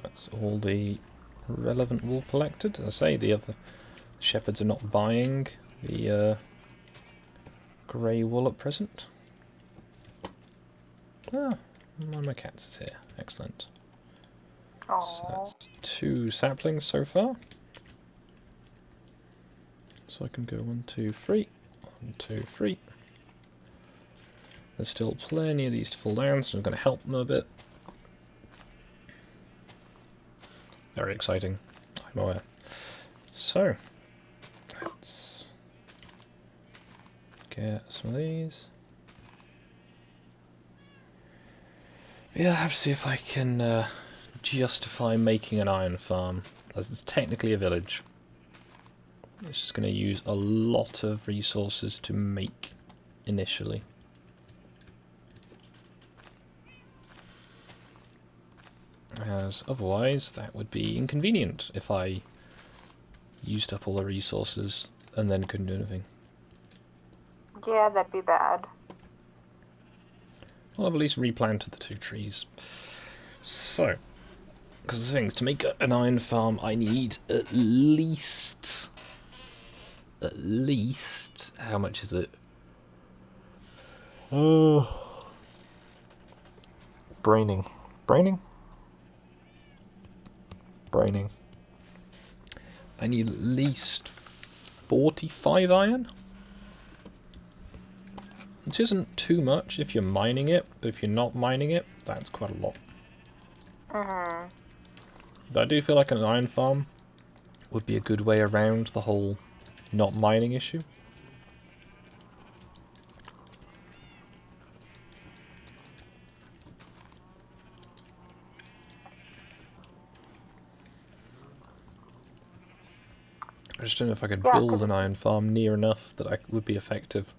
That's all the relevant wool collected. As I say, the other shepherds are not buying the grey wool at present. Ah, one of my cats is here. Excellent. So that's 2 saplings so far. So I can go 1, 2, 3. 1, 2, 3. There's still plenty of these to fall down, so I'm going to help them a bit. Very exciting, I'm aware. So, let's get some of these. Yeah, I have to see if I can justify making an iron farm, as it's technically a village. It's just going to use a lot of resources to make initially. As otherwise that would be inconvenient if I used up all the resources and then couldn't do anything. Yeah, that'd be bad. Well, I've at least replanted the 2 trees. So, because the thing is, to make an iron farm I need at least, how much is it? Braining. I need at least 45 iron. This isn't too much if you're mining it, but if you're not mining it, that's quite a lot. But I do feel like an iron farm would be a good way around the whole not mining issue. I just don't know if I could build an iron farm near enough that I would be effective.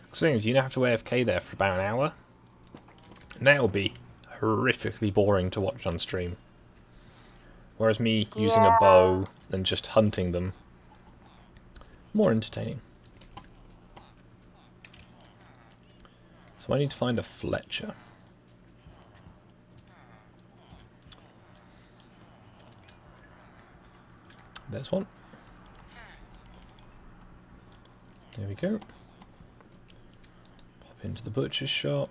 Because the thing is, you don't have to AFK there for about an hour. And that would be horrifically boring to watch on stream. Whereas me using a bow and just hunting them, more entertaining. So I need to find a Fletcher. There's one. There we go. Pop into the butcher's shop.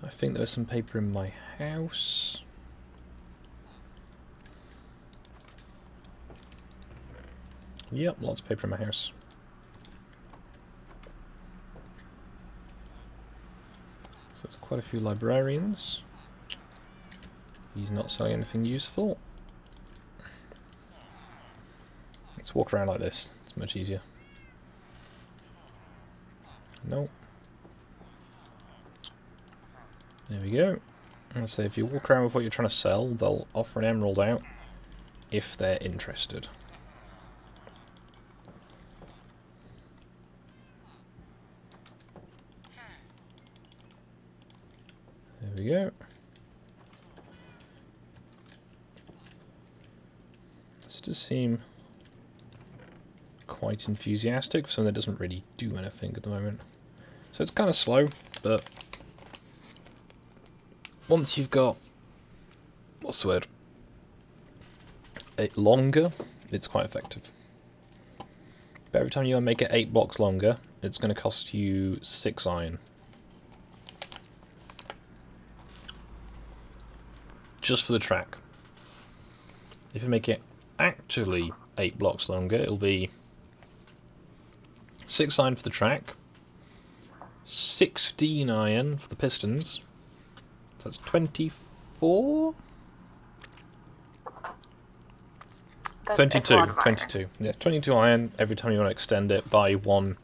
I think there was some paper in my house. Yep, lots of paper in my house. So there's quite a few librarians. He's not selling anything useful. Let's walk around like this. It's much easier. No. There we go. Let's say if you walk around with what you're trying to sell, they'll offer an emerald out if they're interested. There we go. This does seem quite enthusiastic for something that doesn't really do anything at the moment. So it's kind of slow, but once you've got, what's the word, it longer, it's quite effective. But every time you make it 8 blocks longer, it's going to cost you 6 iron. just for the track. If you make it actually 8 blocks longer, it'll be 6 iron for the track, 16 iron for the pistons, so that's 24? 22. Yeah, 22 iron every time you want to extend it by 1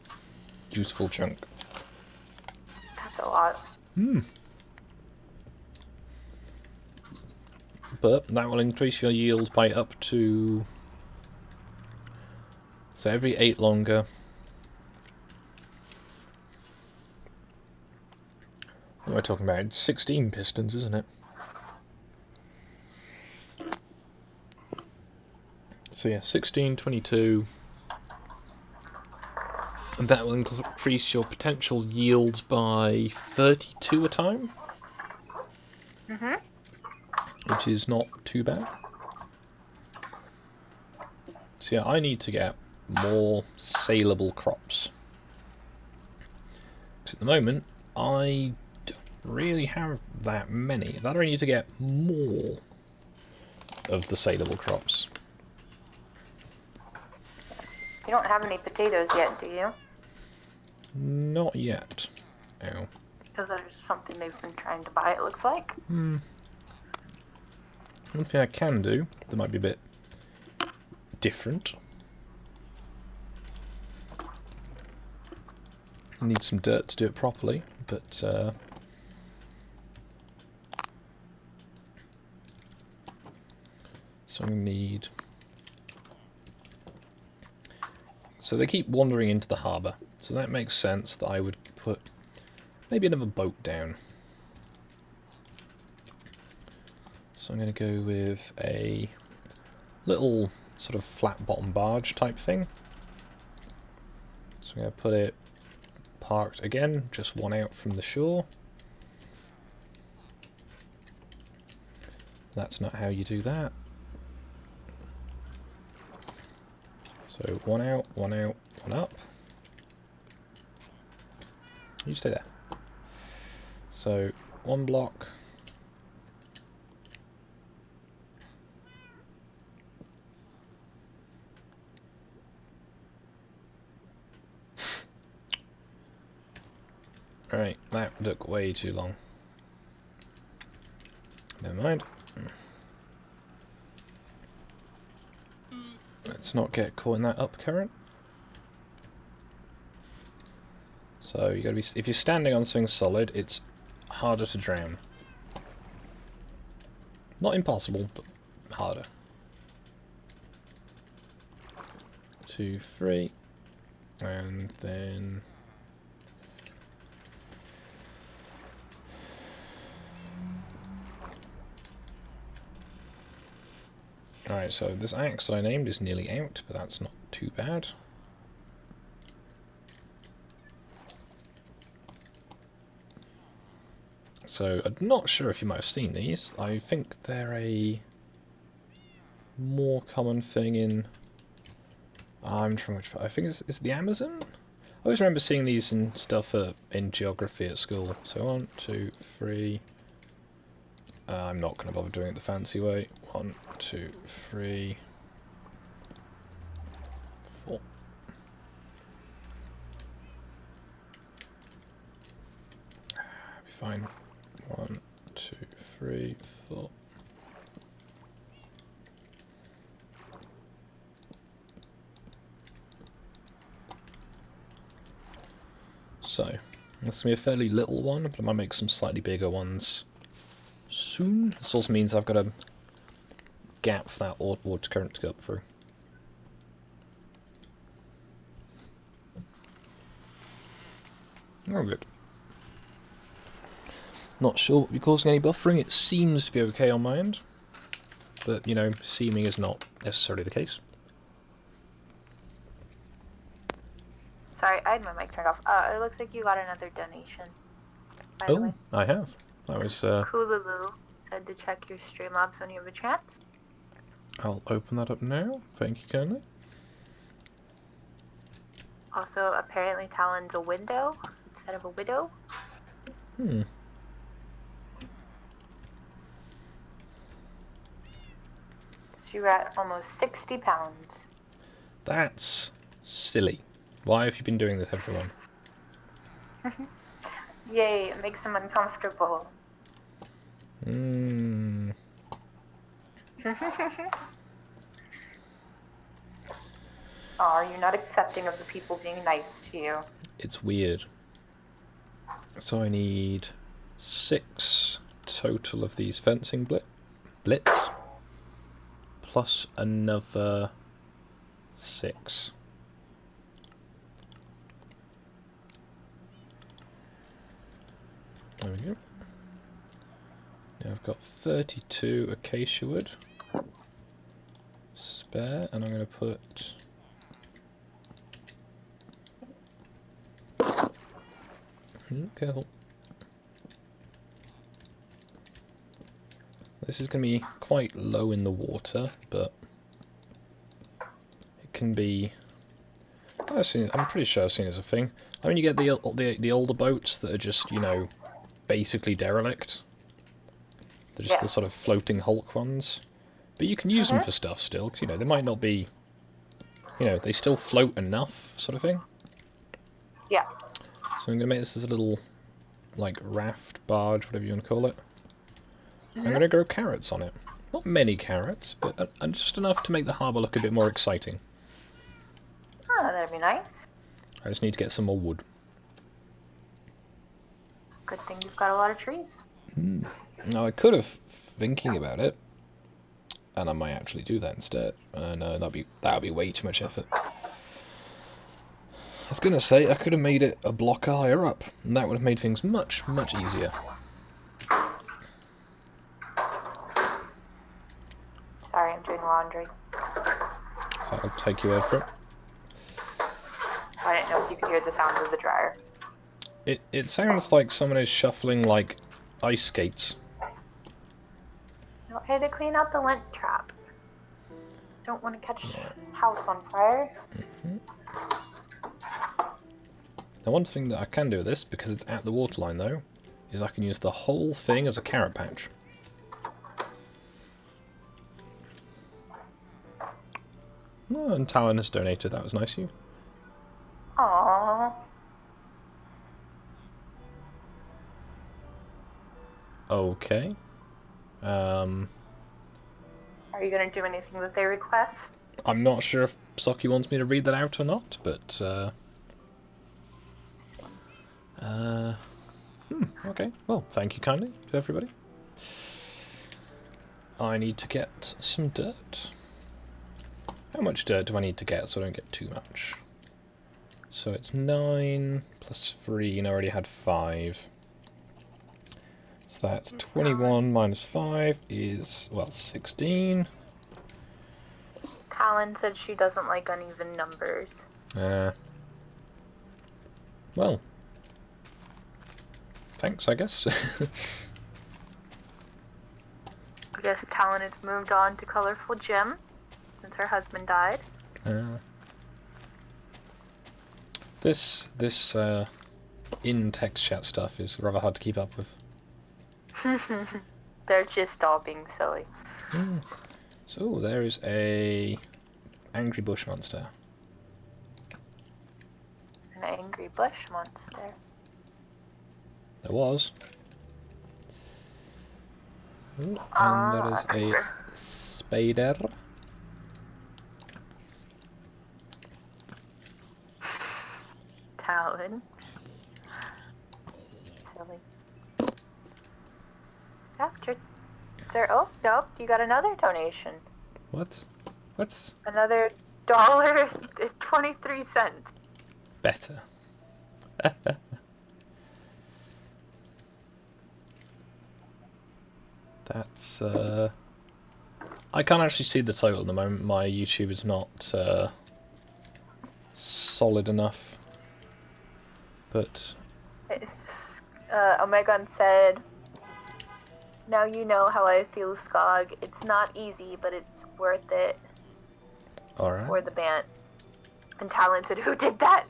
useful chunk. That's a lot. But that will increase your yield by up to... So every 8 longer... What am I talking about? It's 16 pistons, isn't it? So yeah, 16, 22... And that will increase your potential yield by 32 a time. Which is not too bad. So yeah, I need to get more saleable crops. Because at the moment, I don't really have that many. That I need to get more of the saleable crops. You don't have any potatoes yet, do you? Not yet. Ow. Because there's something they've been trying to buy, it looks like. One thing I can do, that might be a bit different. I need some dirt to do it properly, but so I'm going to need... So they keep wandering into the harbour, so that makes sense that I would put maybe another boat down. So I'm going to go with a little sort of flat bottom barge type thing. So I'm going to put it parked again, just one out from the shore. That's not how you do that. So one out, one up. You stay there. So 1 block. Alright, that took way too long. Never mind. Let's not get caught in that up current. So you gotta be, if you're standing on something solid, it's harder to drown. Not impossible, but harder. 2, 3, and then alright, so this axe that I named is nearly out, but that's not too bad. So, I'm not sure if you might have seen these. I think they're a more common thing in... I'm trying to... I think it's the Amazon? I always remember seeing these in stuff in geography at school. So 1, 2, 3... I'm not going to bother doing it the fancy way. 1, 2, 3... 4... Be fine. 1, 2, 3, 4... So, this is going to be a fairly little one, but I might make some slightly bigger ones soon. This also means I've got a gap for that water current to go up through. Oh, good. Not sure what will be causing any buffering. It seems to be okay on my end, but, you know, seeming is not necessarily the case. Sorry, I had my mic turned off. It looks like you got another donation. By the way. I have. That was... Kululu said to check your Streamlabs when you have a chance. I'll open that up now. Thank you kindly. Also, apparently Talon's a window instead of a widow. you're at almost 60 pounds. That's silly. Why have you been doing this, everyone? Yay, it makes him uncomfortable. Mm. Are you not accepting of the people being nice to you? It's weird. So I need 6 total of these fencing blitz, plus another 6. There we go. Now I've got 32 acacia wood spare, and I'm going to put... Careful. This is going to be quite low in the water, but it can be... I'm pretty sure I've seen it as a thing. I mean, you get the older boats that are just, you know, basically derelict. They're just the sort of floating hulk ones. But you can use them for stuff still, because, you know, they might not be... You know, they still float enough, sort of thing. Yeah. So I'm going to make this as a little, like, raft, barge, whatever you want to call it. I'm going to grow carrots on it. Not many carrots, but just enough to make the harbour look a bit more exciting. Oh, that'd be nice. I just need to get some more wood. Good thing you've got a lot of trees. Now, I could have, thinking about it, and I might actually do that instead. No, that'd be way too much effort. I was going to say, I could have made it a block higher up, and that would have made things much, much easier. Sorry, I'm doing laundry. I'll take your word for it. I didn't know if you could hear the sounds of the dryer. It sounds like someone is shuffling, like, ice skates. I had to clean out the lint trap. Don't want to catch the house on fire. Now, one thing that I can do with this, because it's at the waterline though, is I can use the whole thing as a carrot patch. Oh, and Talon has donated, that was nice of you. Aww. Okay. Are you going to do anything that they request? I'm not sure if Socky wants me to read that out or not, but... okay. Well, thank you kindly to everybody. I need to get some dirt. How much dirt do I need to get so I don't get too much? So it's 9 plus 3, and I already had 5. So that's 21 minus 5 is, well, 16. Talon said she doesn't like uneven numbers. Well, thanks, I guess. I guess Talon has moved on to Colorful Gem since her husband died. This in-text chat stuff is rather hard to keep up with. They're just all being silly. So there is a angry bush monster. An angry bush monster. There was. Ooh, and there is a spider. Talon. Silly. After there. Oh, nope. You got another donation. What? What's Another $1.23. better? That's I can't actually see the total at the moment. My YouTube is not solid enough. But Omegon said, "Now you know how I feel, Skog. It's not easy, but it's worth it alright. for the band." And Talon said, "Who did that?"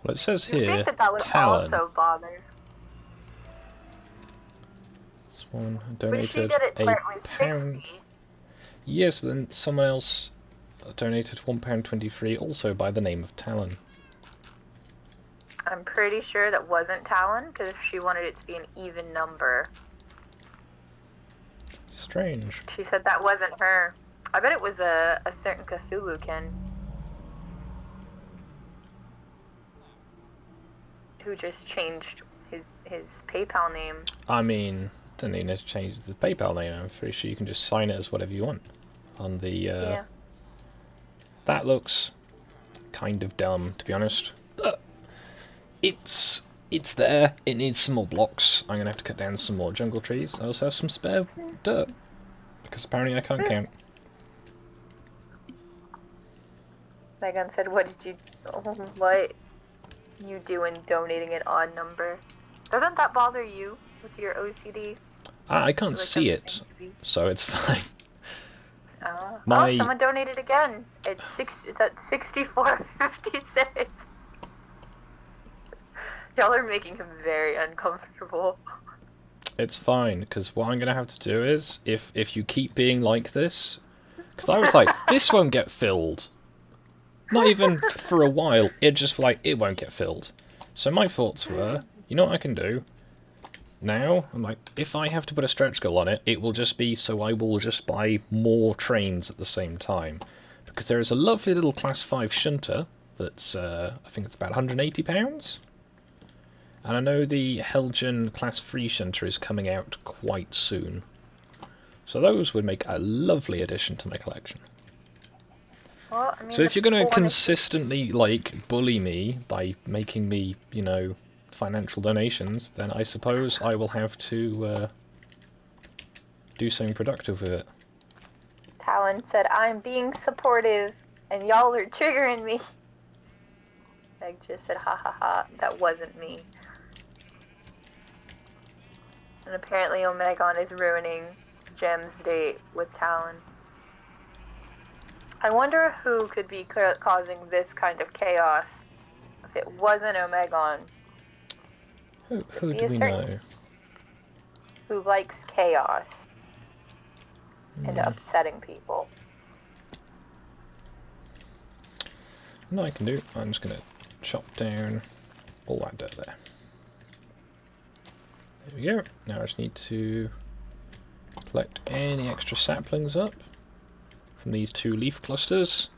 Well, it says You here think that would Talon. also bother? one But she donated did it where a it was pound. 60. Yes, but then someone else donated £1.23, also by the name of Talon. I'm pretty sure that wasn't Talon, because she wanted it to be an even number. Strange. She said that wasn't her. I bet it was a certain Cthulhu-kin who just changed his PayPal name. I mean, don't even need to change the PayPal name. I'm pretty sure you can just sign it as whatever you want. On the Yeah. That looks kind of dumb, to be honest. But it's there. It needs some more blocks. I'm gonna have to cut down some more jungle trees. I also have some spare dirt because apparently I can't count. Megan said, what you doing donating an odd number? Doesn't that bother you with your OCD? I can't see it, so it's fine. Oh, someone donated again. It's at 64.56. Y'all are making him very uncomfortable. It's fine, because what I'm going to have to do is, if you keep being like this, because I was like, this won't get filled. Not even for a while, it just like, it won't get filled. So my thoughts were, you know what I can do? Now, I'm like, if I have to put a stretch goal on it, it will just be so I will just buy more trains at the same time. Because there is a lovely little Class 5 shunter that's, I think it's about £180. And I know the Helgen Class 3 shunter is coming out quite soon. So those would make a lovely addition to my collection. Well, I mean, So if you're going to consistently, like, bully me by making me, you know, financial donations, then I suppose I will have to do something productive with it. Talon said, I'm being supportive, and y'all are triggering me. Meg just said, ha ha ha, that wasn't me. And apparently Omegon is ruining Gem's date with Talon. I wonder who could be causing this kind of chaos if it wasn't Omegon. Who do we know? Who likes chaos and upsetting people. What I can do, I'm just going to chop down all that dirt there. There we go. Now I just need to collect any extra saplings up from these 2 leaf clusters.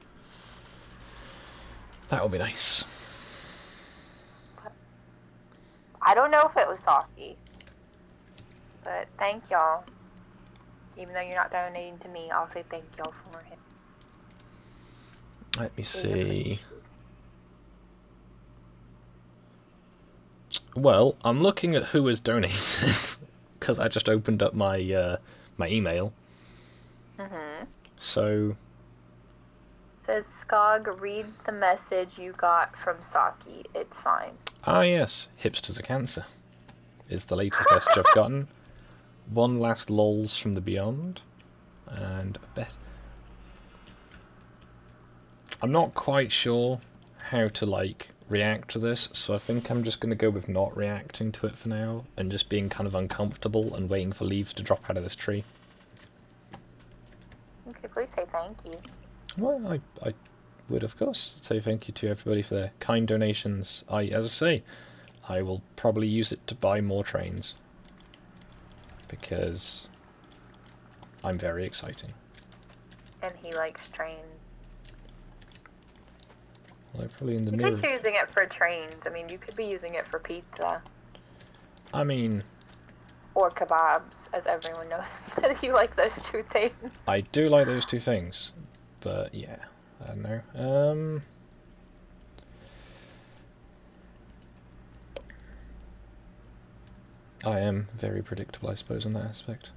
That will be nice. I don't know if it was Saki, but thank y'all. Even though you're not donating to me, I'll say thank y'all for him. Let me see. Well, I'm looking at who has donated because I just opened up my my email. So. Says Skog, read the message you got from Saki. It's fine. Ah yes, hipsters are cancer is the latest message I've gotten. One last lols from the beyond, and a bet. I'm not quite sure how to like react to this, so I think I'm just going to go with not reacting to it for now, and just being kind of uncomfortable and waiting for leaves to drop out of this tree. Okay, please say thank you. Well, I would of course say thank you to everybody for their kind donations. As I say, I will probably use it to buy more trains. Because I'm very exciting. And he likes trains. Well, probably in the You near... could be using it for trains. I mean, you could be using it for pizza. I mean... Or kebabs, as everyone knows that you like those 2 things. I do like those 2 things. But, yeah. I don't know. I am very predictable, I suppose, in that aspect.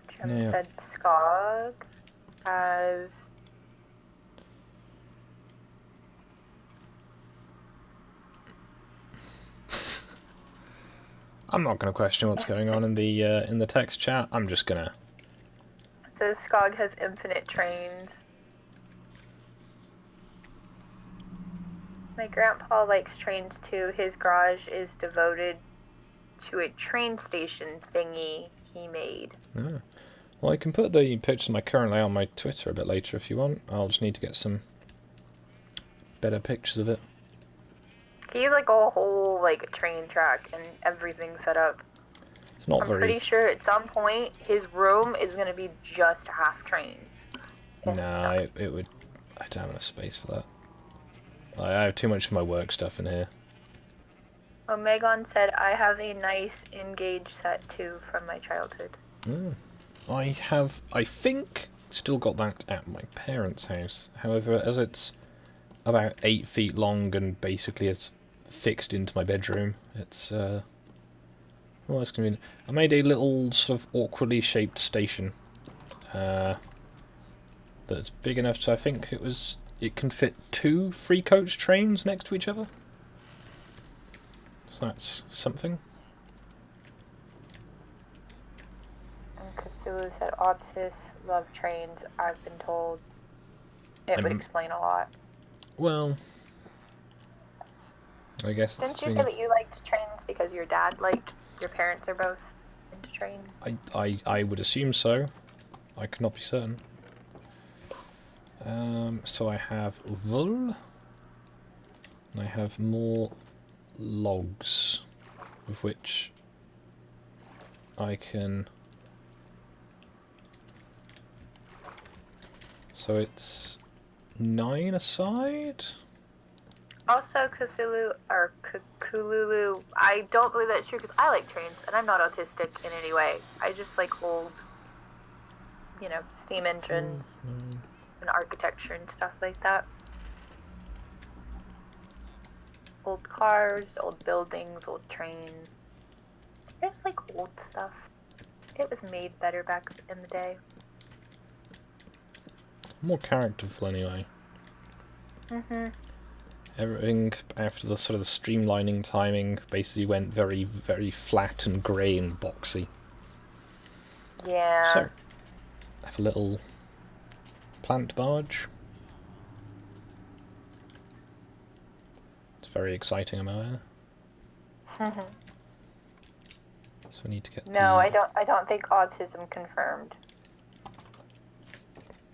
Jim said Skog has... I'm not going to question what's going on in the text chat. I'm just going to... It says Skog has infinite trains. My grandpa likes trains too. His garage is devoted to a train station thingy he made. Ah. Well, I can put the pictures of my current layout on my Twitter a bit later if you want. I'll just need to get some better pictures of it. He's like a whole like train track and everything set up. It's not I'm very... pretty sure at some point his room is gonna be just half trains. Nah, it would... I don't have enough space for that. I have too much of my work stuff in here. Megan said, I have a nice Engage set too from my childhood. I think, still got that at my parents' house. However, as it's about 8 feet long and basically is fixed into my bedroom, it's, well, that's convenient. I made a little sort of awkwardly shaped station, that's big enough so I think it can fit 2 free coach trains next to each other. So that's something. And Cthulhu said, autists love trains, I've been told. It would explain a lot. Well, I guess that's Didn't you say that you liked trains because your parents are both into trains? I would assume so. I could not be certain. So I have wool. And I have more logs, with which I can... So it's 9 aside? Also, Cthulhu, I don't believe that's true because I like trains and I'm not autistic in any way. I just like old, steam engines and architecture and stuff like that. Old cars, old buildings, old trains. I just like old stuff. It was made better back in the day. More characterful anyway. Everything after the sort of the streamlining timing basically went very, very flat and grey and boxy. Yeah. So, I have a little plant barge. It's very exciting, I'm aware. So we need to get No, I don't think autism confirmed.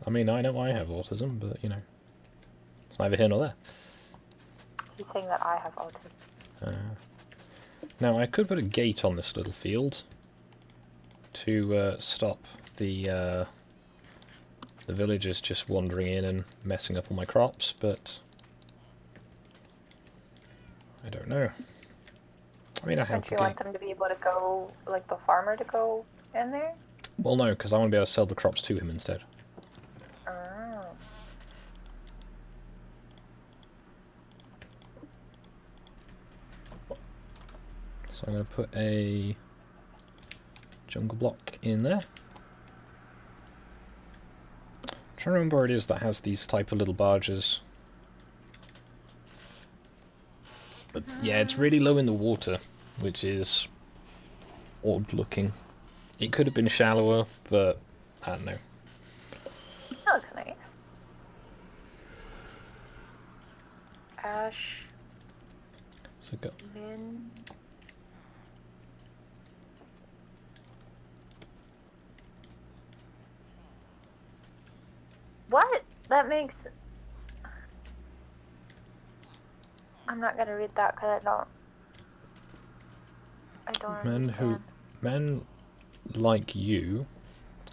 I mean, I know I have autism, but, it's neither here nor there. He's saying that I have autism. Now, I could put a gate on this little field to stop the villagers just wandering in and messing up all my crops, but I don't know. I mean, I have Don't you want them to be able to go, like the farmer to go in there? Well, no, because I want to be able to sell the crops to him instead. Oh. So I'm going to put a jungle block in there. I'm trying to remember where it is that has these type of little barges. But yeah, it's really low in the water, which is odd looking. It could have been shallower, but I don't know. That looks nice. Ash. So go. Min. What? That makes... I'm not gonna read that because I don't understand. Men like you,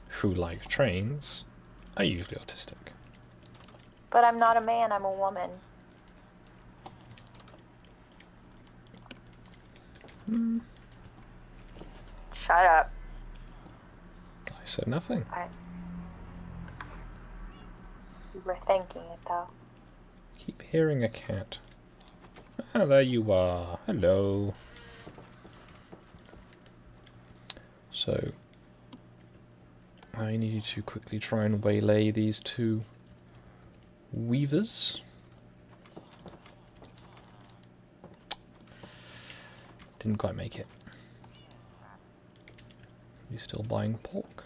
who like trains, are usually autistic. But I'm not a man, I'm a woman. Shut up. I said nothing. You were thinking it though. Keep hearing a cat. Ah, there you are. Hello. So, I need you to quickly try and waylay these 2 weavers. Didn't quite make it. You still buying pork?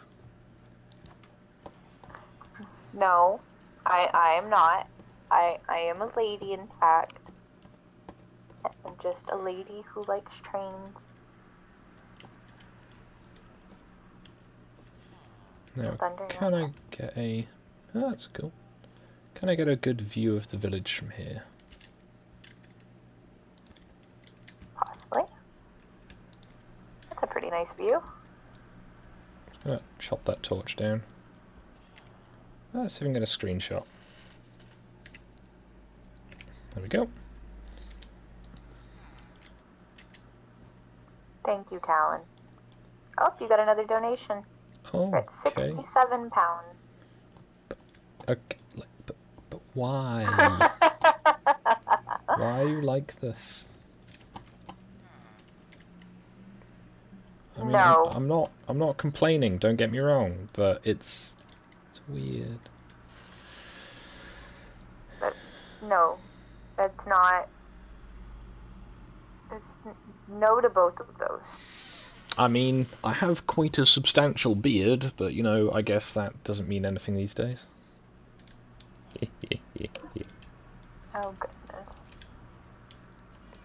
No, I am not. I am a lady, in fact. I'm just a lady who likes trains. Now, Thunder. can I get a... Oh, that's cool. Can I get a good view of the village from here? Possibly. That's a pretty nice view. I'm gonna chop that torch down. Let's see if I can get a screenshot. There we go. Thank you, Talon. Oh, you got another donation. Oh, We're at okay. £67. Okay, but why? Why are you like this? I mean, No. I'm not complaining. Don't get me wrong, but it's weird. But no, that's not. It's no to both of those. I mean, I have quite a substantial beard, but you know, I guess that doesn't mean anything these days. Oh goodness.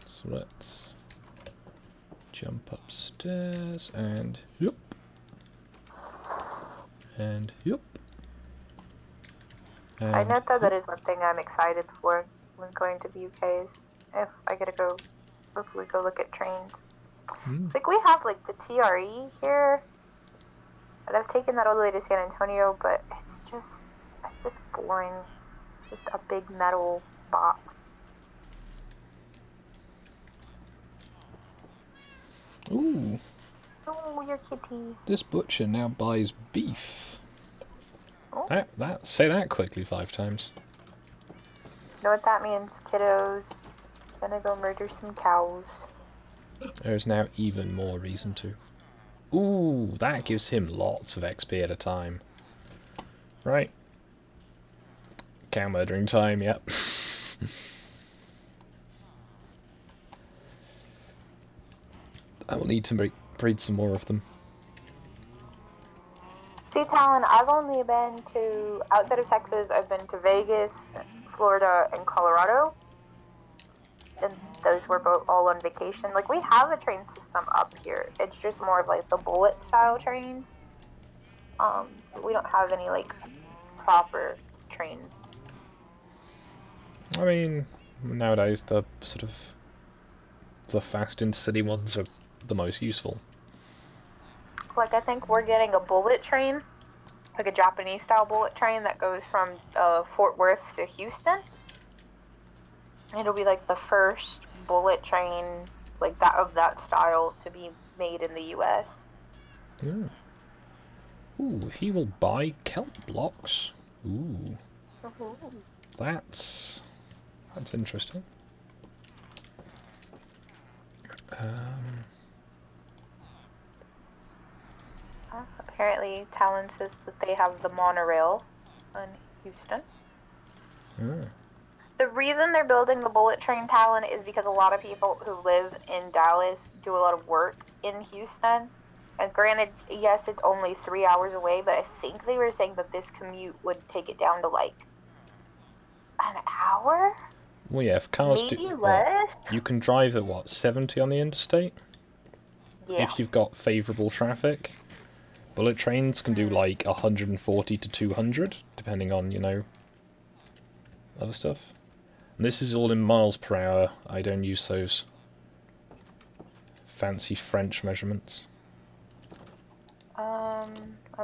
So let's jump upstairs and yep. And yep. I And know that is one thing I'm excited for when going to the UK is if I get to go, if we go look at trains. It's like we have like the TRE here, and I've taken that all the way to San Antonio, but it's just boring. Just a big metal box. ooh, Oh, your kitty. this butcher now buys beef. Oh. Say that quickly 5 times. Know what that means, kiddos? Gonna go murder some cows. There's now even more reason to. Ooh, that gives him lots of XP at a time. Right. Cow murdering time, yep. I will need to breed some more of them. See, Talon, I've only been to, outside of Texas, I've been to Vegas, Florida, and Colorado. And those were both all on vacation. Like, we have a train system up here. It's just more of, like, the bullet style trains. We don't have any, like, proper trains. I mean, nowadays the sort of the fast intercity ones are the most useful. Like, I think we're getting a bullet train, like a Japanese style bullet train that goes from Fort Worth to Houston. It'll be like the first bullet train like that of that style to be made in the US. Yeah. Ooh, he will buy kelp blocks. Ooh. That's interesting. Apparently, Talon says that they have the monorail in Houston. Ah. The reason they're building the bullet train, Talon, is because a lot of people who live in Dallas do a lot of work in Houston. And granted, yes, it's only 3 hours away, but I think they were saying that this commute would take it down to like an hour? Well, yeah, if cars Maybe do... less? you can drive at, what, 70 on the interstate? Yeah. If you've got favourable traffic. Bullet trains can do like 140 to 200, depending on, you know, other stuff. And this is all in miles per hour. I don't use those fancy French measurements.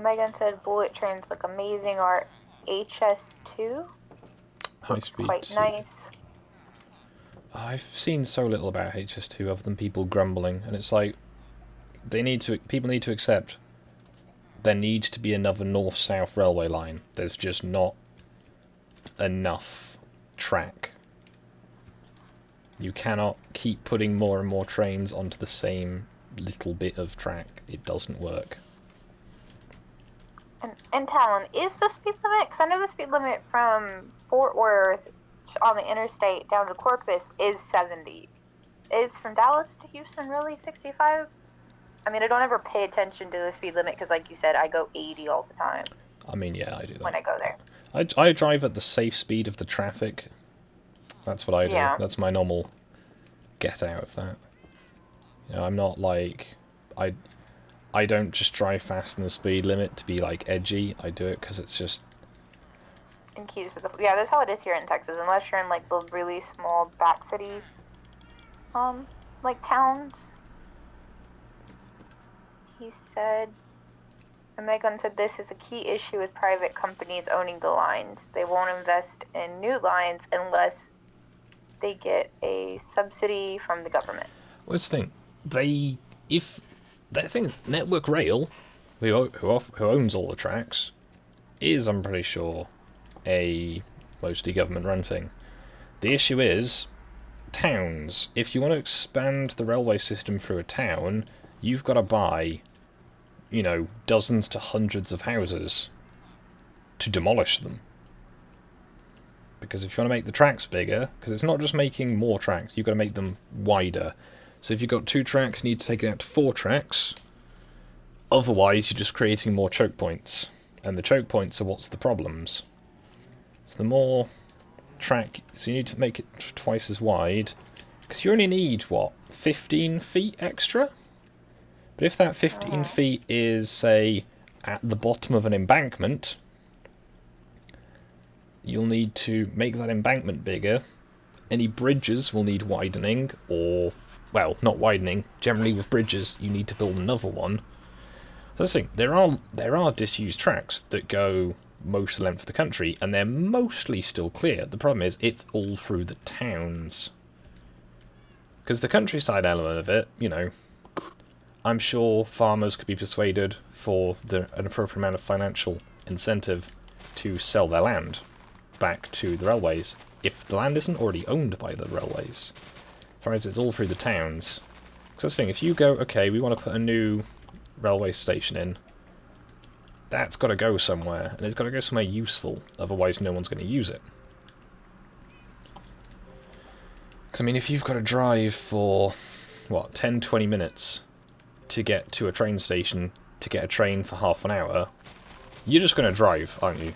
Megan said bullet trains look amazing are HS2. High speed. Quite nice. I've seen so little about HS2 other than people grumbling, and it's like people need to accept there needs to be another north-south railway line. There's just not enough track. You cannot keep putting more and more trains onto the same little bit of track. It doesn't work. And Talon, is the speed limit, because I know the speed limit from Fort Worth on the interstate down to Corpus is 70. Is from Dallas to Houston really 65? I mean, I don't ever pay attention to the speed limit because, like you said, I go 80 all the time. I mean, yeah, I do that. When I go there. I drive at the safe speed of the traffic. That's what I do. Yeah. That's my normal get out of that. You know, I'm not like... I don't just drive fast in the speed limit to be like edgy. I do it because it's just. In keys to the yeah, that's how it is here in Texas. Unless you're in like the really small back city, like towns. He said, and Megan said this is a key issue with private companies owning the lines. They won't invest in new lines unless they get a subsidy from the government. What's the thing? Network Rail, who owns all the tracks, is, I'm pretty sure, a mostly government-run thing. The issue is towns. If you want to expand the railway system through a town, you've got to buy, you know, dozens to hundreds of houses to demolish them. Because if you want to make the tracks bigger, because it's not just making more tracks, you've got to make them wider. So if you've got 2 tracks, you need to take it out to 4 tracks. Otherwise, you're just creating more choke points. And the choke points are what's the problems. So the more track, so you need to make it twice as wide. Because you only need, what, 15 feet extra? But if that 15 feet is, say, at the bottom of an embankment, you'll need to make that embankment bigger. Any bridges will need widening, or, well, not widening. Generally with bridges, you need to build another one. So that's the thing, there are disused tracks that go most of the length of the country, and they're mostly still clear. The problem is, it's all through the towns. Because the countryside element of it, you know, I'm sure farmers could be persuaded for an appropriate amount of financial incentive to sell their land back to the railways, if the land isn't already owned by the railways. Whereas it's all through the towns. Because that's the thing, if you go, okay, we want to put a new railway station in, that's got to go somewhere, and it's got to go somewhere useful, otherwise no one's going to use it. Because, I mean, if you've got to drive for, what, 10-20 minutes to get to a train station, to get a train for half an hour, you're just going to drive, aren't you?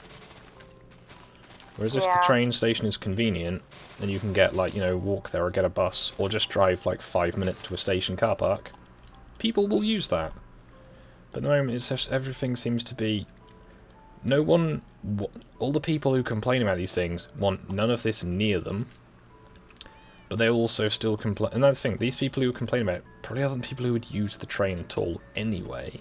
Whereas if the train station is convenient, and you can get, like, you know, walk there or get a bus, or just drive, like, 5 minutes to a station car park, people will use that. But at the moment, it's just, everything seems to be... No one... All the people who complain about these things want none of this near them, but they also still complain... And that's the thing, these people who complain about it probably aren't people who would use the train at all anyway.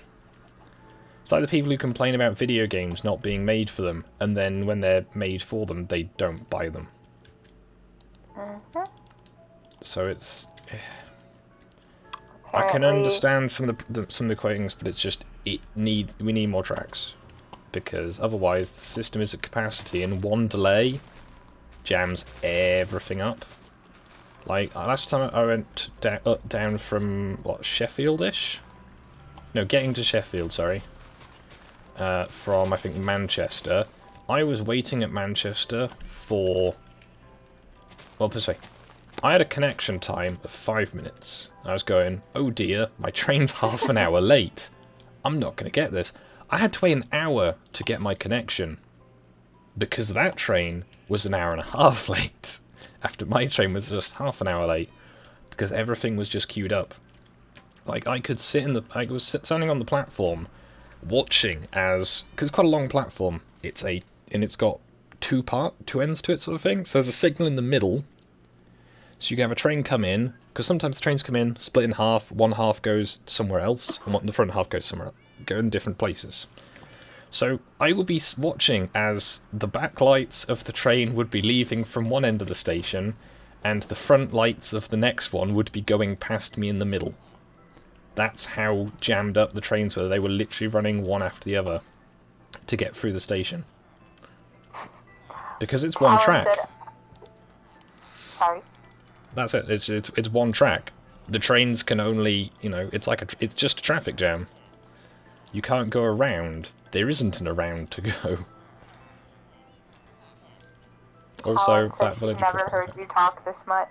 It's like the people who complain about video games not being made for them, and then when they're made for them, they don't buy them. So it's... I can understand some of the quotings, but it's just we need more tracks, because otherwise the system is at capacity, and one delay jams everything up. Like last time I went down from what, Sheffield-ish? No, getting to Sheffield, sorry. From I think Manchester. I was waiting at Manchester for, well, per se, I had a connection time of 5 minutes. I was going, oh dear, my train's half an hour late. I'm not going to get this. I had to wait an hour to get my connection, because that train was an hour and a half late, after my train was just half an hour late, because everything was just queued up. Like, I could sit in the... I was standing on the platform, watching as... Because it's quite a long platform. And it's got two ends to it, sort of thing. So there's a signal in the middle. So you can have a train come in, because sometimes the trains come in, split in half, one half goes somewhere else, and the front half goes somewhere else, go in different places. So I would be watching as the back lights of the train would be leaving from one end of the station, and the front lights of the next one would be going past me in the middle. That's how jammed up the trains were. They were literally running one after the other to get through the station. Because it's one track. Sorry? That's it. It's one track. The trains can only, you know, it's just a traffic jam. You can't go around. There isn't an around to go. Also, that village. I've never heard you talk this much.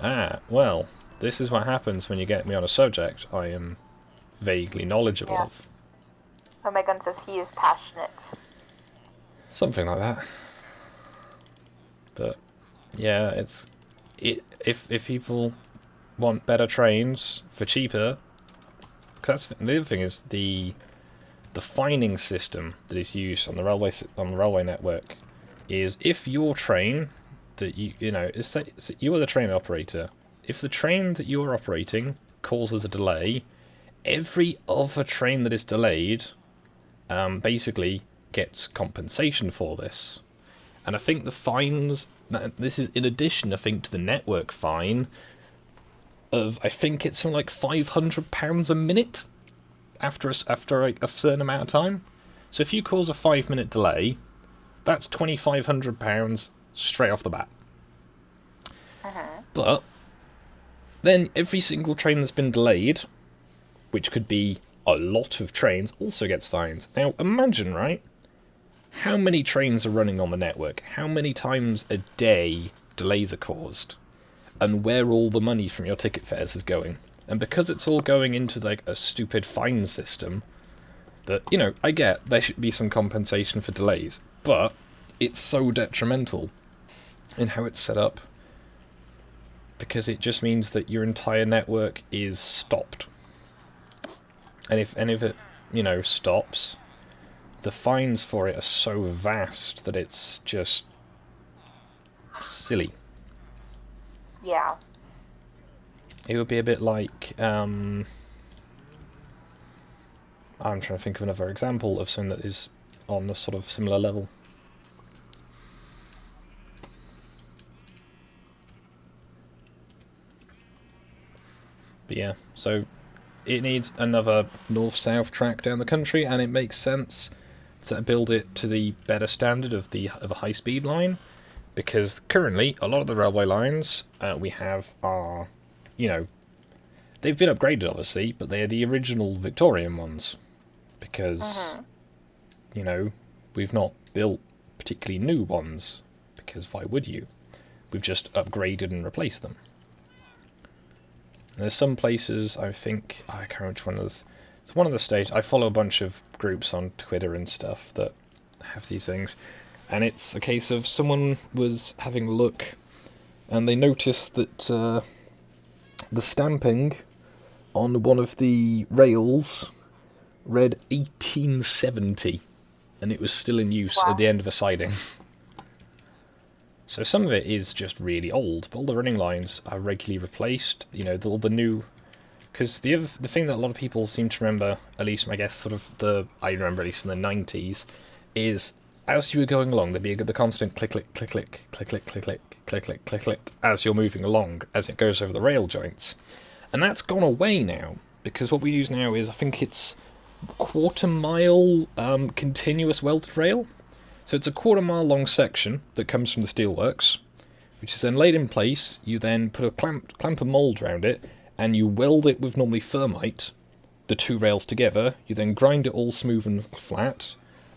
Ah, well, this is what happens when you get me on a subject I am vaguely knowledgeable of. Oh my gun says he is passionate. Something like that. But yeah, if people want better trains for cheaper, Cause that's the other thing is the fining system that is used on the railway network is if your train that you know you are the train operator. If the train that you are operating causes a delay, every other train that is delayed basically gets compensation for this. And I think the fines, this is in addition, I think, to the network fine of, I think it's something like £500 a minute after like a certain amount of time. So if you cause a 5-minute delay, that's £2,500 straight off the bat. But then every single train that's been delayed, which could be a lot of trains, also gets fines. Now imagine, right, how many trains are running on the network, how many times a day delays are caused, and where all the money from your ticket fares is going. And because it's all going into like a stupid fine system, that, you know, I get there should be some compensation for delays, but it's so detrimental in how it's set up, because it just means that your entire network is stopped. And if any of it, you know, stops, the fines for it are so vast that it's just silly. Yeah. It would be a bit like, I'm trying to think of another example of something that is on a sort of similar level. But yeah, so it needs another north-south track down the country, and it makes sense to build it to the better standard of a high-speed line, because currently a lot of the railway lines we have are, you know, they've been upgraded obviously, but they're the original Victorian ones, because you know, we've not built particularly new ones, because why would you? We've just upgraded and replaced them. And there's some places, I think, I can't remember which one it is. It's one of the states. I follow a bunch of groups on Twitter and stuff that have these things, and it's a case of someone was having a look, and they noticed that the stamping on one of the rails read 1870, and it was still in use at the end of a siding. So some of it is just really old, but all the running lines are regularly replaced. You know, all the new... Because the thing that a lot of people seem to remember, at least I guess I remember at least from the 90s, is as you were going along, there'd be the constant click, click, click, click, click, click, click, click, click, click, click, click, as you're moving along, as it goes over the rail joints. And that's gone away now, because what we use now is, I think it's quarter-mile continuous welded rail. So it's a quarter-mile long section that comes from the steelworks, which is then laid in place. You then put a clamp of mould around it, and you weld it with normally thermite, the two rails together. You then grind it all smooth and flat,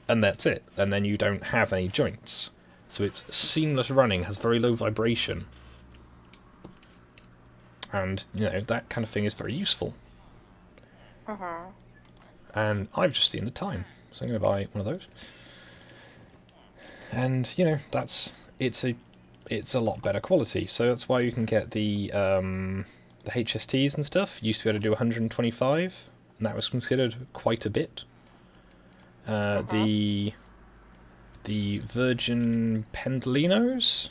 and that's it. And then you don't have any joints. So it's seamless running, has very low vibration. And, you know, that kind of thing is very useful. And I've just seen the time, so I'm going to buy one of those. And, you know, it's a lot better quality. So that's why you can get the HSTs and stuff. You used to be able to do 125, and that was considered quite a bit. The Virgin Pendolinos,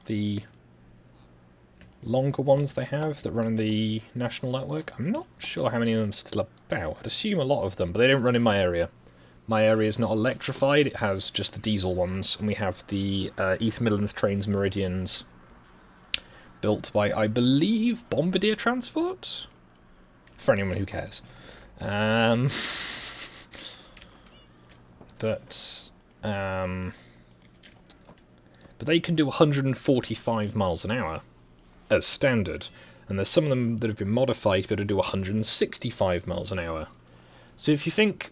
the longer ones they have that run in the national network, I'm not sure how many of them are still about. I'd assume a lot of them, but they don't run in my area. My area is not electrified, it has just the diesel ones, and we have the East Midlands Trains Meridians, built by, I believe, Bombardier Transport? For anyone who cares. But they can do 145 miles an hour as standard, and there's some of them that have been modified to be able to do 165 miles an hour. So if you think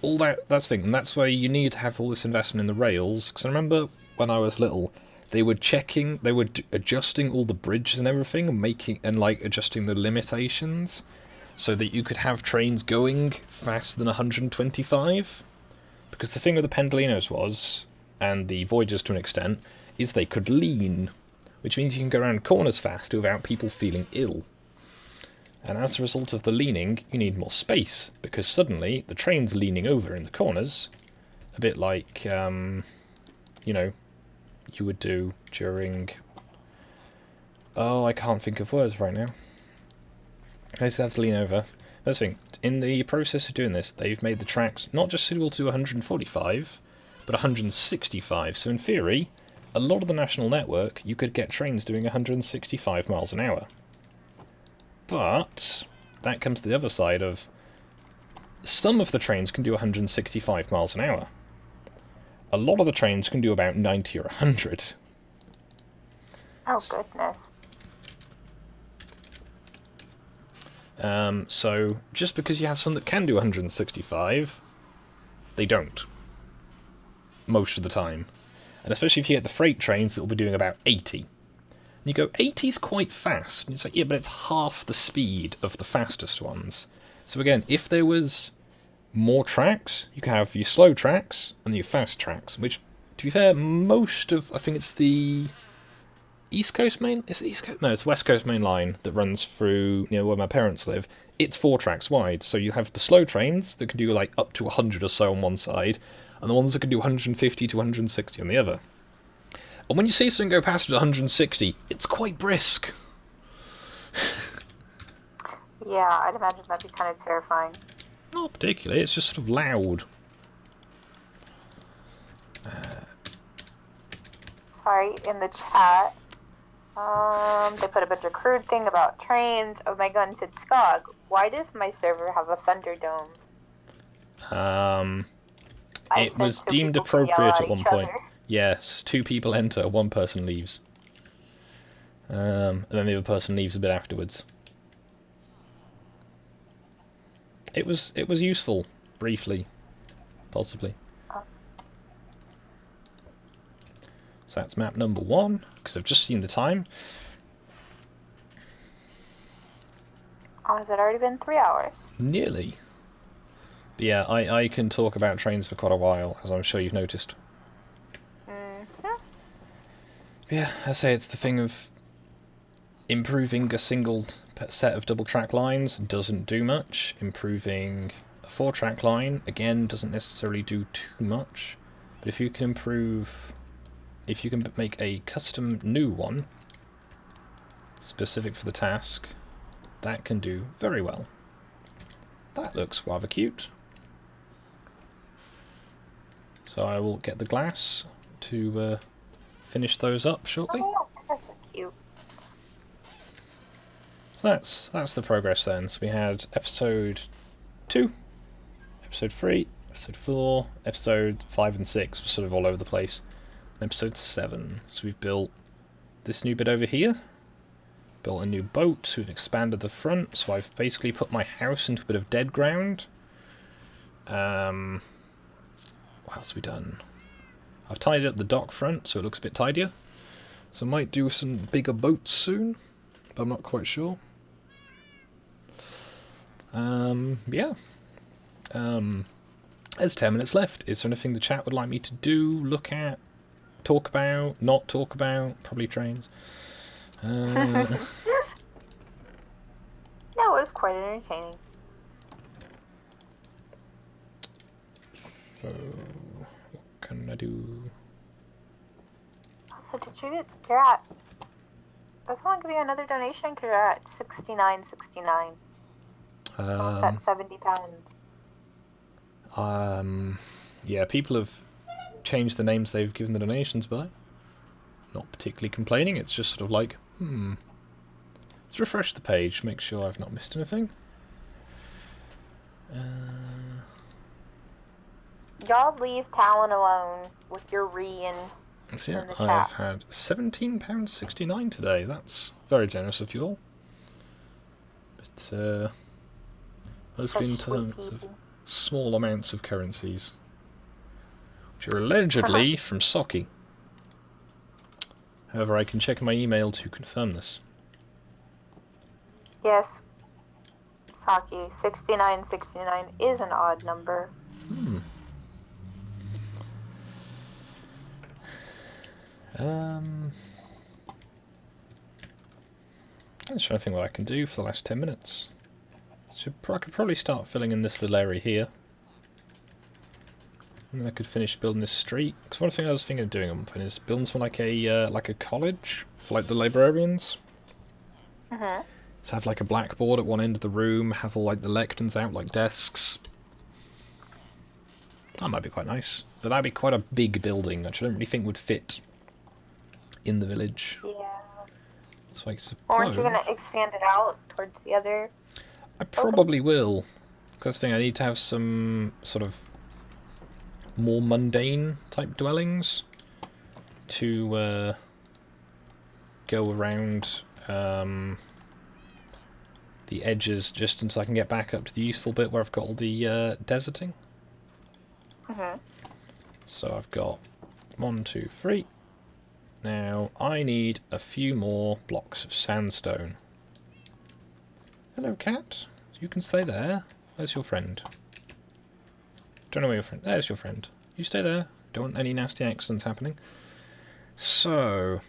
all that's the thing, and that's why you need to have all this investment in the rails, because I remember when I was little, they were adjusting all the bridges and everything, and adjusting the limitations, so that you could have trains going faster than 125. Because the thing with the Pendolinos was, and the Voyagers to an extent, is they could lean, which means you can go around corners faster without people feeling ill. And as a result of the leaning, you need more space, because suddenly the train's leaning over in the corners, a bit like, you know, you would do during... Oh, I can't think of words right now. I just have to lean over. That's the thing, in the process of doing this, they've made the tracks not just suitable to 145, but 165. So in theory, a lot of the national network, you could get trains doing 165 miles an hour. But that comes to the other side of some of the trains can do 165 miles an hour. A lot of the trains can do about 90 or 100. Oh, goodness. So just because you have some that can do 165, they don't. Most of the time. And especially if you get the freight trains that will be doing about 80. And you go, 80's quite fast. And it's like, yeah, but it's half the speed of the fastest ones. So again, if there was more tracks, you can have your slow tracks and your fast tracks, which, to be fair, most of, I think it's the East Coast main, is it East Coast? No, it's West Coast main line that runs through, you know, where my parents live. It's 4 tracks wide, so you have the slow trains that can do like up to 100 or so on one side, and the ones that can do 150 to 160 on the other. And when you see something go past at 160, it's quite brisk. Yeah, I'd imagine that'd be kind of terrifying. Not particularly, it's just sort of loud. Sorry, in the chat, they put a bunch of crude thing about trains. Oh my god, and said, Skog, why does my server have a Thunderdome? It was deemed appropriate at one point. Yes, 2 people enter, 1 person leaves. And then the other person leaves a bit afterwards. It was useful, briefly, possibly. So that's map number 1, because I've just seen the time. Oh, has it already been 3 hours? Nearly. But yeah, I can talk about trains for quite a while, as I'm sure you've noticed. Yeah, I say it's the thing of improving a single set of double track lines doesn't do much. Improving a 4 track line, again, doesn't necessarily do too much. But if you can improve... If you can make a custom new one, specific for the task, that can do very well. That looks rather cute. So I will get the glass to finish those up shortly. Oh, that's so cute. So that's the progress then. So we had episode 2, episode 3, episode 4, episode 5 and 6 were sort of all over the place. And episode 7. So we've built this new bit over here. Built a new boat, we've expanded the front, so I've basically put my house into a bit of dead ground. What else have we done? I've tidied up the dock front, so it looks a bit tidier. So I might do some bigger boats soon, but I'm not quite sure. Yeah. There's 10 minutes left. Is there anything the chat would like me to do, look at, talk about, not talk about? Probably trains. No, it was quite entertaining. So, what can I do? So did you're at, does someone give you another donation? Because you're at $69.69. Almost at £70. Yeah, people have changed the names they've given the donations by. Not particularly complaining, it's just sort of like, let's refresh the page, make sure I've not missed anything. Y'all leave Talon alone with your and So yeah, in the chat. I've had £17.69 today. That's very generous of you all. But mostly in terms of small amounts of currencies, which are allegedly from Socky. However, I can check my email to confirm this. Yes, Saki, 6969 is an odd number. I'm just trying to think what I can do for the last 10 minutes. I could probably start filling in this little area here. And then I could finish building this street. Because one thing I was thinking of doing at one point is building something like a college for like the librarians. Mm-hmm. So have like a blackboard at one end of the room, have all like the lecterns out like desks. That might be quite nice. But that'd be quite a big building, which I don't really think would fit in the village. Yeah. So I suppose... Or aren't you going to expand it out towards the other? I probably will. Because I think I need to have some sort of more mundane type dwellings to go around the edges just until I can get back up to the useful bit where I've got all the deserting. Mm-hmm. So I've got 1, 2, 3. Now I need a few more blocks of sandstone. Hello, cat. You can stay there. Where's your friend? Don't know where your friend... There's your friend. You stay there. Don't want any nasty accidents happening. So,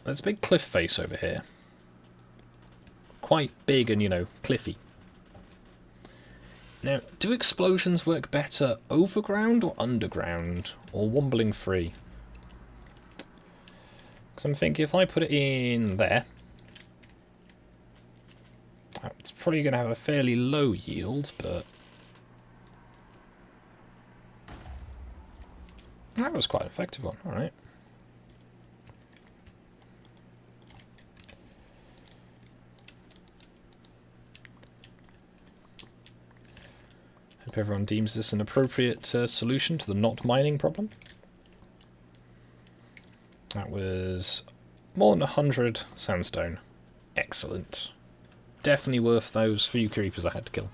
there's a big cliff face over here. Quite big and, you know, cliffy. Now, do explosions work better overground or underground? Or wobbling free? Because I'm thinking if I put it in there... It's probably going to have a fairly low yield, but... That was quite an effective one, alright. Hope everyone deems this an appropriate solution to the not mining problem. That was more than 100 sandstone. Excellent. Definitely worth those few creepers I had to kill.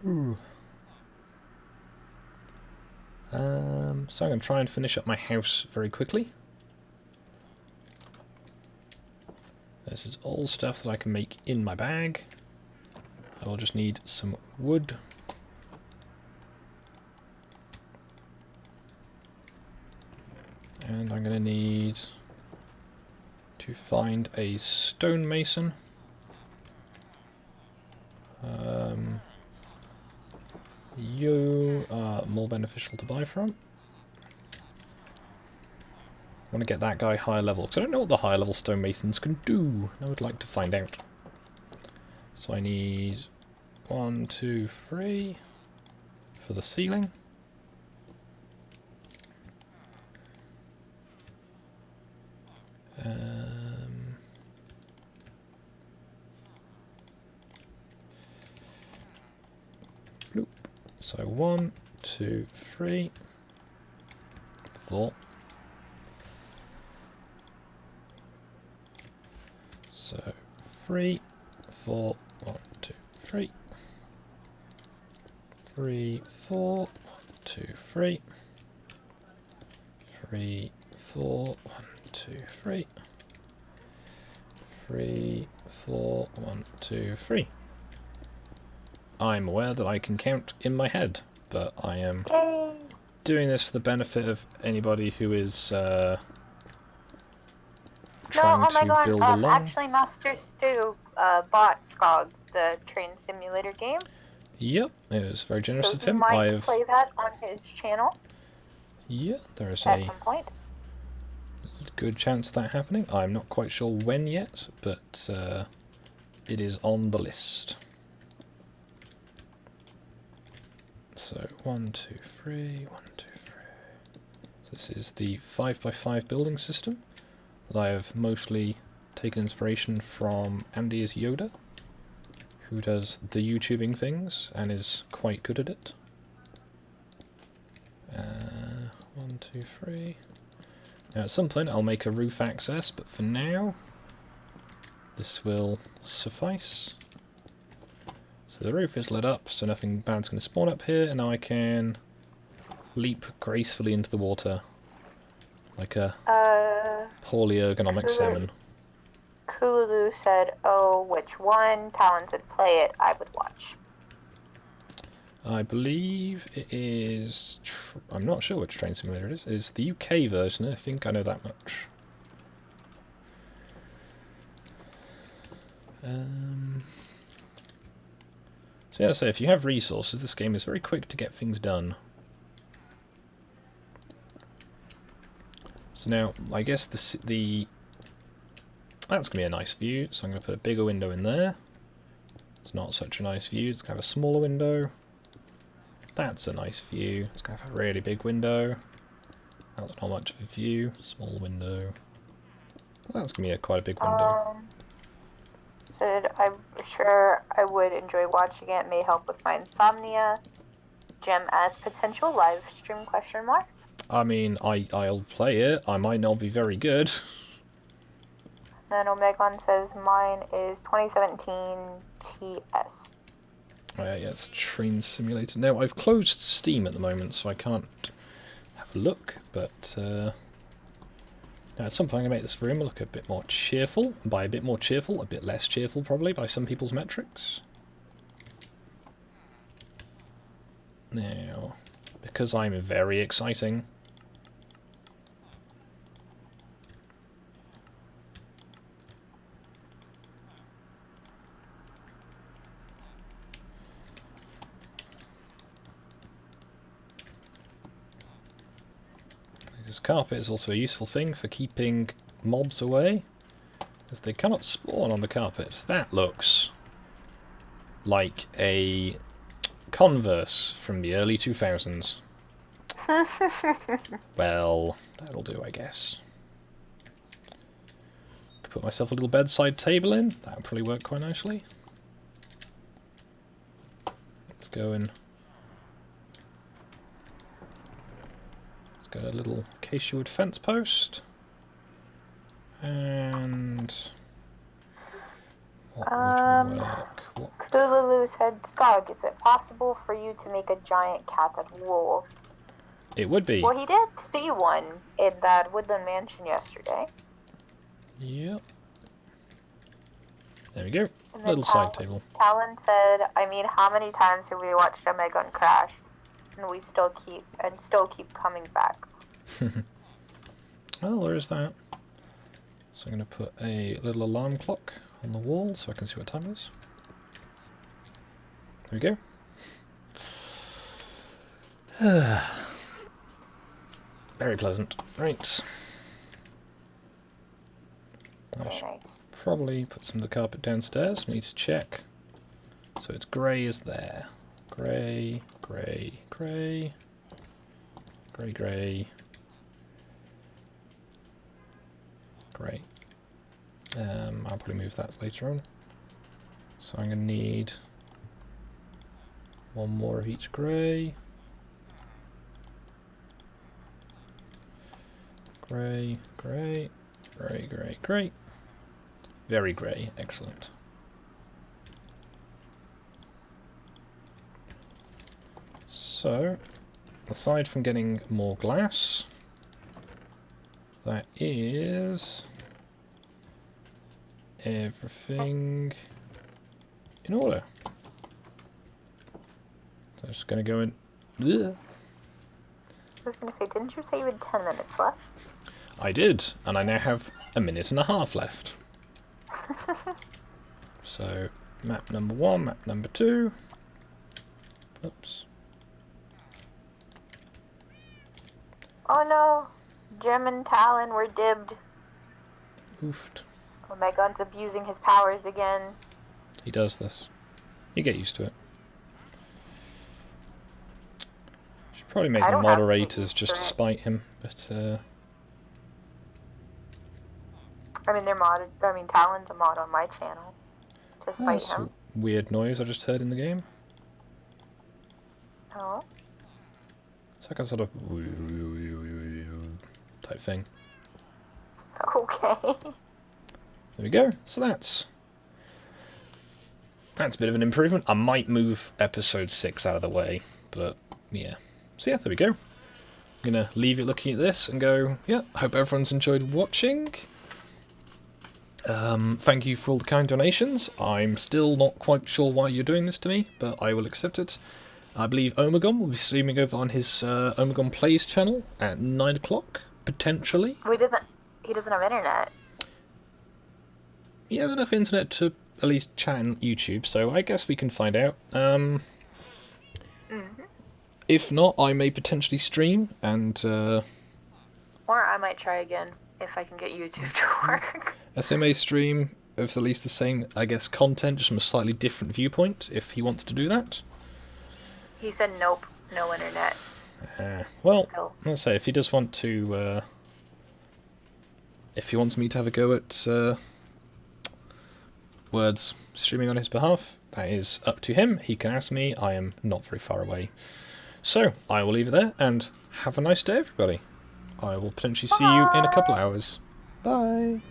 Ooh. So I'm going to try and finish up my house very quickly. This is all stuff that I can make in my bag. I will just need some wood. And I'm going to need to find a stonemason. You are more beneficial to buy from. I want to get that guy higher level, because I don't know what the higher level stonemasons can do. I would like to find out. So I need 1, 2, 3 for the ceiling. Bloop. So 1, 2, 3, 4. So 3, 4, 1, 2, 3. 3, 4, 1, 2, 3. 3, 4, 1, 2, 3. 3, 4, 1, 2, 3. I'm aware that I can count in my head, but I am doing this for the benefit of anybody who is trying to build along. Actually, Master Stu bought Skog, the train simulator game. Yep, it was very generous of him. So he might play that on his channel. Yeah, there is at some point. Good chance of that happening. I'm not quite sure when yet, but it is on the list. So 1, 2, 3, 1, 2, 3. So this is the 5x5 building system that I have mostly taken inspiration from Andy as Yoda, who does the YouTubing things and is quite good at it. 1, 2, 3. Now at some point I'll make a roof access, but for now this will suffice. So the roof is lit up, so nothing bad's going to spawn up here, and now I can leap gracefully into the water like a poorly ergonomic salmon. Kulu said, "Oh, which one? Talon said, play it. I would watch." I believe it is... I'm not sure which train simulator it is. It's the UK version, I think I know that much. So yeah, so if you have resources, this game is very quick to get things done. So now, I guess that's going to be a nice view, so I'm going to put a bigger window in there. It's not such a nice view, it's going to have a smaller window. That's a nice view, it's going to have a really big window. That's not much of a view, small window. Well, that's going to be quite a big window. I'm sure I would enjoy watching it. May help with my insomnia. Gem as potential live stream question mark. I mean, I'll play it. I might not be very good. Nanomegon says mine is 2017 TS. Oh, yeah, it's Train Simulator. Now, I've closed Steam at the moment, so I can't have a look, but now at some point I'm going to make this room look a bit more cheerful. And by a bit more cheerful, a bit less cheerful probably by some people's metrics. Now, because I'm very exciting, because carpet is also a useful thing for keeping mobs away, as they cannot spawn on the carpet. That looks like a Converse from the early 2000s. Well, that'll do, I guess. Could put myself a little bedside table in. That would probably work quite nicely. Let's go and... Let's get a little acacia wood fence post. And... what would work? What? Kululu said, Skog, is it possible for you to make a giant cat of wool? It would be. Well, he did see one in that woodland mansion yesterday. Yep. There we go. And Little side table. Talon said, I mean, how many times have we watched a Megon crash, and we still keep coming back? Well, there's that. So I'm going to put a little alarm clock on the wall so I can see what time it is. There we go. Very pleasant. Right. I should probably put some of the carpet downstairs. I need to check. So it's grey is there. Grey, grey, grey. Grey, grey. Grey. I'll probably move that later on. So I'm going to need one more of each grey. Grey, grey, grey, grey, grey. Very grey, excellent. So, aside from getting more glass, that is everything in order. So I'm just going to go in. Ugh. I was going to say, didn't you say you had 10 minutes left? I did, and I now have a minute and a half left. So, map number 1, map number 2. Oops. Oh no, Jim and Talon were dibbed. Oofed. Oh, Megon's abusing his powers again. He does this. You get used to it. Should probably make the moderators just to spite him, but I mean, Talon's a mod on my channel to spite that's him. a weird noise I just heard in the game. Oh. It's like a sort of type thing. Okay. There we go. So that's a bit of an improvement. I might move episode 6 out of the way, but yeah. So yeah, there we go. I'm gonna leave it looking at this and go, yeah, hope everyone's enjoyed watching. Thank you for all the kind donations. I'm still not quite sure why you're doing this to me, but I will accept it. I believe Omegon will be streaming over on his Omegon Plays channel at 9 o'clock, potentially. He doesn't have internet. He has enough internet to at least chat on YouTube, so I guess we can find out. If not, I may potentially stream, and Or I might try again if I can get YouTube to work. SMA stream with at least the same, I guess, content, just from a slightly different viewpoint, if he wants to do that. He said nope, no internet. Well, Still. let's say if he does want to, if he wants me to have a go at Words streaming on his behalf, that is up to him. He can ask me. I am not very far away. So, I will leave it there, and have a nice day, everybody. I will potentially see you in a couple hours. Bye!